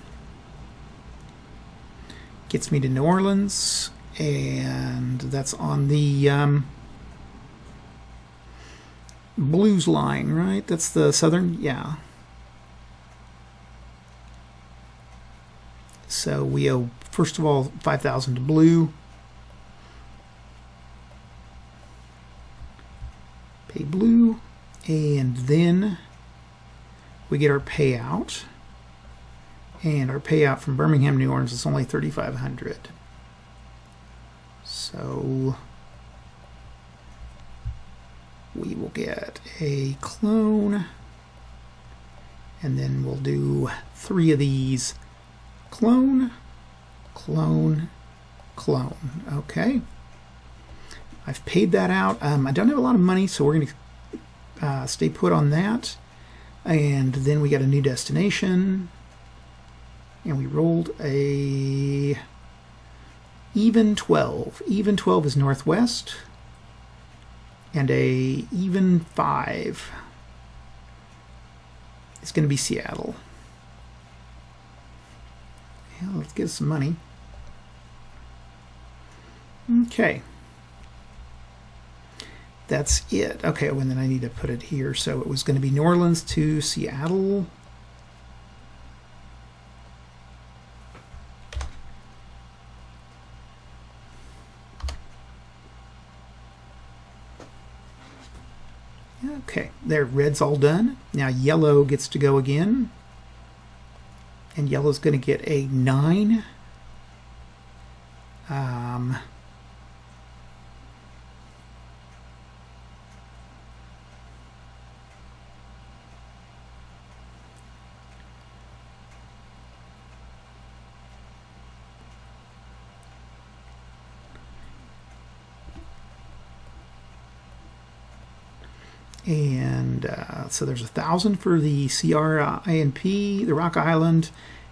Gets me to New Orleans, and that's on the blues line, right? That's the southern, yeah. So we owe, first of all, 5,000 to blue. Pay blue. And then we get our payout. And our payout from Birmingham, New Orleans is only 3,500. So we will get a clone. And then we'll do 3 of these. Clone, clone, clone. Okay. I've paid that out. I don't have a lot of money, so we're going to stay put on that. And then we got a new destination. And we rolled a even 12. Even 12 is northwest. And a even 5 is going to be Seattle. Yeah, let's get some money. Okay. That's it. Okay, and then I need to put it here. So it was going to be New Orleans to Seattle. Okay, there, red's all done. Now yellow gets to go again. And yellow's going to get a 9. And so there's 1,000 for the CRINP, the Rock Island,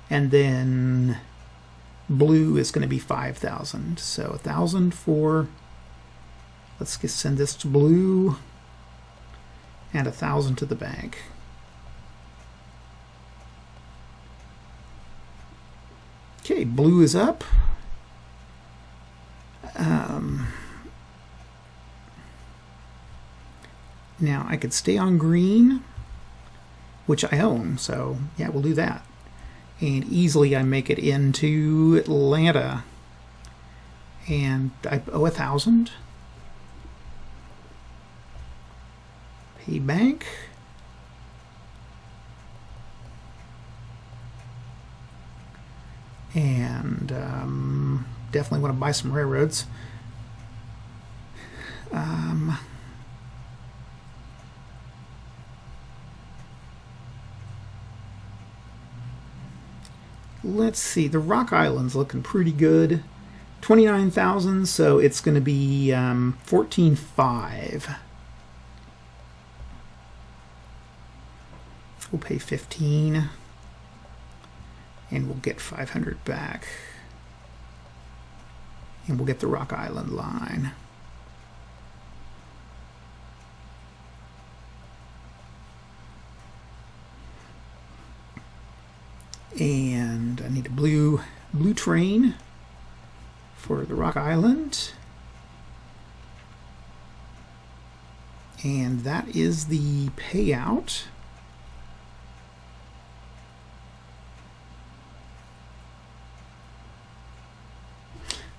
and then blue is going to be 5,000. So 1,000 for, let's just send this to blue, and 1,000 to the bank. Okay, blue is up. Now I could stay on green, which I own, so yeah, we'll do that. And easily I make it into Atlanta. And I owe 1,000. Pay bank. And definitely want to buy some railroads. Let's see, the Rock Island's looking pretty good. 29,000, so it's going to be 14.5. We'll pay 15, and we'll get 500 back. And we'll get the Rock Island line. And I need a blue train for the Rock Island. And that is the payout.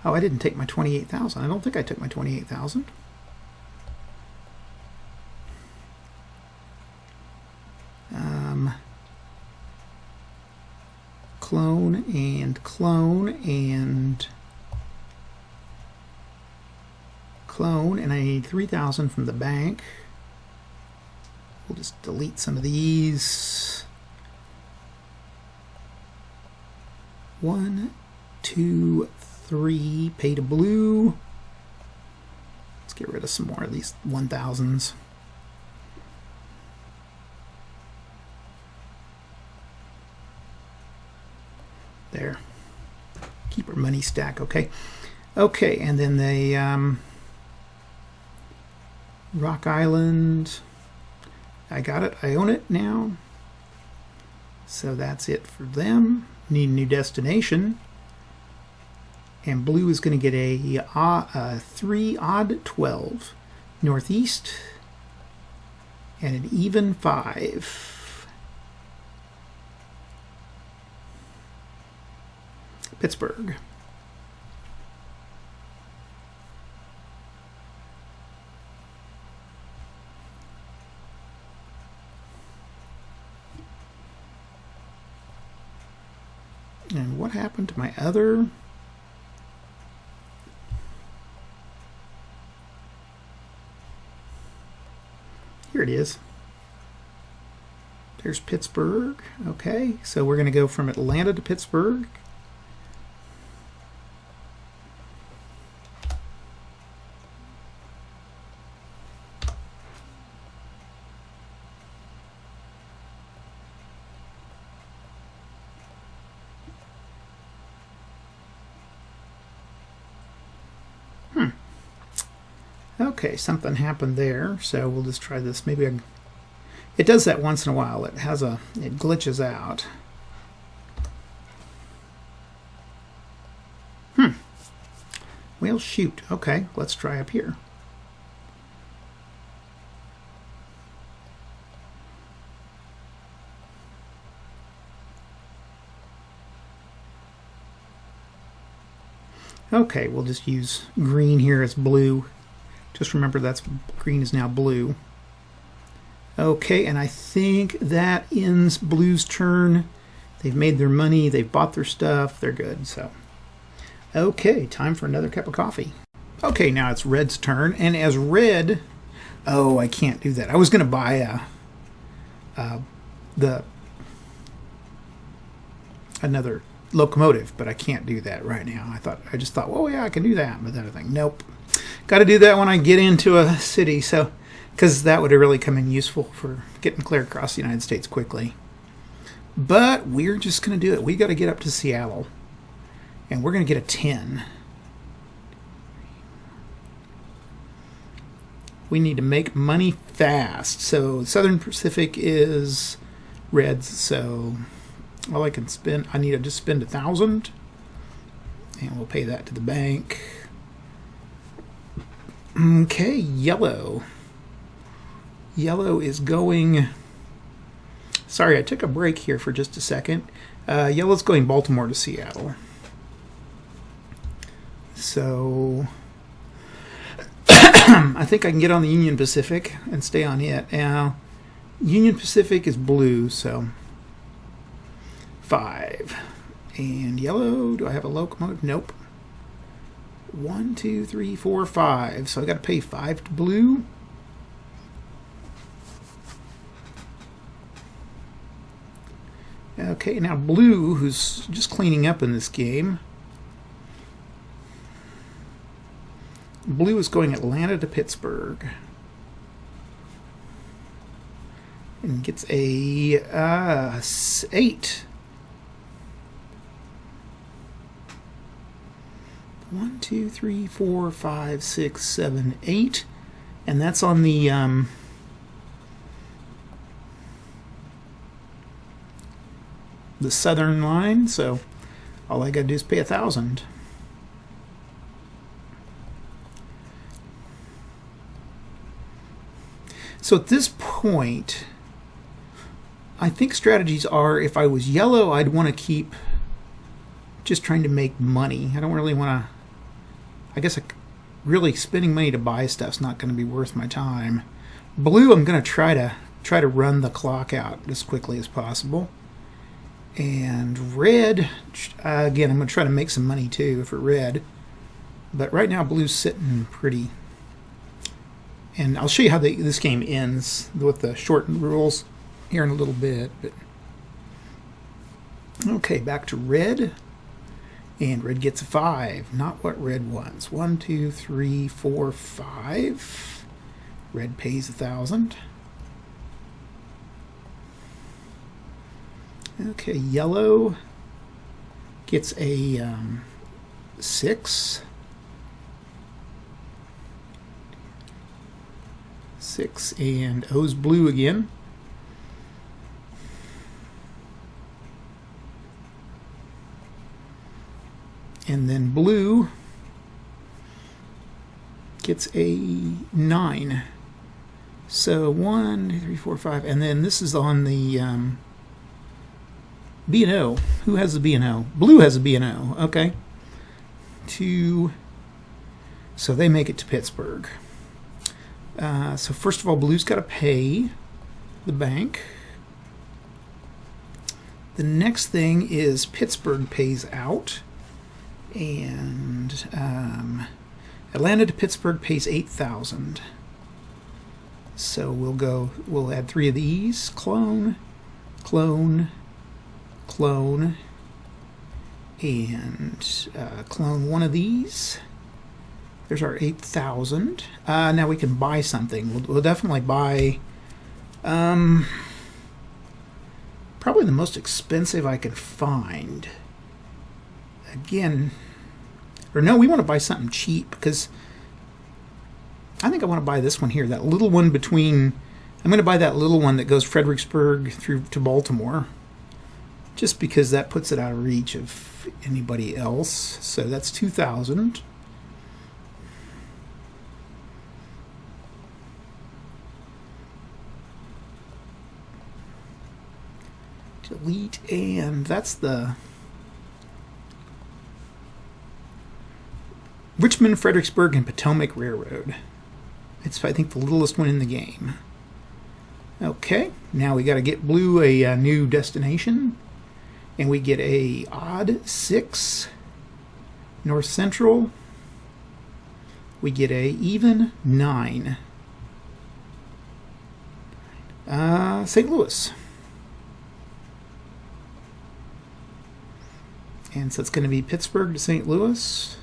Oh, I didn't take my 28,000. I don't think I took my 28,000. Clone and clone and clone, and I need 3,000 from the bank. We'll just delete some of these. 1, 2, 3, pay to blue. Let's get rid of some more of these 1,000s. There. Keep our money stack, okay? Okay, and then the Rock Island. I got it. I own it now. So that's it for them. Need a new destination. And blue is going to get a 3 odd 12. Northeast. And an even 5. Pittsburgh. And what happened to my other? Here it is. There's Pittsburgh. Okay, so we're going to go from Atlanta to Pittsburgh. Okay, something happened there, so we'll just try this. Maybe it does that once in a while. It glitches out. Well, shoot. Okay, let's try up here. Okay, we'll just use green here as blue. Just remember that's green is now blue. Okay, and I think that ends blue's turn. They've made their money, they've bought their stuff, they're good. So, okay, time for another cup of coffee. Okay, now it's red's turn, and as red, oh, I can't do that. I was going to buy another locomotive, but I can't do that right now. I just thought, well, yeah, I can do that, but then I think, nope. Got to do that when I get into a city, so because that would have really come in useful for getting clear across the United States quickly. But we're just going to do it. We got to get up to Seattle, and we're going to get a 10. We need to make money fast. So Southern Pacific is reds, so all I can spend, I need to just spend 1,000, and we'll pay that to the bank. Okay, yellow. Yellow is going... Sorry, I took a break here for just a second. Yellow's going Baltimore to Seattle. So... I think I can get on the Union Pacific and stay on it. Now, Union Pacific is blue, so... 5. And yellow, do I have a locomotive? Nope. 1, 2, 3, 4, 5. So I got to pay 5 to blue. Okay, now blue, who's just cleaning up in this game. Blue is going Atlanta to Pittsburgh. And gets a 8. 1, 2, 3, 4, 5, 6, 7, 8. And that's on the southern line, so all I gotta do is pay 1,000. So at this point, I think strategies are, if I was yellow, I'd want to keep just trying to make money. I don't really want to, I guess really spending money to buy stuff's not going to be worth my time. Blue, I'm going to try to run the clock out as quickly as possible. And red, again, I'm going to try to make some money too for red. But right now, blue's sitting pretty. And I'll show you how this game ends with the shortened rules here in a little bit. But okay, back to red. And red gets a 5. Not what red wants. 1, 2, 3, 4, 5. Red pays 1,000. Okay, yellow gets a 6. 6, and O's blue again. And then blue gets a 9. So 1, 2, 3, 4, 5. And then this is on the B&O. Who has the B&O? Blue has the B&O. Okay. So they make it to Pittsburgh. So first of all, Blue's got to pay the bank. The next thing is Pittsburgh pays out, and Atlanta to Pittsburgh pays 8,000. So we'll add 3 of these. Clone, clone, clone, and clone 1 of these. There's our 8,000. Now we can buy something. We'll definitely buy probably the most expensive I can find. Again, or no, we want to buy something cheap, because I think I want to buy this one here, that little one between. I'm going to buy that little one that goes Fredericksburg through to Baltimore, just because that puts it out of reach of anybody else. So that's 2,000. Delete, and that's the Richmond, Fredericksburg, and Potomac Railroad. It's, I think, the littlest one in the game. Okay, now we got to get Blue a new destination, and we get a odd 6 North Central. We get a even 9 St. Louis. And so it's going to be Pittsburgh to St. Louis.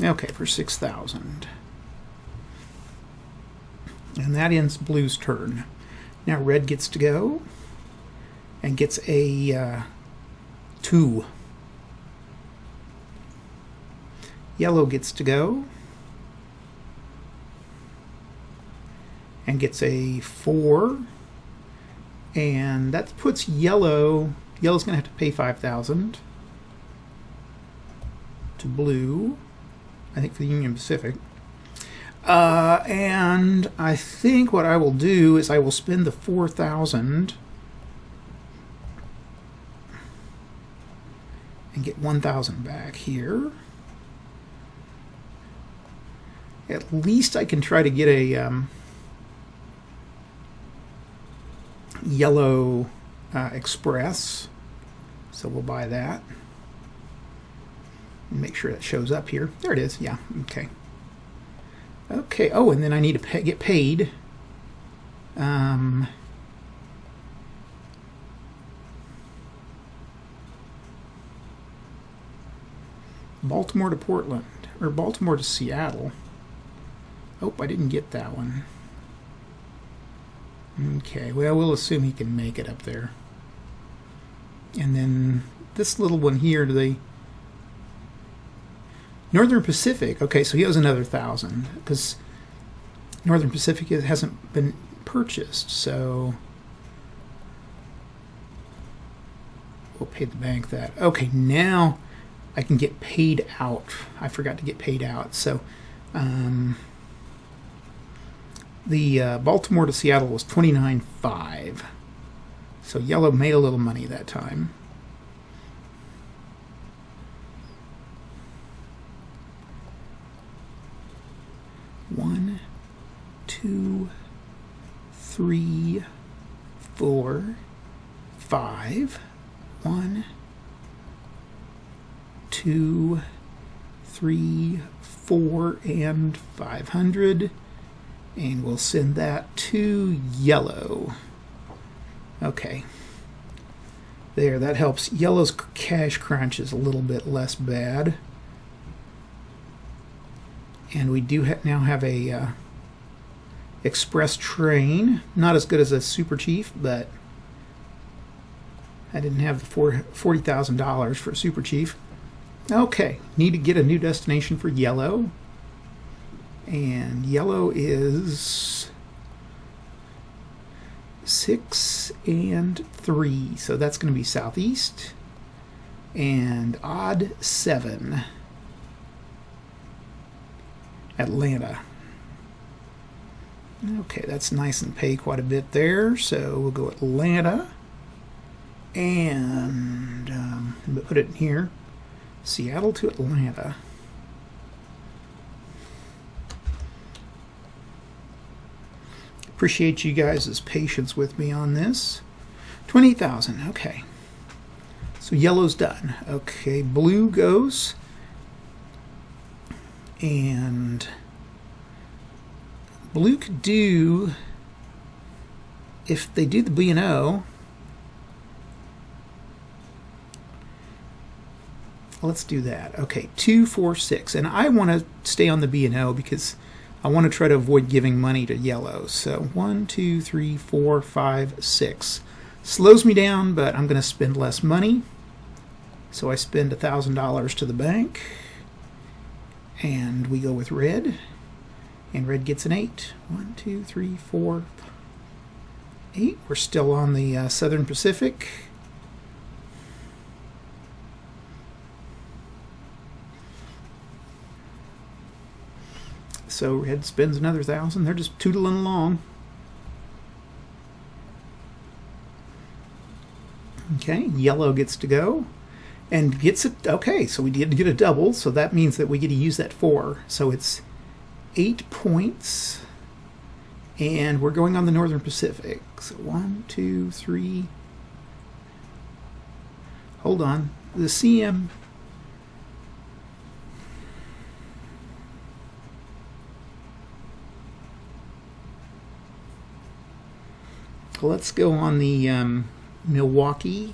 Okay, for 6,000. And that ends Blue's turn. Now Red gets to go and gets a 2. Yellow gets to go and gets a 4, and that puts Yellow's going to have to pay 5,000 to Blue, I think, for the Union Pacific. And I think what I will do is I will spend the 4,000 and get 1,000 back here. At least I can try to get a yellow express. So we'll buy that. Make sure that shows up here. There it is. Yeah. Okay. Okay. Oh, and then I need to get paid. Baltimore to Portland, or Baltimore to Seattle. Oh, I didn't get that one. Okay, well, we'll assume he can make it up there. And then this little one here to the Northern Pacific. Okay, so he owes another 1,000 because Northern Pacific hasn't been purchased, so we'll pay the bank that. Okay, now I can get paid out. I forgot to get paid out, so the Baltimore to Seattle was 29.5. So Yellow made a little money that time. One, 2, 3, 4, 5. 1, 2, 3, 4, and 500. And we'll send that to Yellow. Okay. There, that helps. Yellow's cash crunch is a little bit less bad. And we do now have a express train. Not as good as a Super Chief, but I didn't have the $40,000 for a Super Chief. Okay, need to get a new destination for Yellow. And Yellow is 6 and 3, so that's going to be southeast. And odd 7, Atlanta. Okay, that's nice and pay quite a bit there, so we'll go Atlanta. And put it in here. Seattle to Atlanta. Appreciate you guys' patience with me on this. 20,000, okay. So yellow's done. Okay, blue goes. And blue could do, if they do the B&O, let's do that. Okay, 2, 4, 6. And I want to stay on the B&O because I want to try to avoid giving money to yellow. So 1, 2, 3, 4, 5, 6. Slows me down, but I'm going to spend less money. So I spend $1,000 to the bank. And we go with red. And red gets an 8. 1, 2, 3, 4, 8. We're still on the Southern Pacific. So red spends another 1,000. They're just tootling along. Okay, yellow gets to go. And gets it. Okay, so we did get a double, so that means that we get to use that 4. So it's 8 points. And we're going on the Northern Pacific. So 1, 2, 3. Hold on. The CM. Let's go on the Milwaukee.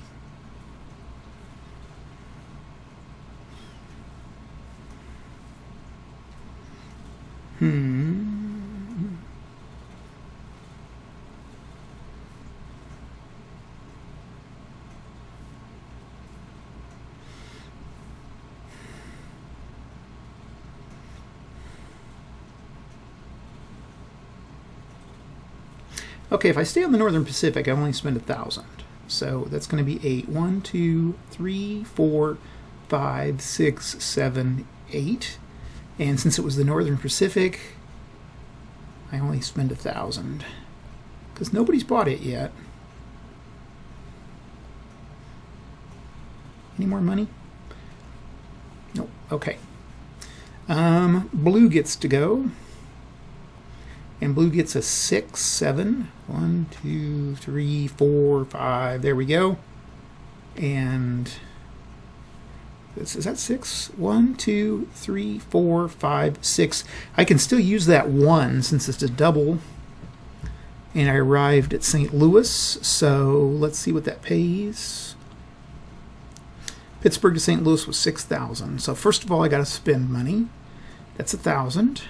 Okay, if I stay on the Northern Pacific, I only spend 1,000. So that's going to be 8. 1, 2, 3, 4, 5, 6, 7, 8. And since it was the Northern Pacific, I only spend 1,000 because nobody's bought it yet. Any more money? Nope. Okay. Blue gets to go. And blue gets a 6, 7. 1, 2, 3, 4, 5. There we go. And is that 6? 1, 2, 3, 4, 5, 6. I can still use that 1 since it's a double. And I arrived at St. Louis. So let's see what that pays. Pittsburgh to St. Louis was 6,000. So first of all, I got to spend money. That's 1,000.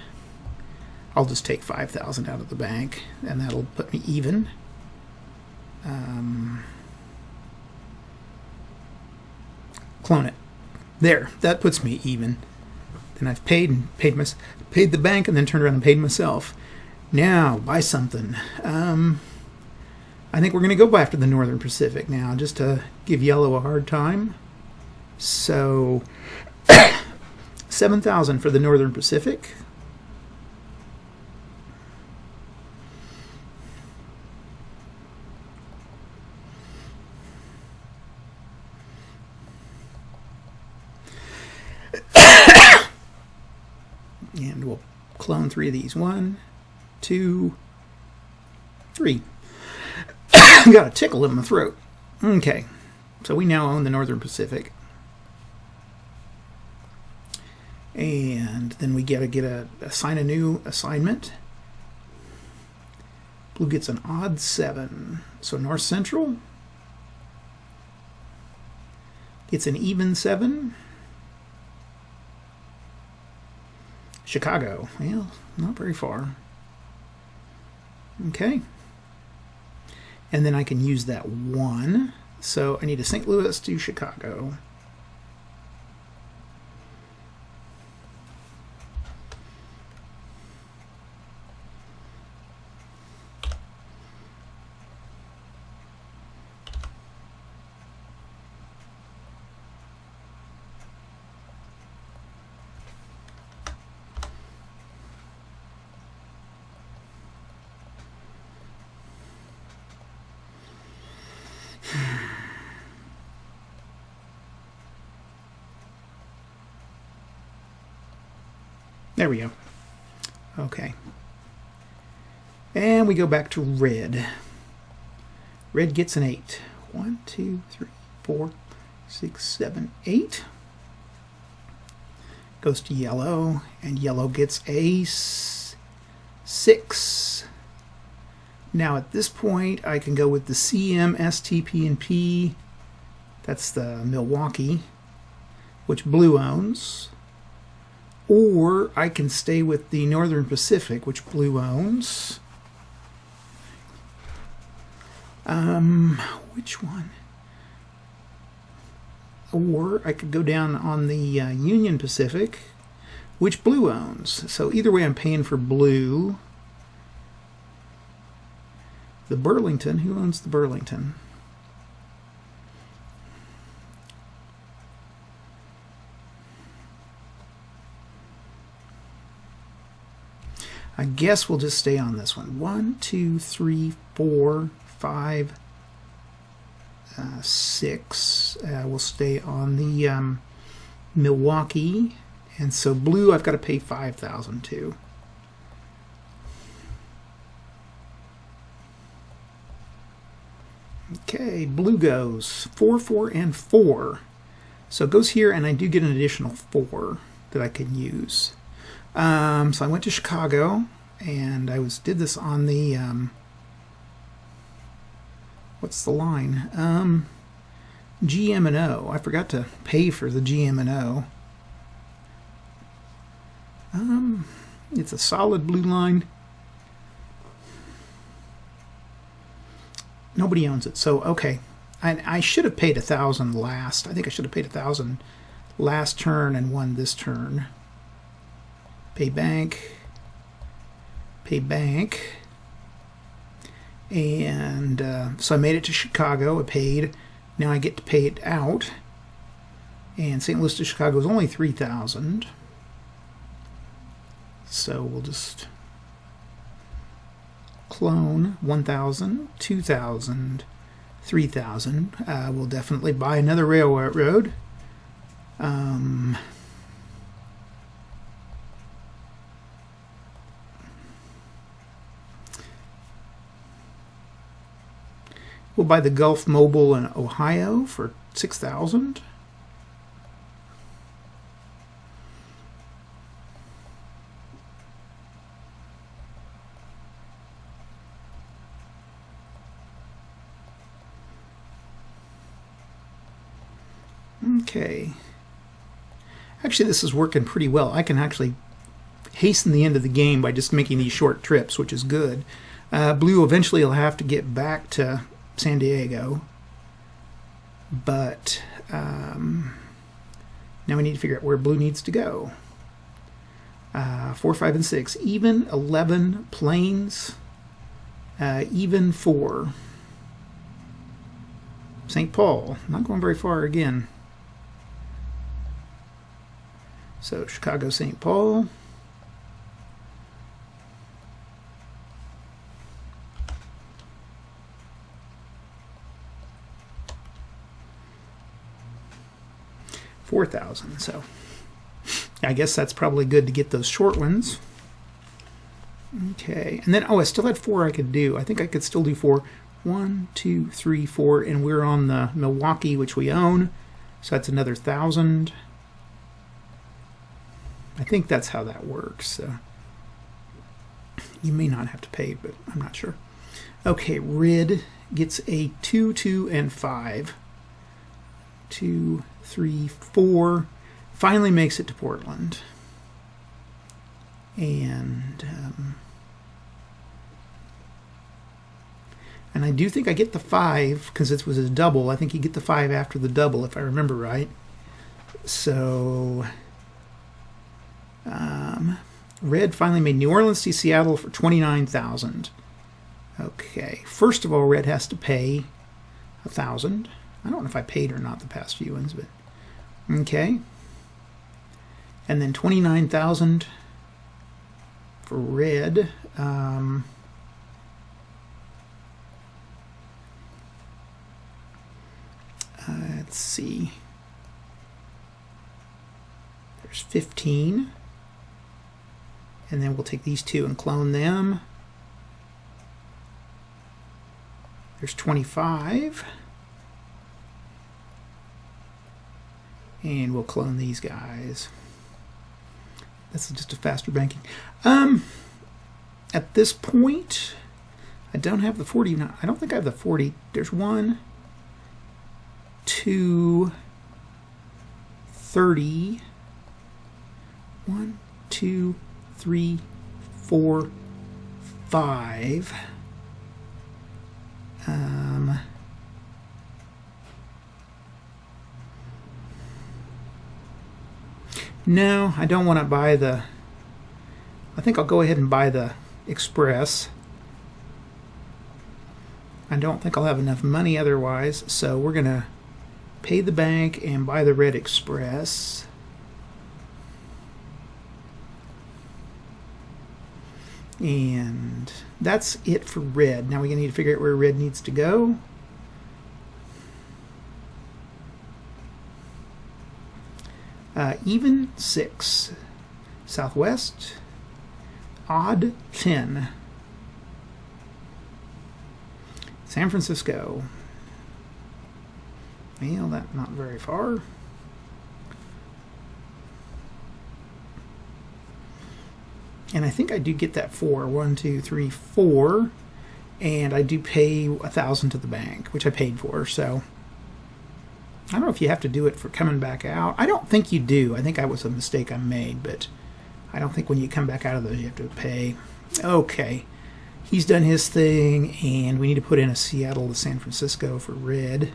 I'll just take 5,000 out of the bank, and that'll put me even. Clone it. There, that puts me even. Then I've paid the bank, and then turned around and paid myself. Now, buy something. I think we're going to go after the Northern Pacific now, just to give yellow a hard time. So, 7,000 for the Northern Pacific. And we'll clone 3 of these. 1, 2, 3. Got a tickle in my throat. Okay, so we now own the Northern Pacific. And then we assign a new assignment. Blue gets an odd 7. So North Central gets an even 7. Chicago, well, not very far. Okay. And then I can use that 1. So I need a St. Louis to Chicago. There we go. Okay. And we go back to red. Red gets an 8. 1, 2, 3, 4, 6, 7, 8. Goes to yellow, and yellow gets a 6. Now at this point, I can go with the CM, ST, P, and P. That's the Milwaukee, which blue owns. Or I can stay with the Northern Pacific, which blue owns. Which one? Or I could go down on the Union Pacific, which blue owns. So either way, I'm paying for blue. The Burlington, who owns the Burlington? I guess we'll just stay on this one. 1, 2, 3, 4, 5, 6. We'll stay on the Milwaukee. And so blue, I've got to pay 5,000 to. Okay, blue goes 4, 4, and 4. So it goes here, and I do get an additional 4 that I could use. So I went to Chicago, and I did this on the what's the line? GM&O. I forgot to pay for the GM&O. It's a solid blue line. Nobody owns it, so okay. I should have paid 1,000 last. I think I should have paid 1,000 last turn and won this turn. Pay bank. Pay bank. And so I made it to Chicago. I paid. Now I get to pay it out. And St. Louis to Chicago is only 3,000. So we'll just clone 1,000, 2,000, 3,000. We'll definitely buy another railroad. We'll buy the Gulf Mobile in Ohio for 6,000. Okay. Actually, this is working pretty well. I can actually hasten the end of the game by just making these short trips, which is good. Blue eventually will have to get back to San Diego, but now we need to figure out where blue needs to go. 4, 5, and 6. Even 11 planes. Even 4. St. Paul. Not going very far again. So Chicago, St. Paul. $4,000. So I guess that's probably good to get those short ones. Okay, and then I still had 4 I could do. I think I could still do 4. 1, 2, 3, 4, and we're on the Milwaukee, which we own. So that's another 1,000. I think that's how that works. So you may not have to pay, but I'm not sure. Okay, red gets a 2, 2, and 5. 2, 3, 4. Finally makes it to Portland. And I do think I get the 5 because it was a double. I think you get the 5 after the double, if I remember right. So red finally made New Orleans to Seattle for 29,000. Okay, first of all, red has to pay 1,000. I don't know if I paid or not the past few ones, but okay. And then 29,000 for red. Let's see. There's 15. And then we'll take these two and clone them. There's 25. And we'll clone these guys. This is just a faster banking. At this point, I don't have the 40. I don't think I have the 40. There's 1, 2, 30. 1, 2, 3, 4, 5. No, I don't want to buy the... I think I'll go ahead and buy the Express. I don't think I'll have enough money otherwise, so we're going to pay the bank and buy the Red Express. And that's it for red. Now we need to figure out where red needs to go. Even 6. Southwest. Odd 10. San Francisco. Well, that's not very far. And I think I do get that 4. 1, 2, 3, 4. And I do pay 1,000 to the bank, which I paid for. So I don't know if you have to do it for coming back out. I don't think you do. I think that was a mistake I made, but I don't think when you come back out of those you have to pay. Okay. He's done his thing, and we need to put in a Seattle to San Francisco for red.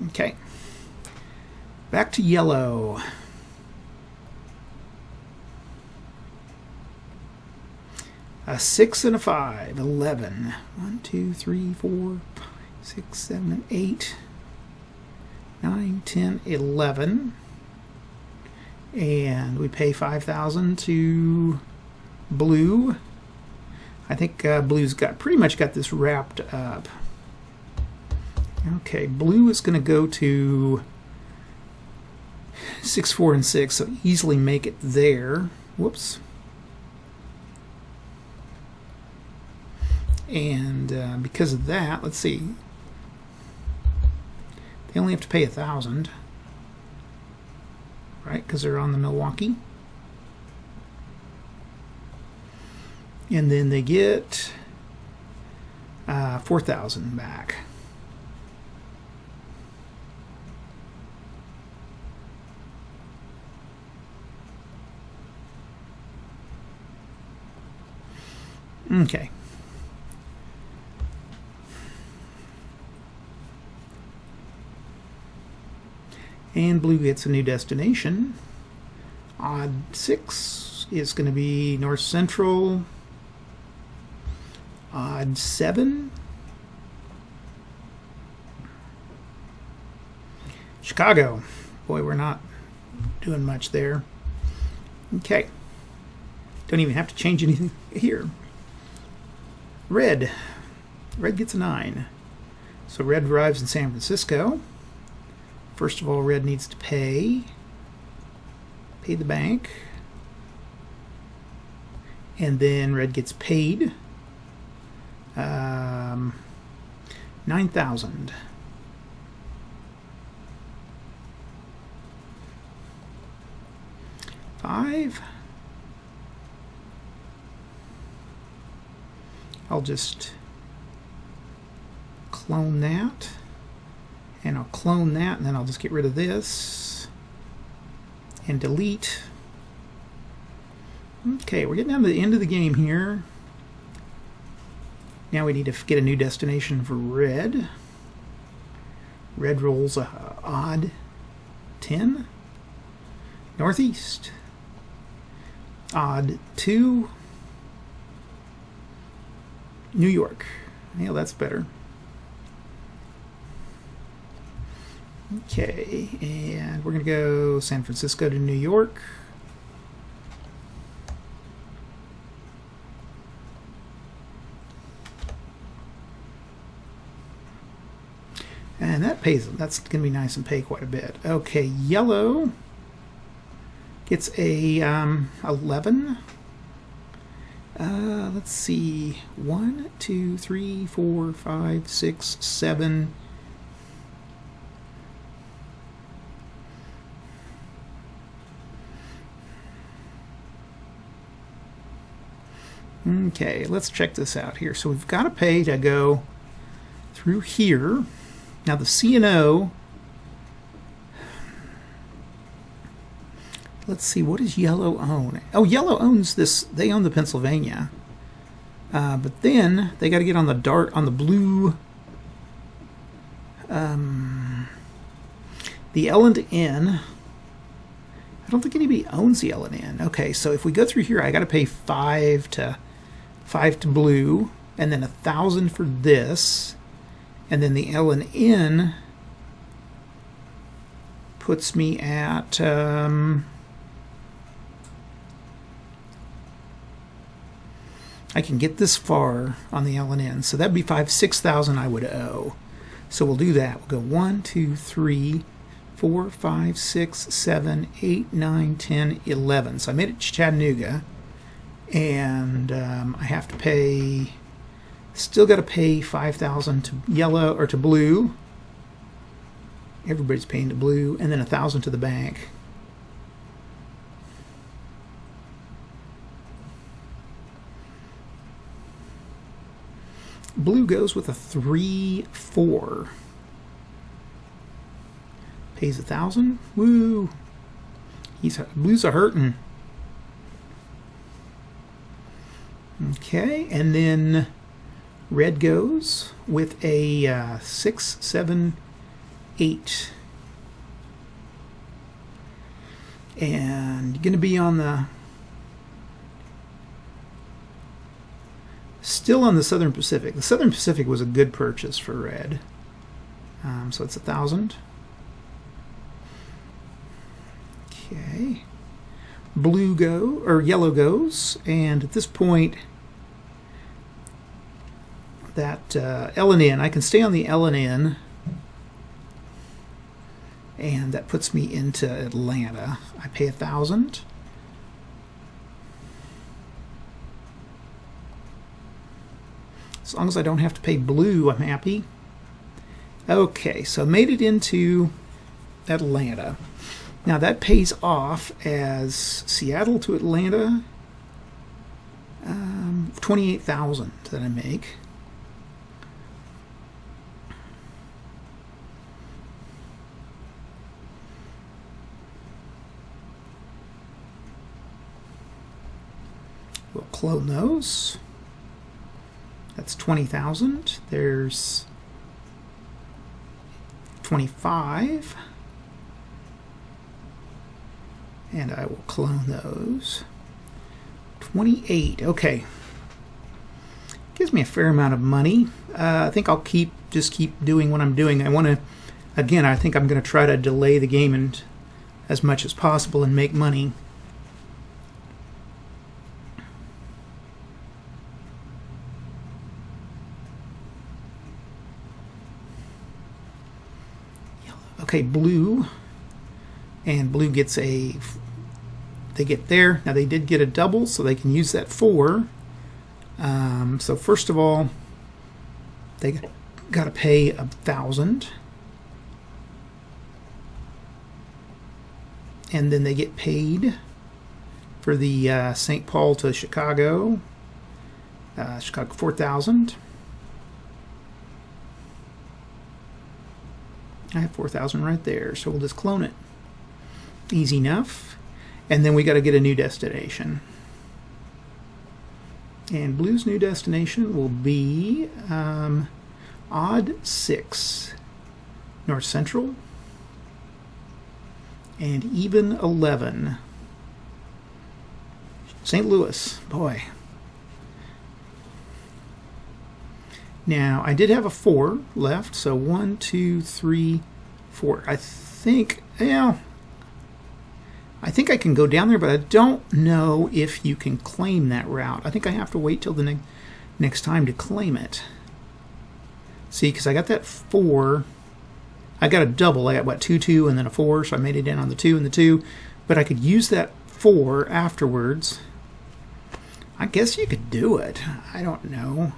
Okay. Back to yellow. A 6 and a 5. 11. 1, 2, 3, 4, 5, 6, 7, 8, 9, 10, 11. And we pay 5,000 to blue. I think blue's pretty much got this wrapped up. Okay, blue is going to go to 6, 4, and 6, so easily make it there. Whoops. And because of that, let's see. They only have to pay 1,000, right? Because they're on the Milwaukee. And then they get 4,000 back. Okay. And blue gets a new destination. Odd 6 is going to be North Central. Odd 7. Chicago. Boy, we're not doing much there. Okay. Don't even have to change anything here. Red. Red gets a 9. So red arrives in San Francisco. First of all, red needs to pay the bank. And then red gets paid 9,000. Five. I'll just clone that. And I'll clone that, and then I'll just get rid of this and delete. Okay, we're getting down to the end of the game here. Now we need to get a new destination for red. Red rolls a odd 10. Northeast. Odd 2. New York. Yeah, that's better. Okay, and we're going to go San Francisco to New York. that pays, that's going to be nice and pay quite a bit. Okay, yellow gets a 11. Let's see, 1, 2, 3, 4, 5, 6, 7. Okay, let's check this out here. So we've got to pay to go through here. Now the C&O, let's see, what does yellow own? Oh, yellow owns this, they own the Pennsylvania. But then they got to get on the blue, the L and N. I don't think anybody owns the L and N. Okay, so if we go through here, I got to pay 5 to blue, and then 1,000 for this, and then the L and N puts me at I can get this far on the L and N, so that'd be 6,000 I would owe. So we'll do that. We'll go 1, 2, 3, 4, 5, 6, 7, 8, 9, 10, 11. So I made it to Chattanooga, and I have to pay, still got to pay 5,000 to yellow, or to blue. Everybody's paying to blue, and then 1,000 to the bank. Blue goes with a 3, 4. Pays 1,000. Woo! Blue's a hurtin'. Okay, and then red goes with a 6, 7, 8. And going to be on the, still on the Southern Pacific. The Southern Pacific was a good purchase for red. So it's 1,000. Okay. Yellow goes, and at this point, that L and N, I can stay on the L and N, and that puts me into Atlanta. I pay 1,000. As long as I don't have to pay blue, I'm happy. Okay, so I made it into Atlanta. Now that pays off as Seattle to Atlanta, 28,000 that I make. We'll clone those. That's 20,000. There's 25. And I will clone those. 28. Okay. Gives me a fair amount of money. I think I'll just keep doing what I'm doing. I want to, again, I think I'm going to try to delay the game and as much as possible and make money. Okay, blue. And blue gets they get there. Now they did get a double, so they can use that 4. So first of all, they got to pay 1,000. And then they get paid for the St. Paul to Chicago. Chicago 4,000. I have 4,000 right there, so we'll just clone it. Easy enough. And then we got to get a new destination. And blue's new destination will be odd 6 North Central and even 11 St. Louis. Boy. Now I did have a 4 left, so 1, 2, 3, 4. I think, yeah, I think I can go down there, but I don't know if you can claim that route. I think I have to wait till the next time to claim it. See, because I got that 4 I got a double. I got, what, 2, 2, and then a 4, so I made it in on the 2 and the 2. But I could use that 4 afterwards. I guess you could do it. I don't know.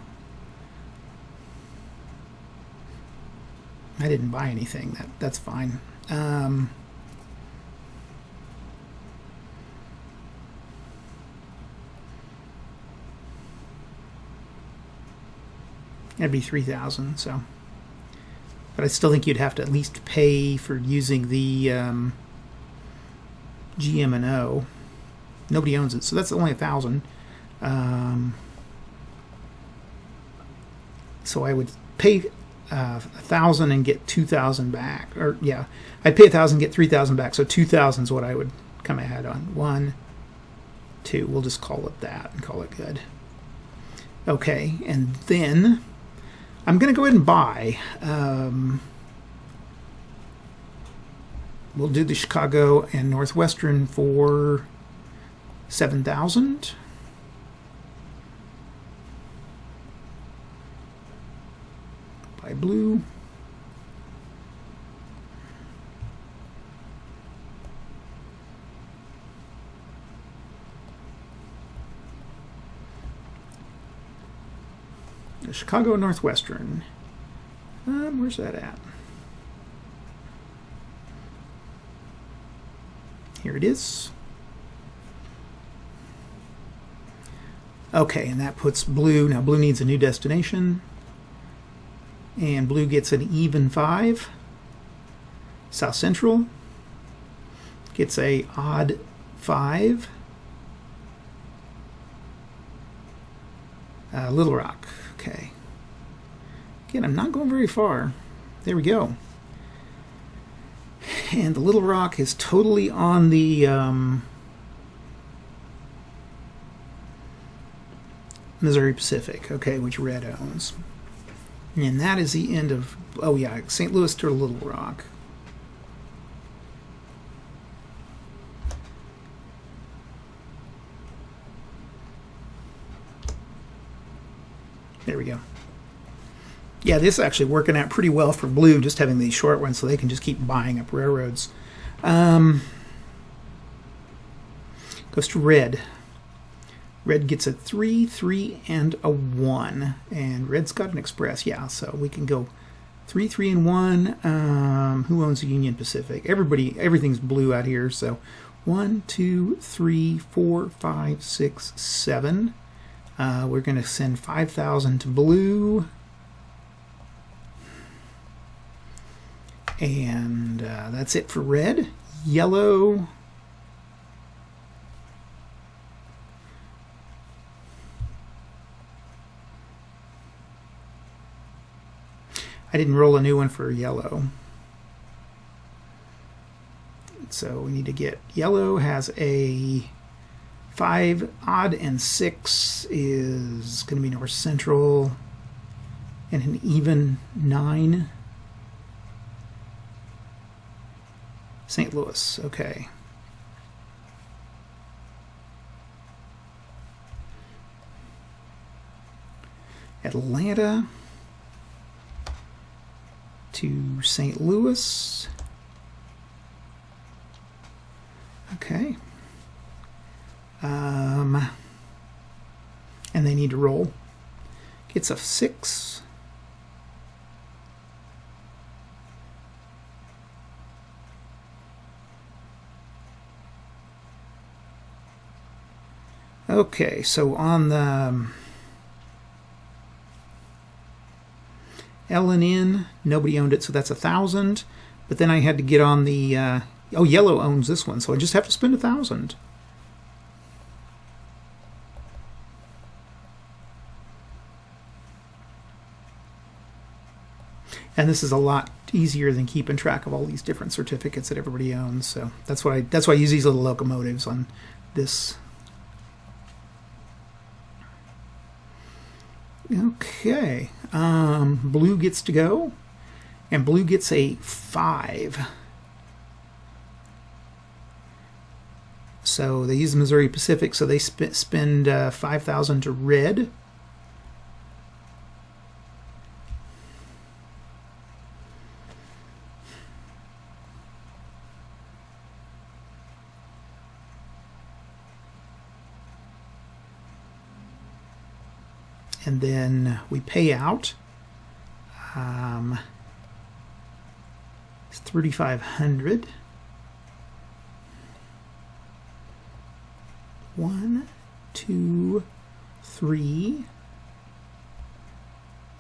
I didn't buy anything. That's fine. That'd be 3,000. So, but I still think you'd have to at least pay for using the GM&O. Nobody owns it, so that's only 1,000. So I would pay 1,000 and get 2,000 back, or yeah, I'd pay 1,000, get 3,000 back. So 2,000 is what I would come ahead on. 1, 2. We'll just call it that and call it good. Okay, and then I'm going to go ahead and buy. We'll do the Chicago and Northwestern for 7,000. Buy blue. The Chicago Northwestern. Where's that at? Here it is. Okay, and that puts blue. Now blue needs a new destination. And blue gets an even 5. South Central gets a odd 5. Little Rock. Okay. Again, I'm not going very far. There we go. And the Little Rock is totally on the Missouri Pacific, okay, which red owns. And that is the end of, oh yeah, St. Louis to Little Rock. There we go. Yeah, this is actually working out pretty well for blue, just having these short ones so they can just keep buying up railroads. Goes to red. Red gets a 3, 3, and a 1. And red's got an express, yeah, so we can go 3, 3, and 1. Who owns the Union Pacific? Everything's blue out here, so 1, 2, 3, 4, 5, 6, 7. We're going to send 5,000 to blue. And that's it for red. Yellow. I didn't roll a new one for yellow. So we need to get yellow has a 5, odd, and 6 is going to be North Central, and an even 9. St. Louis, okay. Atlanta to St. Louis. Okay. And they need to roll. Gets a 6. Okay, so on the L and N, nobody owned it, so that's 1,000. But then I had to get on the oh, yellow owns this one, so I just have to spend 1,000. And this is a lot easier than keeping track of all these different certificates that everybody owns. So that's why I use these little locomotives on this. Okay, blue gets to go, and blue gets a 5. So they use the Missouri Pacific, so they spend 5,000 to red. and then we pay out. It's 3,500. 1, 2, 3,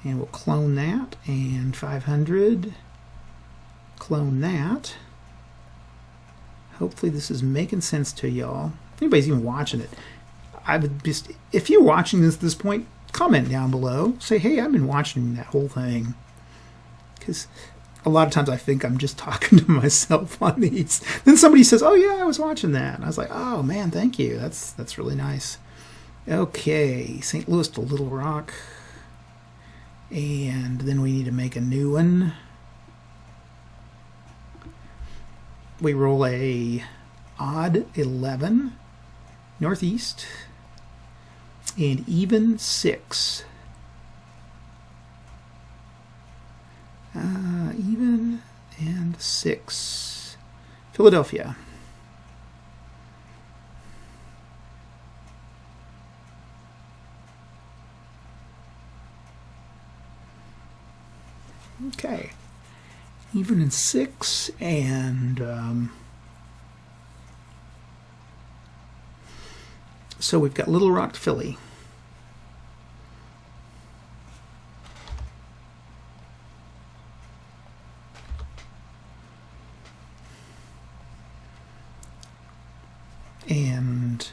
and we'll clone that, and 500. Clone that. Hopefully this is making sense to y'all. If anybody's even watching it, I would just, if you're watching this at this point, comment down below. Say, hey, I've been watching that whole thing. Because a lot of times I think I'm just talking to myself on these. Then somebody says, oh yeah, I was watching that. And I was like, oh man, thank you. That's really nice. Okay, St. Louis to Little Rock. And then we need to make a new one. We roll a odd 11 northeast and even 6. Even and 6. Philadelphia. Okay. Even in 6, and so we've got Little Rock to Philly. And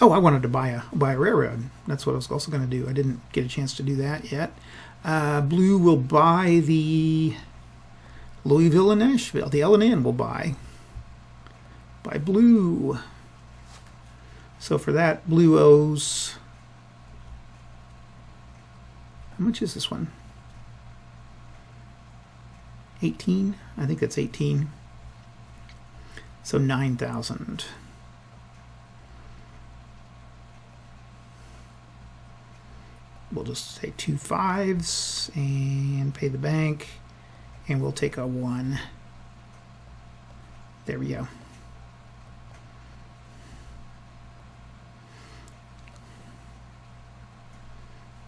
oh, I wanted to buy a railroad. That's what I was also going to do. I didn't get a chance to do that yet. Blue will buy the Louisville and Nashville. The L&N will buy Blue. So for that, Blue owes, how much is this one? 18? I think that's 18. So 9,000. We'll just say 2 5s and pay the bank, and we'll take a 1. There we go.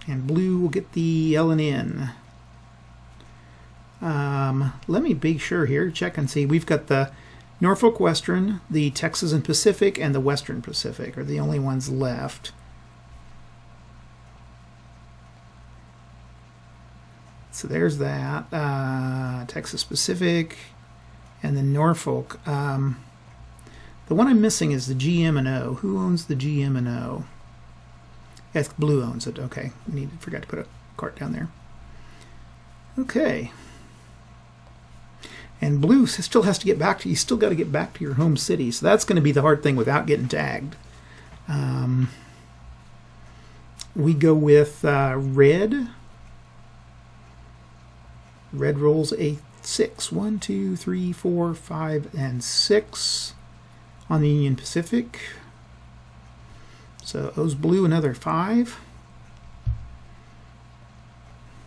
And Blue will get the L&N. Let me be sure here, check and see. We've got the Norfolk Western, the Texas and Pacific, and the Western Pacific are the only ones left. So there's that. Texas Pacific, and then Norfolk. The one I'm missing is the GM&O. Who owns the GM&O? Yes, Blue owns it. Okay, forgot to put a cart down there. Okay. And Blue still has to get back to, you still got to get back to your home city. So that's going to be the hard thing without getting tagged. We go with Red. Red rolls a 6. 1, 2, 3, 4, 5, and 6 on the Union Pacific. So owes Blue another 5.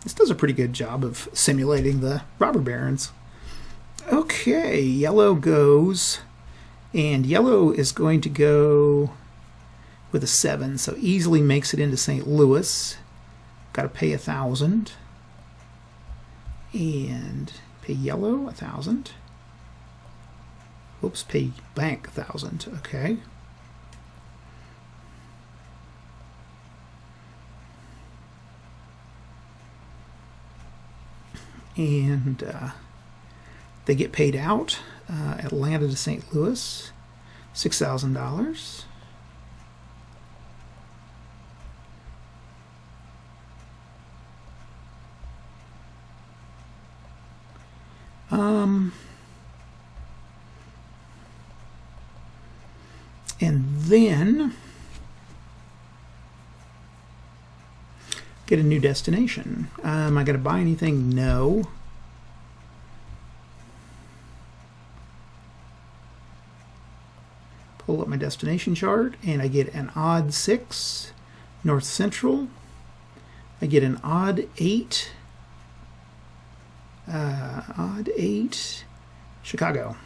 This does a pretty good job of simulating the robber barons. Okay, Yellow goes, and Yellow is going to go with a 7, so easily makes it into St. Louis. Got to pay 1,000. And pay Yellow 1,000. Oops, pay bank 1,000. Okay. And they get paid out. Atlanta to St. Louis, $6,000. And then get a new destination. Am I going to buy anything? No. Pull up my destination chart, and I get an odd 6, North Central. I get an odd 8, Chicago.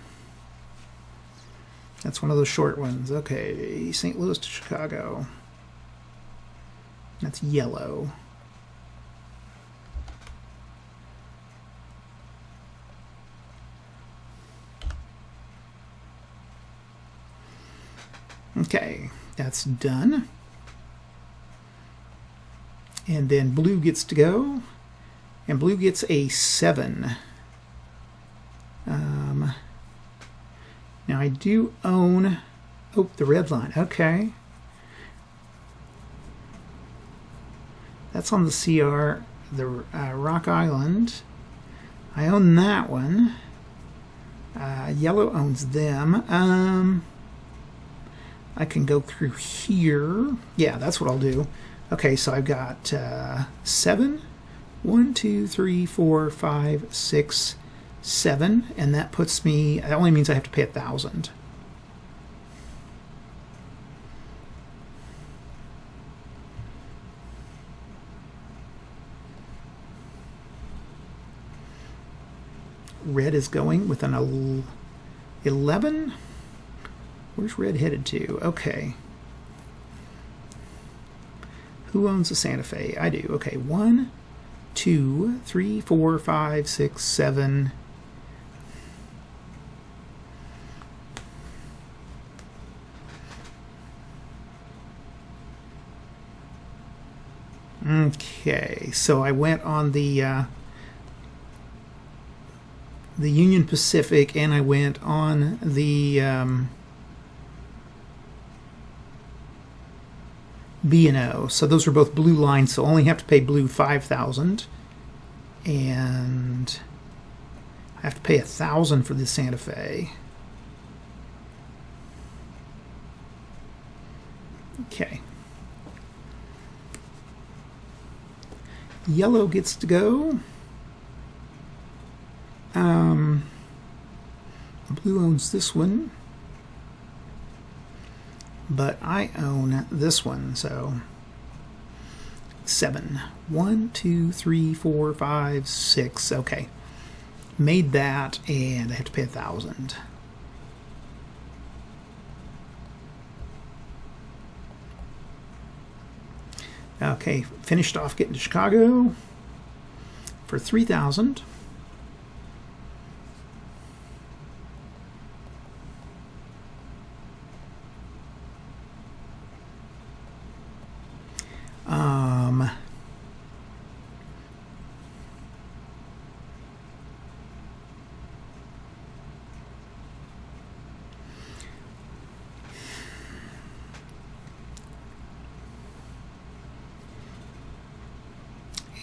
That's one of those short ones. Okay, St. Louis to Chicago. That's yellow. Okay, that's done. And then blue gets to go. And blue gets a 7. Now I do own, oh, the red line. Okay. That's on the CR, the Rock Island. I own that one. Yellow owns them. I can go through here. Yeah, that's what I'll do. Okay, so I've got 7. 1, 2, 3, 4, 5, 6, 7, and that puts me, that only means I have to pay 1,000. Red is going with an 11. Where's red headed to? Okay. Who owns the Santa Fe? I do. Okay, 1, 2, 3, 4, 5, 6, 7. Okay, so I went on the Union Pacific, and I went on the B&O. So those are both blue lines, so I only have to pay blue 5,000. And I have to pay 1,000 for the Santa Fe. Okay. Yellow gets to go. Blue owns this one, but I own this one, so 7. 1, 2, 3, 4, 5, 6. Okay, made that, and I have to pay 1,000. Okay, finished off getting to Chicago for 3,000.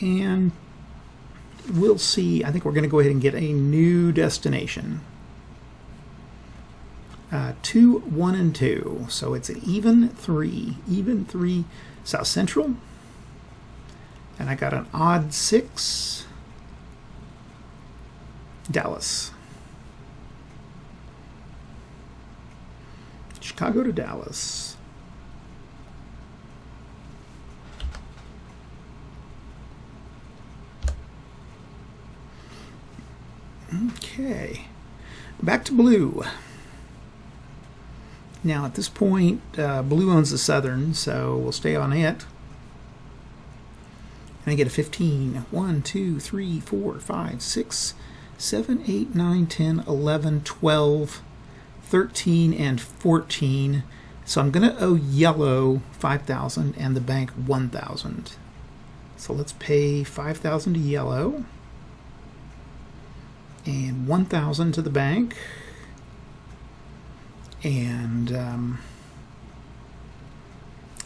And we'll see. I think we're going to go ahead and get a new destination. 2, 1, and 2. So it's an even 3. Even 3 South Central. And I got an odd 6 Dallas. Chicago to Dallas. Okay, back to blue. Now at this point, blue owns the southern, so we'll stay on it. And I get a 15. 1, 2, 3, 4, 5, 6, 7, 8, 9, 10, 11, 12, 13, and 14. So I'm going to owe yellow 5,000 and the bank 1,000. So let's pay 5,000 to yellow. And 1,000 to the bank, and I'm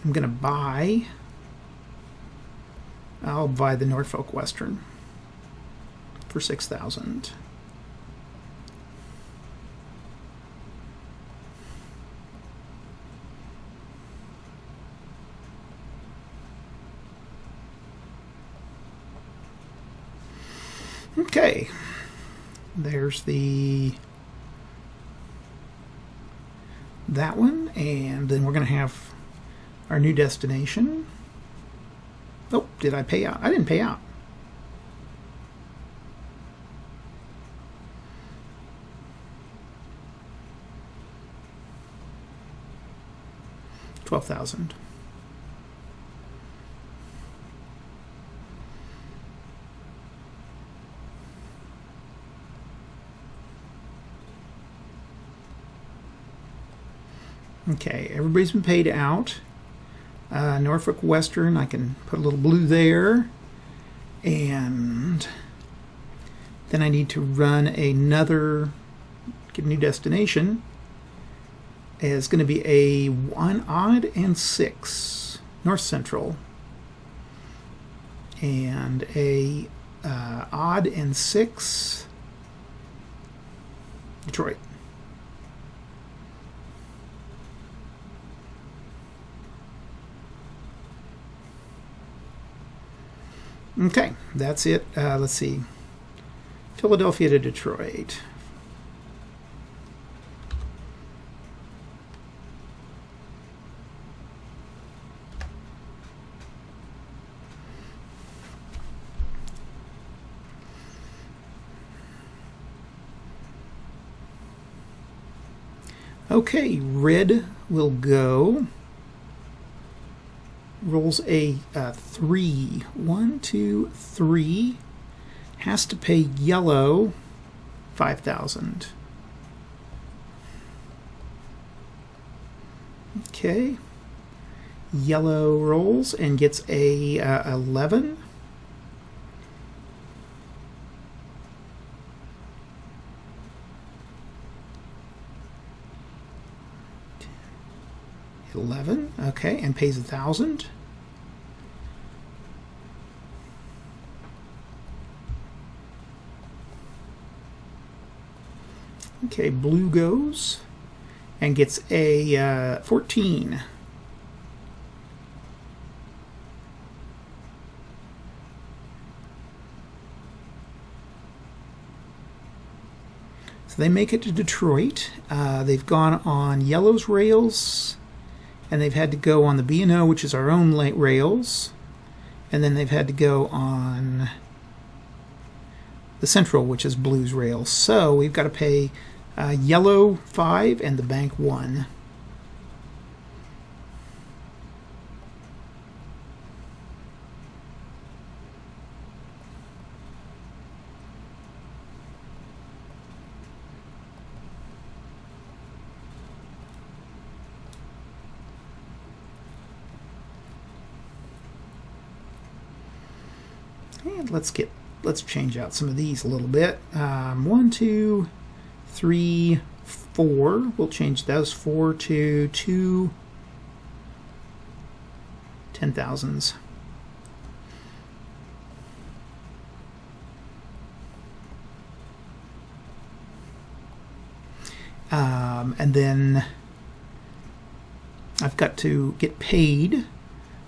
going to buy. I'll buy the Norfolk Western for 6,000. Okay. There's that one, and then we're going to have our new destination. Oh, did I pay out? I didn't pay out. $12,000. Okay, everybody's been paid out. Norfolk Western, I can put a little blue there. And then I need to run another, get a new destination. It's going to be a 1 odd and 6, North Central. And a odd and 6, Detroit. Okay, that's it. Let's see. Philadelphia to Detroit. Okay, red will go. Rolls a 3. 1, 2, 3. Has to pay yellow 5,000. Okay. Yellow rolls and gets a 11. Okay, and pays 1,000. Okay, blue goes and gets a 14. So they make it to Detroit. They've gone on yellow's rails, and they've had to go on the B&O, which is our own light rails, and then they've had to go on the Central, which is blue's rails. So we've got to pay yellow 5 and the bank 1. And let's change out some of these a little bit. 1, 2, 3, 4. We'll change those 4 to 2 10,000s. And then I've got to get paid.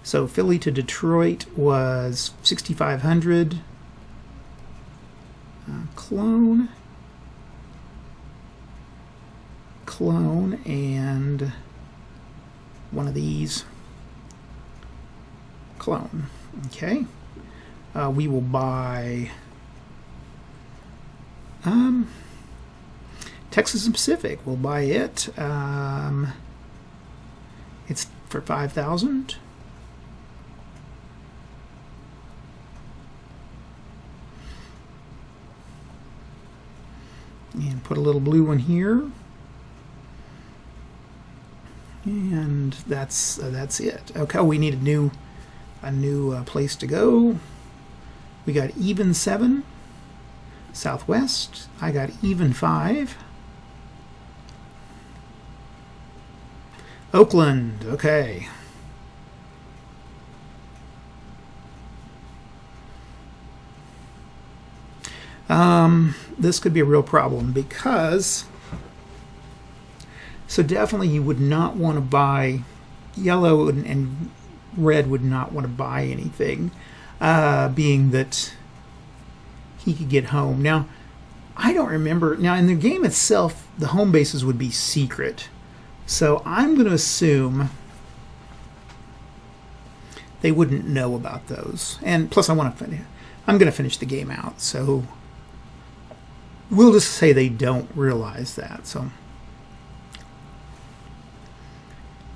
So Philly to Detroit was 6,500. Clone, and one of these. Clone. Okay. We will buy Texas and Pacific. We'll buy it. It's for 5,000. And put a little blue one here, and that's it. Okay, we need a new place to go. We got even 7, Southwest. I got even 5, Oakland. Okay. This could be a real problem because, so definitely you would not want to buy, yellow and red would not want to buy anything, being that he could get home. Now, I don't remember, now in the game itself, the home bases would be secret. So I'm going to assume they wouldn't know about those. And plus I'm going to finish the game out, so we'll just say they don't realize that. So,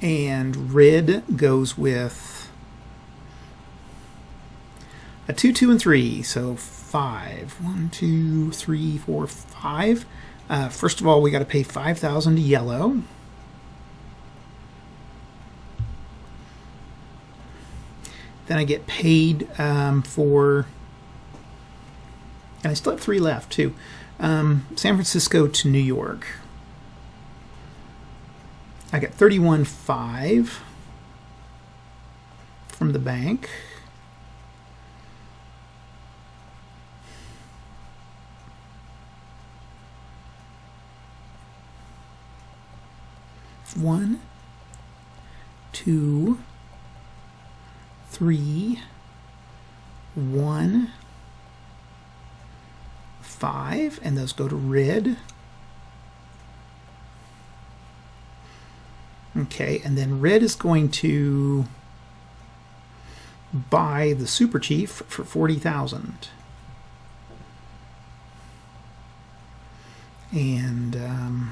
and red goes with a 2, 2, and 3. So 5. 1, 2, 3, 4, 5. First of all, we got to pay 5,000 to yellow. Then I get paid for, and I still have 3 left too. San Francisco to New York. I got 31.5 from the bank. One, 2, 3, 1, 5, and those go to red. Okay, and then red is going to buy the super chief for 40,000. And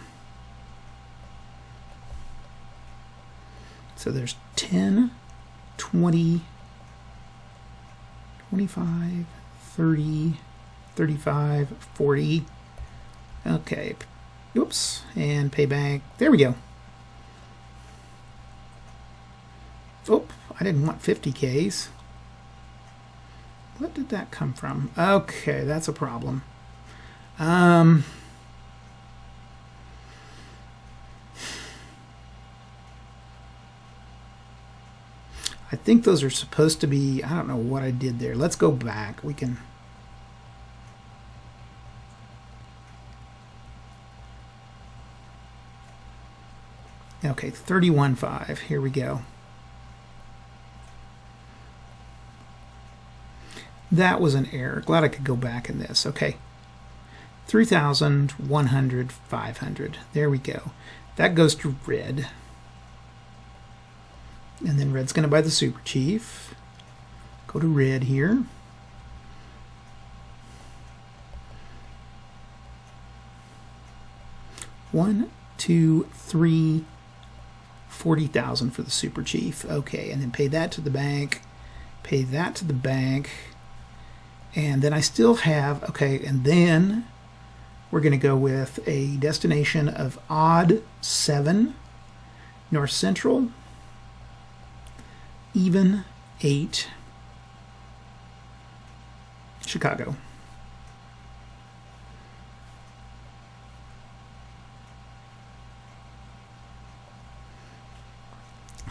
so there's 10, 20, 25, 30, 35, 40. Okay, oops, and pay bank. There we go. Oh, I didn't want 50Ks. What did that come from? Okay, that's a problem. I think those are supposed to be, I don't know what I did there. Let's go back. We can... Okay, 31.5. Here we go. That was an error. Glad I could go back in this. Okay. 3,100, 500. There we go. That goes to red. And then red's going to buy the super chief. Go to red here. One, two, three, 40,000 for the super chief. Okay, and then pay that to the bank. Pay that to the bank. And then I still have, okay, and then we're going to go with a destination of odd 7, North Central, even 8, Chicago.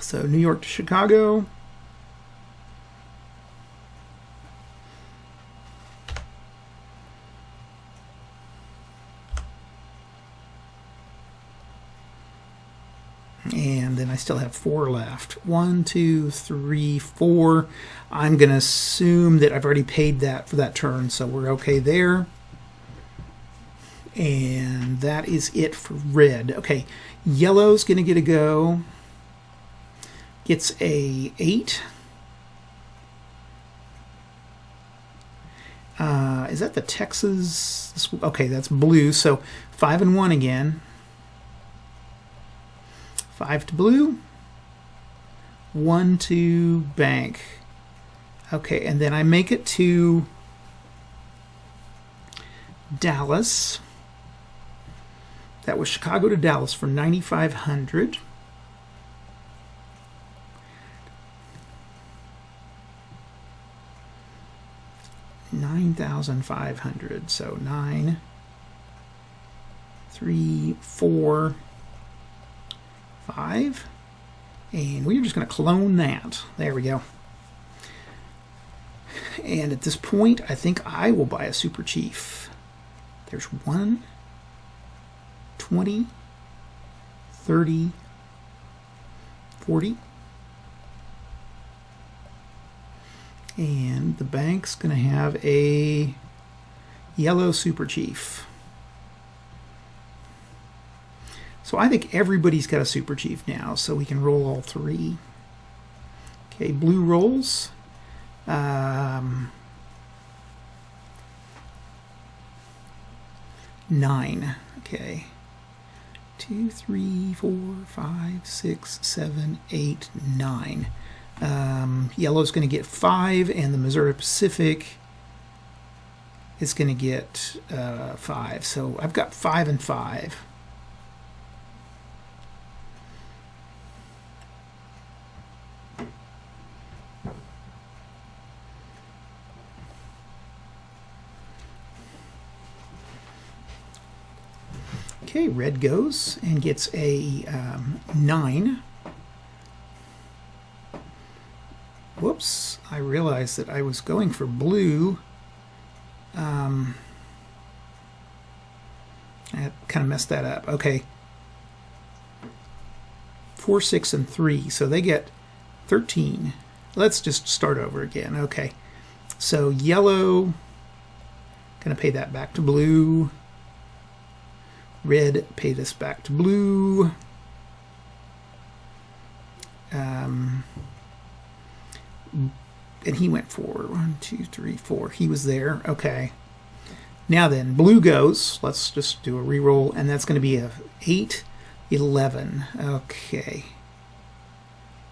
So New York to Chicago. And then I still have 4 left. 1, 2, 3, 4. I'm going to assume that I've already paid that for that turn, so we're okay there. And that is it for red. Okay, yellow's going to get a go. Gets a 8. Is that the Texas? Okay, that's blue. So 5 and 1 again. 5 to blue. 1 to bank. Okay, and then I make it to Dallas. That was Chicago to Dallas for 9,500. $9,500. So 9, 3, 4, 5, and we're just going to clone that. There we go. And at this point, I think I will buy a super chief. There's 1, 20, 30, 40. And the bank's going to have a yellow super chief. So I think everybody's got a super chief now, so we can roll all 3. Okay, blue rolls. 9. Okay. 2, 3, 4, 5, 6, 7, 8, 9. Yellow's going to get 5, and the Missouri Pacific is going to get 5. So I've got 5 and 5. Okay, red goes and gets a 9. Whoops, I realized that I was going for blue. I kind of messed that up. Okay. 4, 6, and 3. So they get 13. Let's just start over again. Okay. So yellow, going to pay that back to blue. Red, pay this back to blue. And he went for 1, 2, 3, 4. He was there. Okay. Now then, blue goes. Let's just do a reroll, and that's going to be a 8, 11. Okay.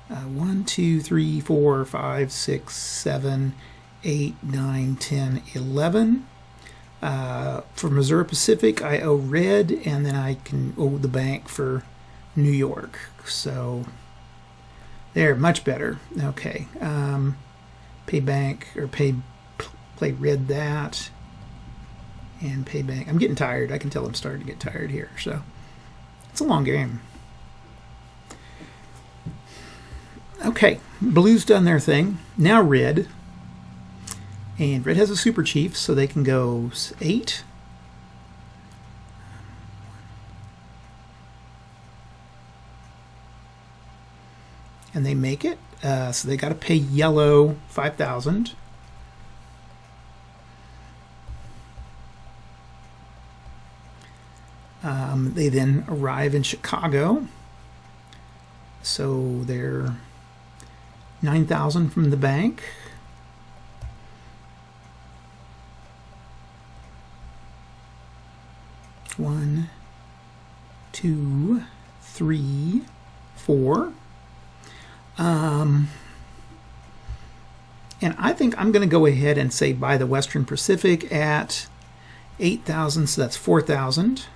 1, 2, 3, 4, 5, 6, 7, 8, 9, 10, 11. For Missouri Pacific, I owe red, and then I can owe the bank for New York. So there, much better. Okay. Pay bank, or play red that, and pay bank. I'm getting tired. I can tell I'm starting to get tired here. So it's a long game. Okay, blue's done their thing. Now red. And red has a super chief, so they can go 8. And they make it. So they got to pay yellow 5,000. They then arrive in Chicago. So they're 9,000 from the bank. One, 2, 3, 4. And I think I'm going to go ahead and say buy the Western Pacific at 8,000, so that's 4,000.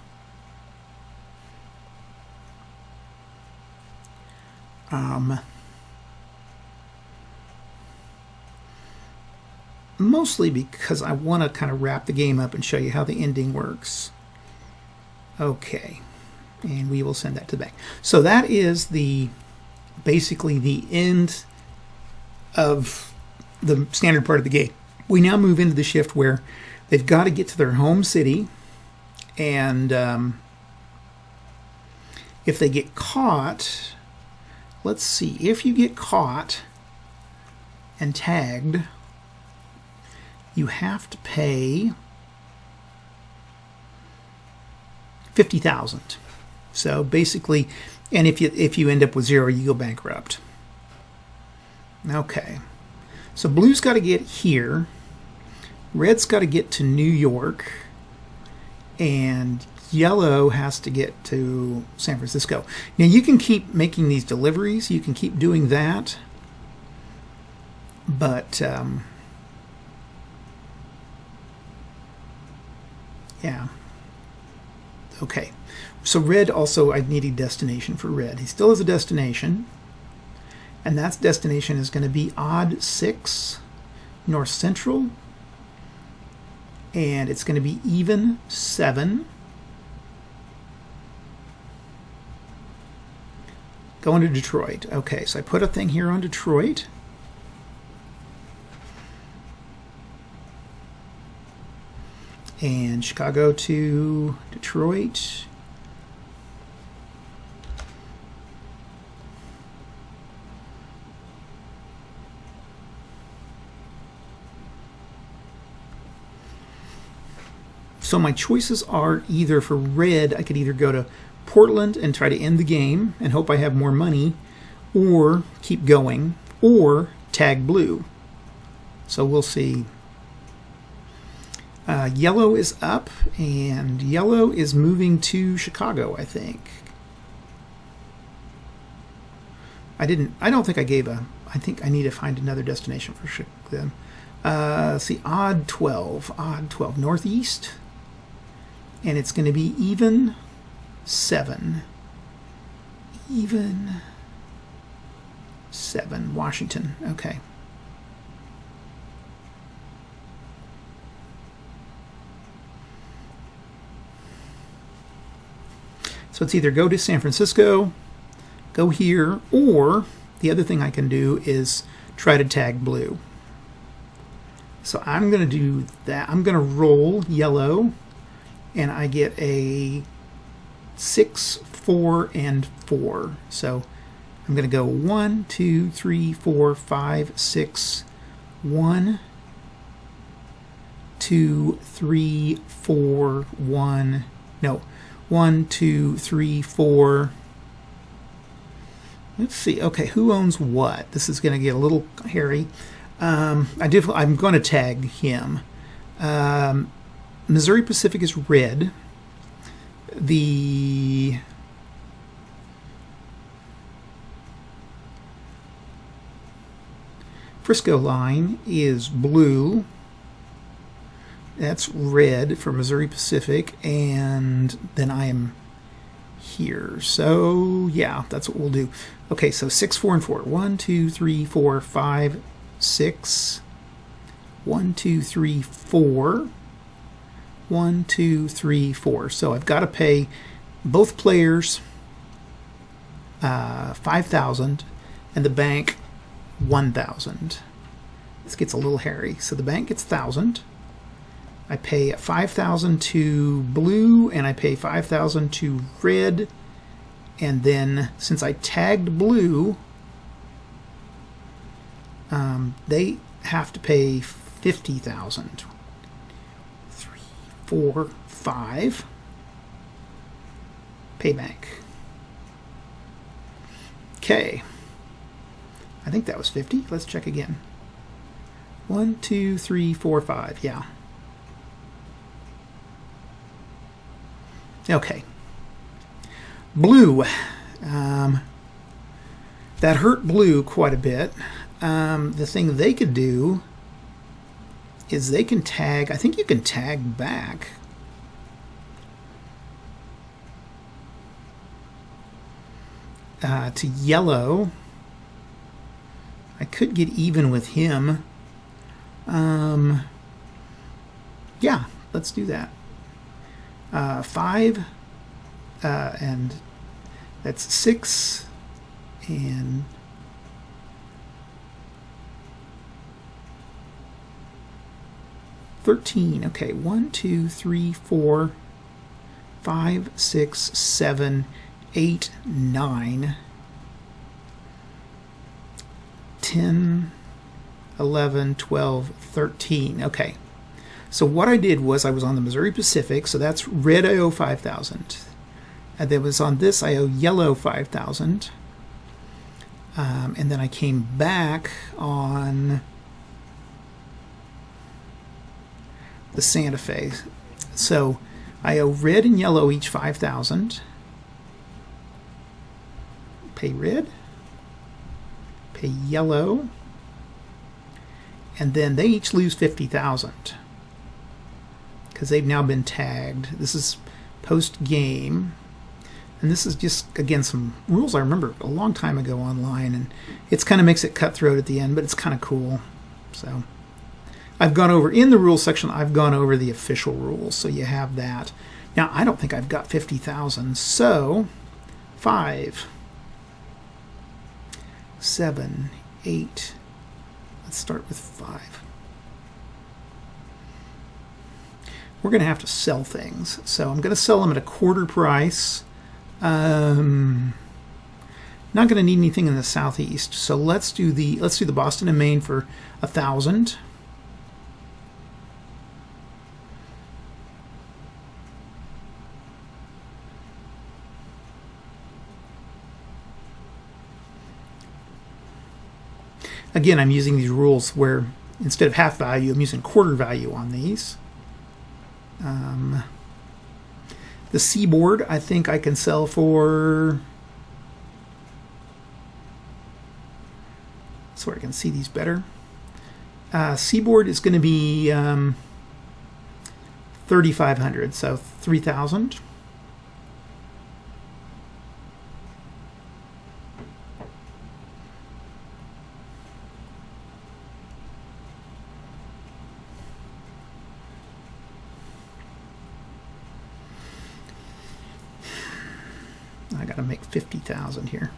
Mostly because I want to kind of wrap the game up and show you how the ending works. Okay, and we will send that to the bank. So that is basically the end of the standard part of the game. We now move into the shift where they've got to get to their home city, and if they get caught, let's see, if you get caught and tagged, you have to pay 50,000. So basically, and if you end up with 0, you go bankrupt. Okay. So blue's got to get here. Red's got to get to New York. And yellow has to get to San Francisco. Now you can keep making these deliveries. You can keep doing that. But yeah. Okay. So red also, I need a destination for red. He still has a destination. And that destination is going to be odd 6 north central. And it's going to be even 7. Going to Detroit. Okay, so I put a thing here on Detroit. And Chicago to Detroit. So my choices are either for red, I could either go to Portland and try to end the game and hope I have more money, or keep going, or tag blue. So we'll see. Yellow is up, and yellow is moving to Chicago, I think. I don't think I gave I think I need to find another destination for them. Let's see, odd 12, northeast. And it's going to be even 7. Even 7, Washington. Okay. So it's either go to San Francisco, go here, or the other thing I can do is try to tag blue. So I'm going to do that. I'm going to roll yellow, and I get a 6, 4, and 4. So I'm going to go 1, 2, 3, 4, 5, 6, 1, 2, 3, 4, 1. No, 1, 2, 3, 4. Let's see. Okay, who owns what? This is going to get a little hairy. I'm going to tag him. Missouri Pacific is red. The Frisco line is blue. That's red for Missouri Pacific, and then I am here. So yeah, that's what we'll do. Okay, so 6, 4, and 4. 1, 2, 3, 4, 5, 6. 1, 2, 3, 4. 1, 2, 3, 4. So I've got to pay both players $5,000 and the bank $1,000. This gets a little hairy. So the bank gets $1,000. I pay $5,000 to blue, and I pay $5,000 to red. And then, since I tagged blue, they have to pay $50,000. 3, 4, 5. Pay bank. Okay. I think that was 50. Let's check again. 1, 2, 3, 4, 5. Yeah. Okay. Blue. That hurt blue quite a bit. The thing they could do is they can tag. I think you can tag back. To yellow. I could get even with him. Yeah, let's do that. 5, and that's 6, and 13. Okay, 1, 2, 3, 4, 5, 6, 7, 8, 9, 10, 11, 12, 13. Okay. So what I did was I was on the Missouri Pacific, so that's red I owe $5,000. And then was on this I owe yellow $5,000. And then I came back on the Santa Fe. So I owe red and yellow each $5,000. Pay red. Pay yellow. And then they each lose $50,000. Because they've now been tagged. This is post-game. And this is just, again, some rules I remember a long time ago online. And it kind of makes it cutthroat at the end, but it's kind of cool. So I've gone over, in the rules section, I've gone over the official rules. So you have that. Now, I don't think I've got 50,000. So 5, 7, 8. Let's start with 5. We're going to have to sell things. So I'm going to sell them at a quarter price. Not going to need anything in the southeast. So let's do the Boston and Maine for 1,000. Again, I'm using these rules where instead of half value, I'm using quarter value on these. The Seaboard, I think I can sell for, so I can see these better. Seaboard is going to be 3,500, so 3,000. I got to make 50,000 here.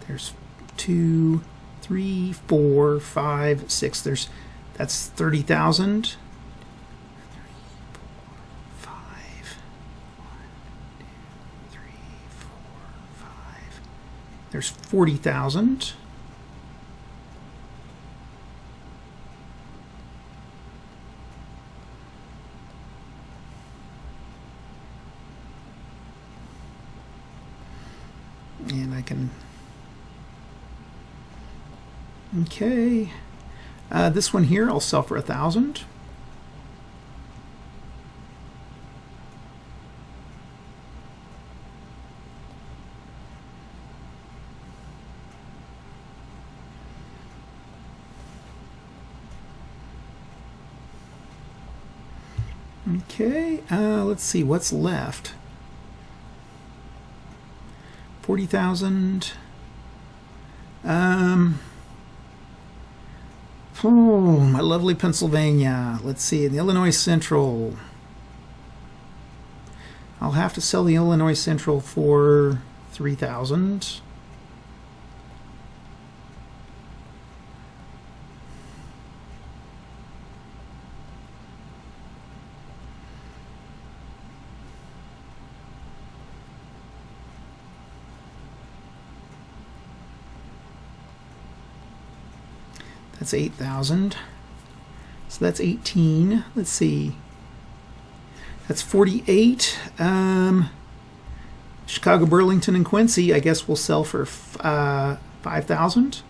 There's 2, 3, 4, 5, 6. That's 30,000. 5, 1, 2, 3, 4, 5. There's 40,000. And I can, okay, this one here I'll sell for 1,000. Okay, let's see what's left. 40,000. Oh, my lovely Pennsylvania. Let's see, the Illinois Central. I'll have to sell the Illinois Central for 3,000. That's 8,000. So that's 18. Let's see. That's 48. Chicago, Burlington, and Quincy, I guess we'll sell for 5,000.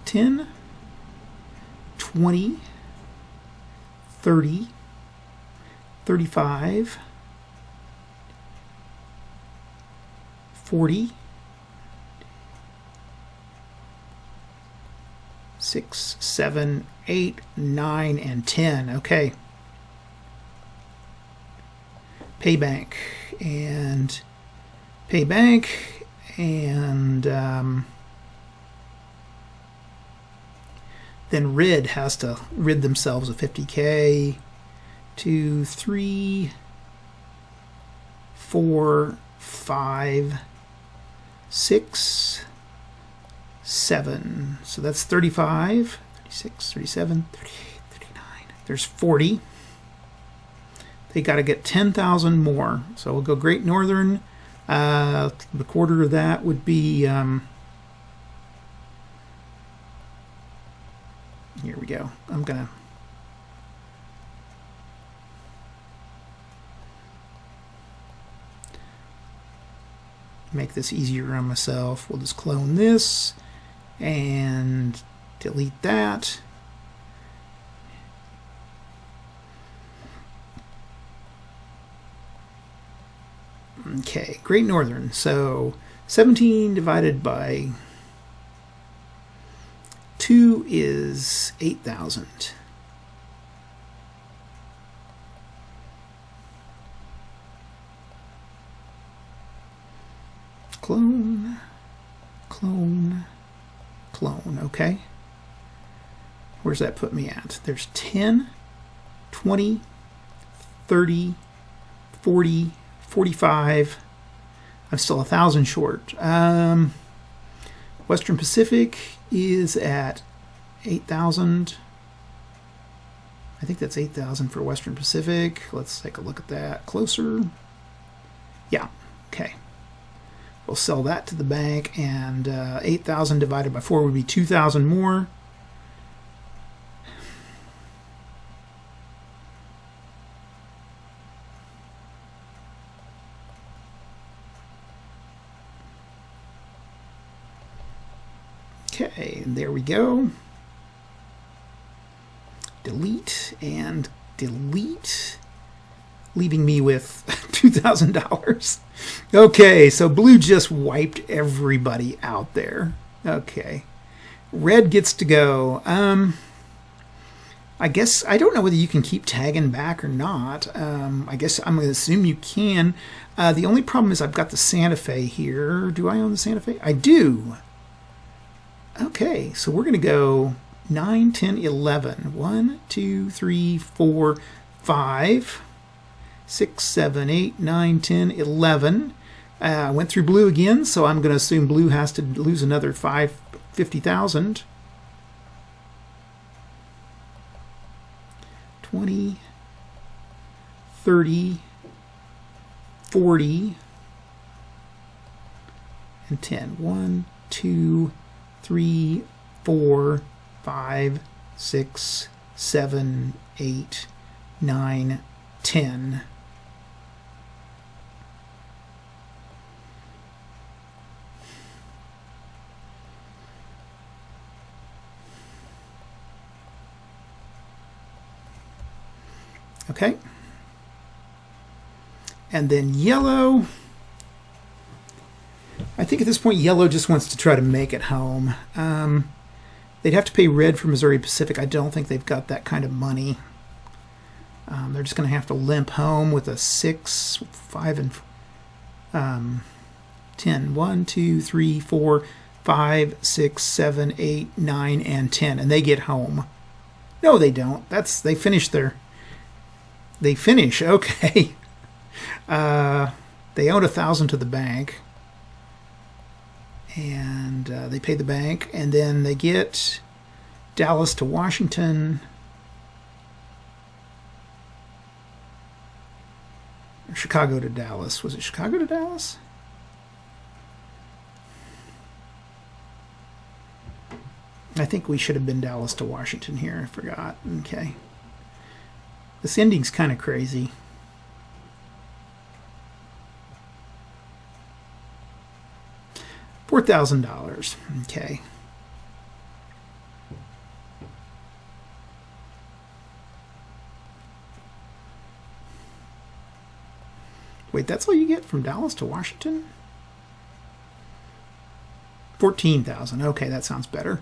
$10, $20, $30, $35, $40, 6, 7, 8, 9, and 10. Okay. Pay bank and pay bank and then Rid has to rid themselves of 50K. 2, 3, 4, 5, 6, 7. So that's 35, 36, 37, 38, 39. There's 40. They got to get 10,000 more. So we'll go Great Northern. The quarter of that would be, here we go. I'm going to make this easier on myself. We'll just clone this and delete that. Okay, Great Northern. So 17 divided by 2 is 8,000. Clone, clone, clone. Okay. Where's that put me at? There's 10, 20, 30, 40, 45. I'm still 1,000 short. Western Pacific is at 8,000. I think that's 8,000 for Western Pacific. Let's take a look at that closer. Yeah, okay. We'll sell that to the bank, and 8,000 divided by 4 would be 2,000 more. Okay, there we go. Delete and delete, leaving me with $2,000. Okay, so blue just wiped everybody out there. Okay, red gets to go. I guess I don't know whether you can keep tagging back or not. I guess I'm going to assume you can. The only problem is I've got the Santa Fe here. Do I own the Santa Fe? I do. Okay, so we're going to go 9, 10, 11. 1, 2, 3, 4, 5, 6, 7, 8, 9, 10, 11. I went through blue again, so I'm going to assume blue has to lose another 50,000. 20, 30, 40, and 10. 1, 2, 3, 4, 5, 6, 7, 8, 9, 10. Okay. And then yellow. I think at this point yellow just wants to try to make it home. They'd have to pay red for Missouri Pacific. I don't think they've got that kind of money. They're just going to have to limp home with a 6, 5, and 10. 1, 2, 3, 4, 5, 6, 7, 8, 9, and 10. And they get home. No, they don't. They finish their... They finish, okay. They owed 1,000 to the bank. And they pay the bank. And then they get Dallas to Washington. Or Chicago to Dallas. Was it Chicago to Dallas? I think we should have been Dallas to Washington here. I forgot. Okay. This ending's kind of crazy. $4,000. Okay. Wait, that's all you get from Dallas to Washington? 14,000. Okay, that sounds better.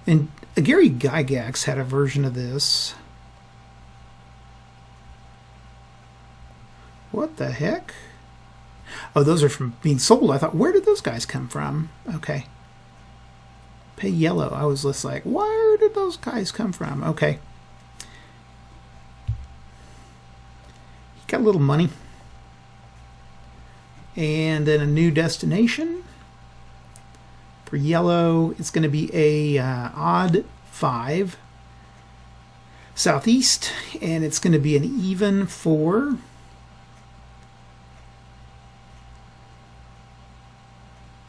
And Gary Gygax had a version of this. What the heck? Oh, those are from being sold. I thought, where did those guys come from? Okay. Pay yellow. I was just like, where did those guys come from? Okay. He got a little money. And then a new destination. For yellow, it's going to be a odd 5 southeast, and it's going to be an even 4.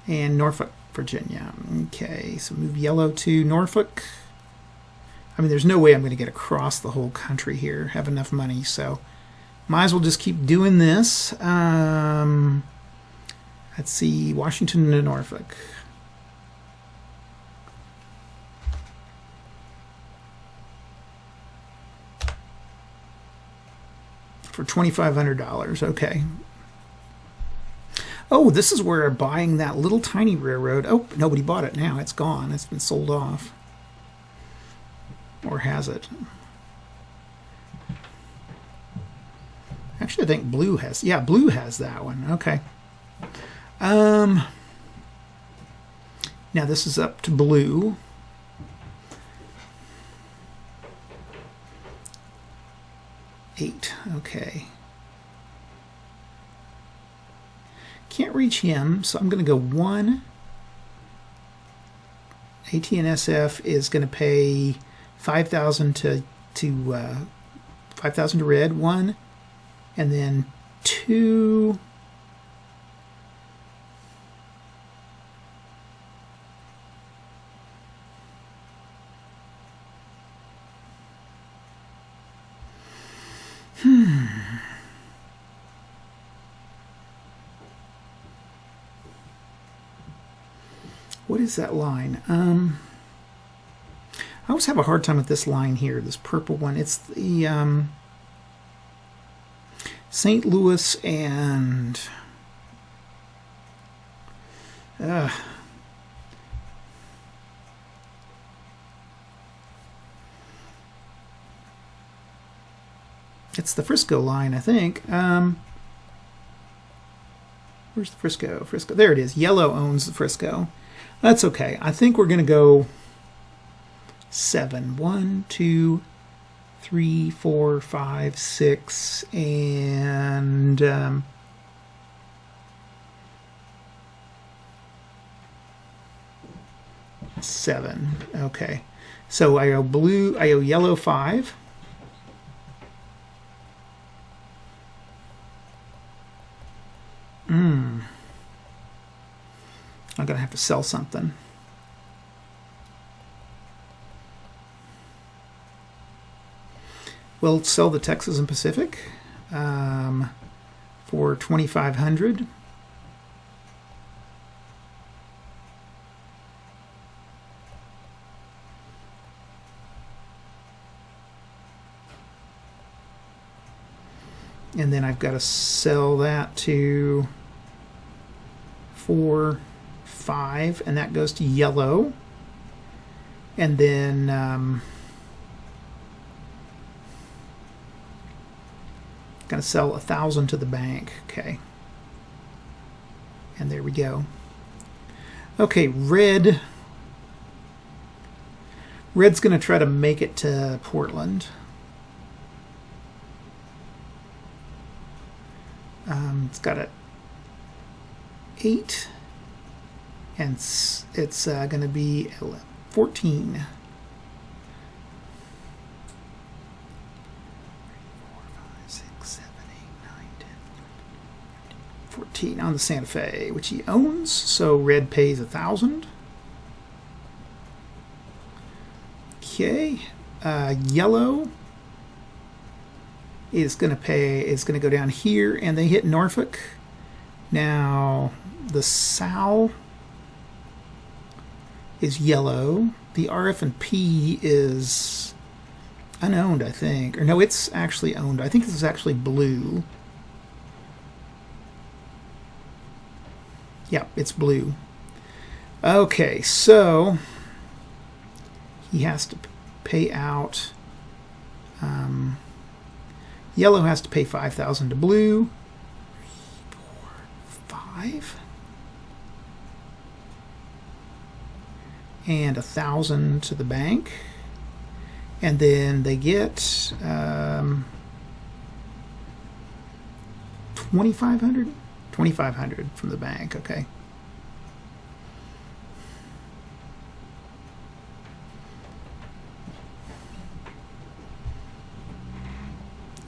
And Norfolk, Virginia. Okay, so move yellow to Norfolk. I mean, there's no way I'm going to get across the whole country here, have enough money, so might as well just keep doing this. Let's see, Washington to Norfolk. For $2,500, okay. Oh, this is where buying that little tiny railroad. Oh, nobody bought it now. It's gone. It's been sold off. Or has it? Actually, I think blue has. Yeah, blue has that one. Okay. Now this is up to blue. Okay. Can't reach him, so I'm going to go 1. AT&SF is going to pay 5,000 to 5,000 to red. 1, and then 2. What is that line? I always have a hard time with this line here, this purple one. It's the St. Louis and It's the Frisco line, I think. Where's the Frisco? Frisco. There it is. Yellow owns the Frisco. That's okay. I think we're going to go 7. 1, 2, 3, 4, 5, 6, and 7. Okay. So I owe yellow 5. I'm going to have to sell something. We'll sell the Texas and Pacific for 2,500. And then I've got to sell that to 4, 5, and that goes to yellow. And then going to sell 1,000 to the bank. Okay. And there we go. Okay, red. Red's going to try to make it to Portland. It's got a 8, and it's going to be 14. 4, 5, 6, 7, 8, 9, 10, 14 on the Santa Fe, which he owns. So red pays 1,000. Okay, yellow is going to go down here, and they hit Norfolk. Now the Sal is yellow. The RF&P is unowned, I think. Or no, it's actually owned. I think this is actually blue. Yeah, it's blue. Okay, so he has to pay out. Yellow has to pay 5,000 to blue. 4, 5. And 1,000 to the bank. And then they get 2,500? 2,500 from the bank, okay.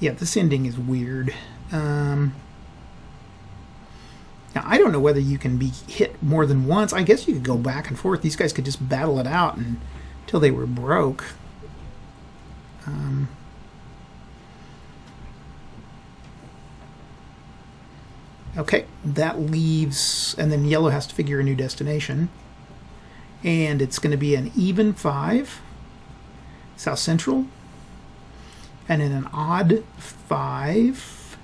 Yeah, this ending is weird. Now, I don't know whether you can be hit more than once. I guess you could go back and forth. These guys could just battle it out until they were broke. Okay, that leaves... And then yellow has to figure a new destination. And it's going to be an even 5. South Central. And then an odd 5,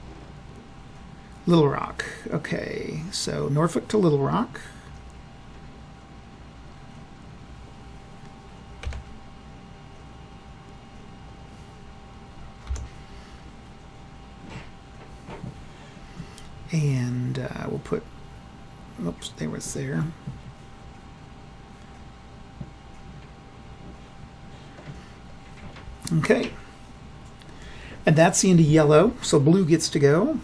Little Rock. Okay, so Norfolk to Little Rock. And we'll put, oops, there was there. Okay. And that's the end of yellow, so blue gets to go.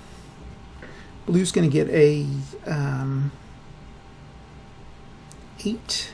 Blue's going to get a 8.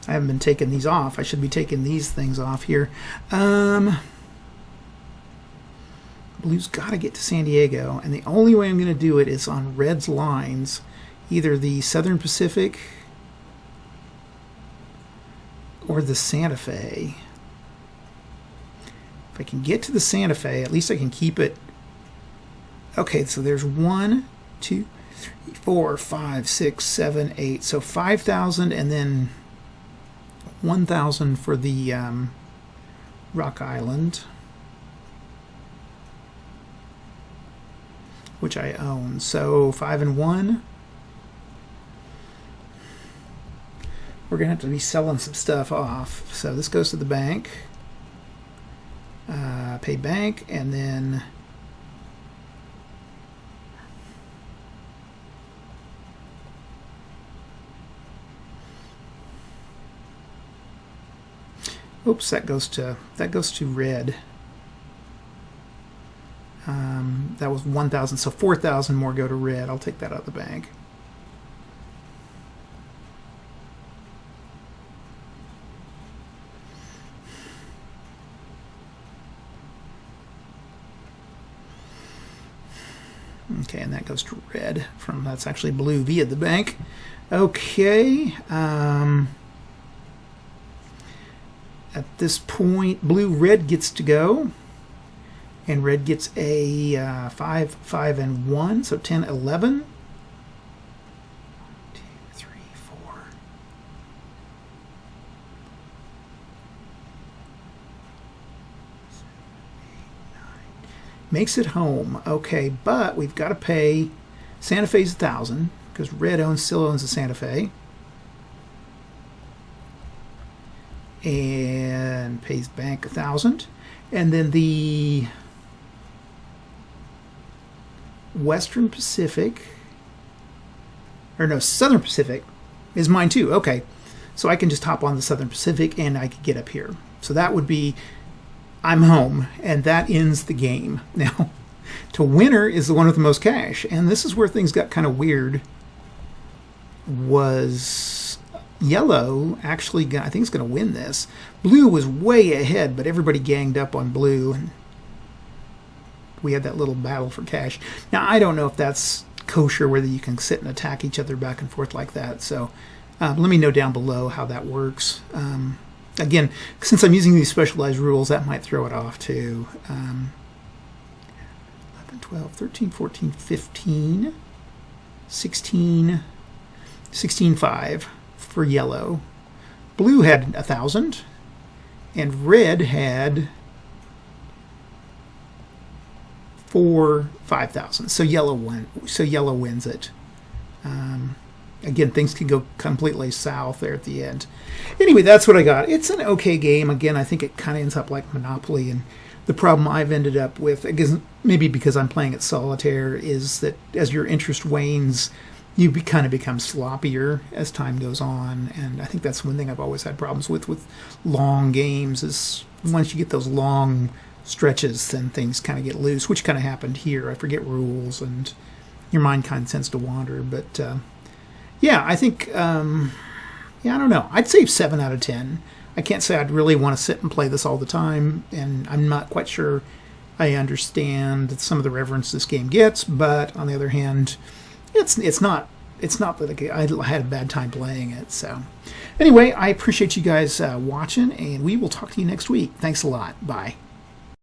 I haven't been taking these off. I should be taking these things off here. Blue's got to get to San Diego, and the only way I'm going to do it is on red's lines, either the Southern Pacific or the Santa Fe. If I can get to the Santa Fe, at least I can keep it Okay, so there's 1, 2, 3, 4, 5, 6, 7, 8. So 5,000 and then 1,000 for the Rock Island, which I own. So 5 and 1. We're going to have to be selling some stuff off. So this goes to the bank. Pay bank, and then oops, that goes to red. That was 1,000, so 4,000 more go to red. I'll take that out of the bank. Okay, and that goes to red. That's actually blue via the bank. Okay. At this point, red gets to go. And red gets a 5, 5, and 1, so 10, 11. 1, 2, 3, 4. 7, 8, 9. Makes it home. Okay, but we've got to pay. Santa Fe's 1,000 because red still owns the Santa Fe. And pays bank 1,000. And then the Western Pacific, or no, Southern Pacific is mine too. Okay, so I can just hop on the Southern Pacific and I can get up here. So that would be, I'm home, and that ends the game. Now, to winner is the one with the most cash, and this is where things got kind of weird. Was yellow actually, I think, is going to win this. Blue was way ahead, but everybody ganged up on blue, and we had that little battle for cash. Now, I don't know if that's kosher, whether you can sit and attack each other back and forth like that. So let me know down below how that works. Again, since I'm using these specialized rules, that might throw it off too. 11, 12, 13, 14, 15, 16, 16, 5 for yellow. Blue had 1,000, and red had 5,000. So yellow won. So yellow wins it. Again, things can go completely south there at the end. Anyway, that's what I got. It's an okay game. Again, I think it kind of ends up like Monopoly, and the problem I've ended up with, again, maybe because I'm playing at solitaire, is that as your interest wanes, you kind of become sloppier as time goes on. And I think that's one thing I've always had problems with long games, is once you get those long stretches, then things kind of get loose, which kind of happened here. I forget rules, and your mind kind of tends to wander. But yeah, I think, yeah, I don't know. I'd say 7 out of 10. I can't say I'd really want to sit and play this all the time, and I'm not quite sure I understand some of the reverence this game gets. But on the other hand, it's not that I had a bad time playing it. So anyway, I appreciate you guys watching, and we will talk to you next week. Thanks a lot. Bye.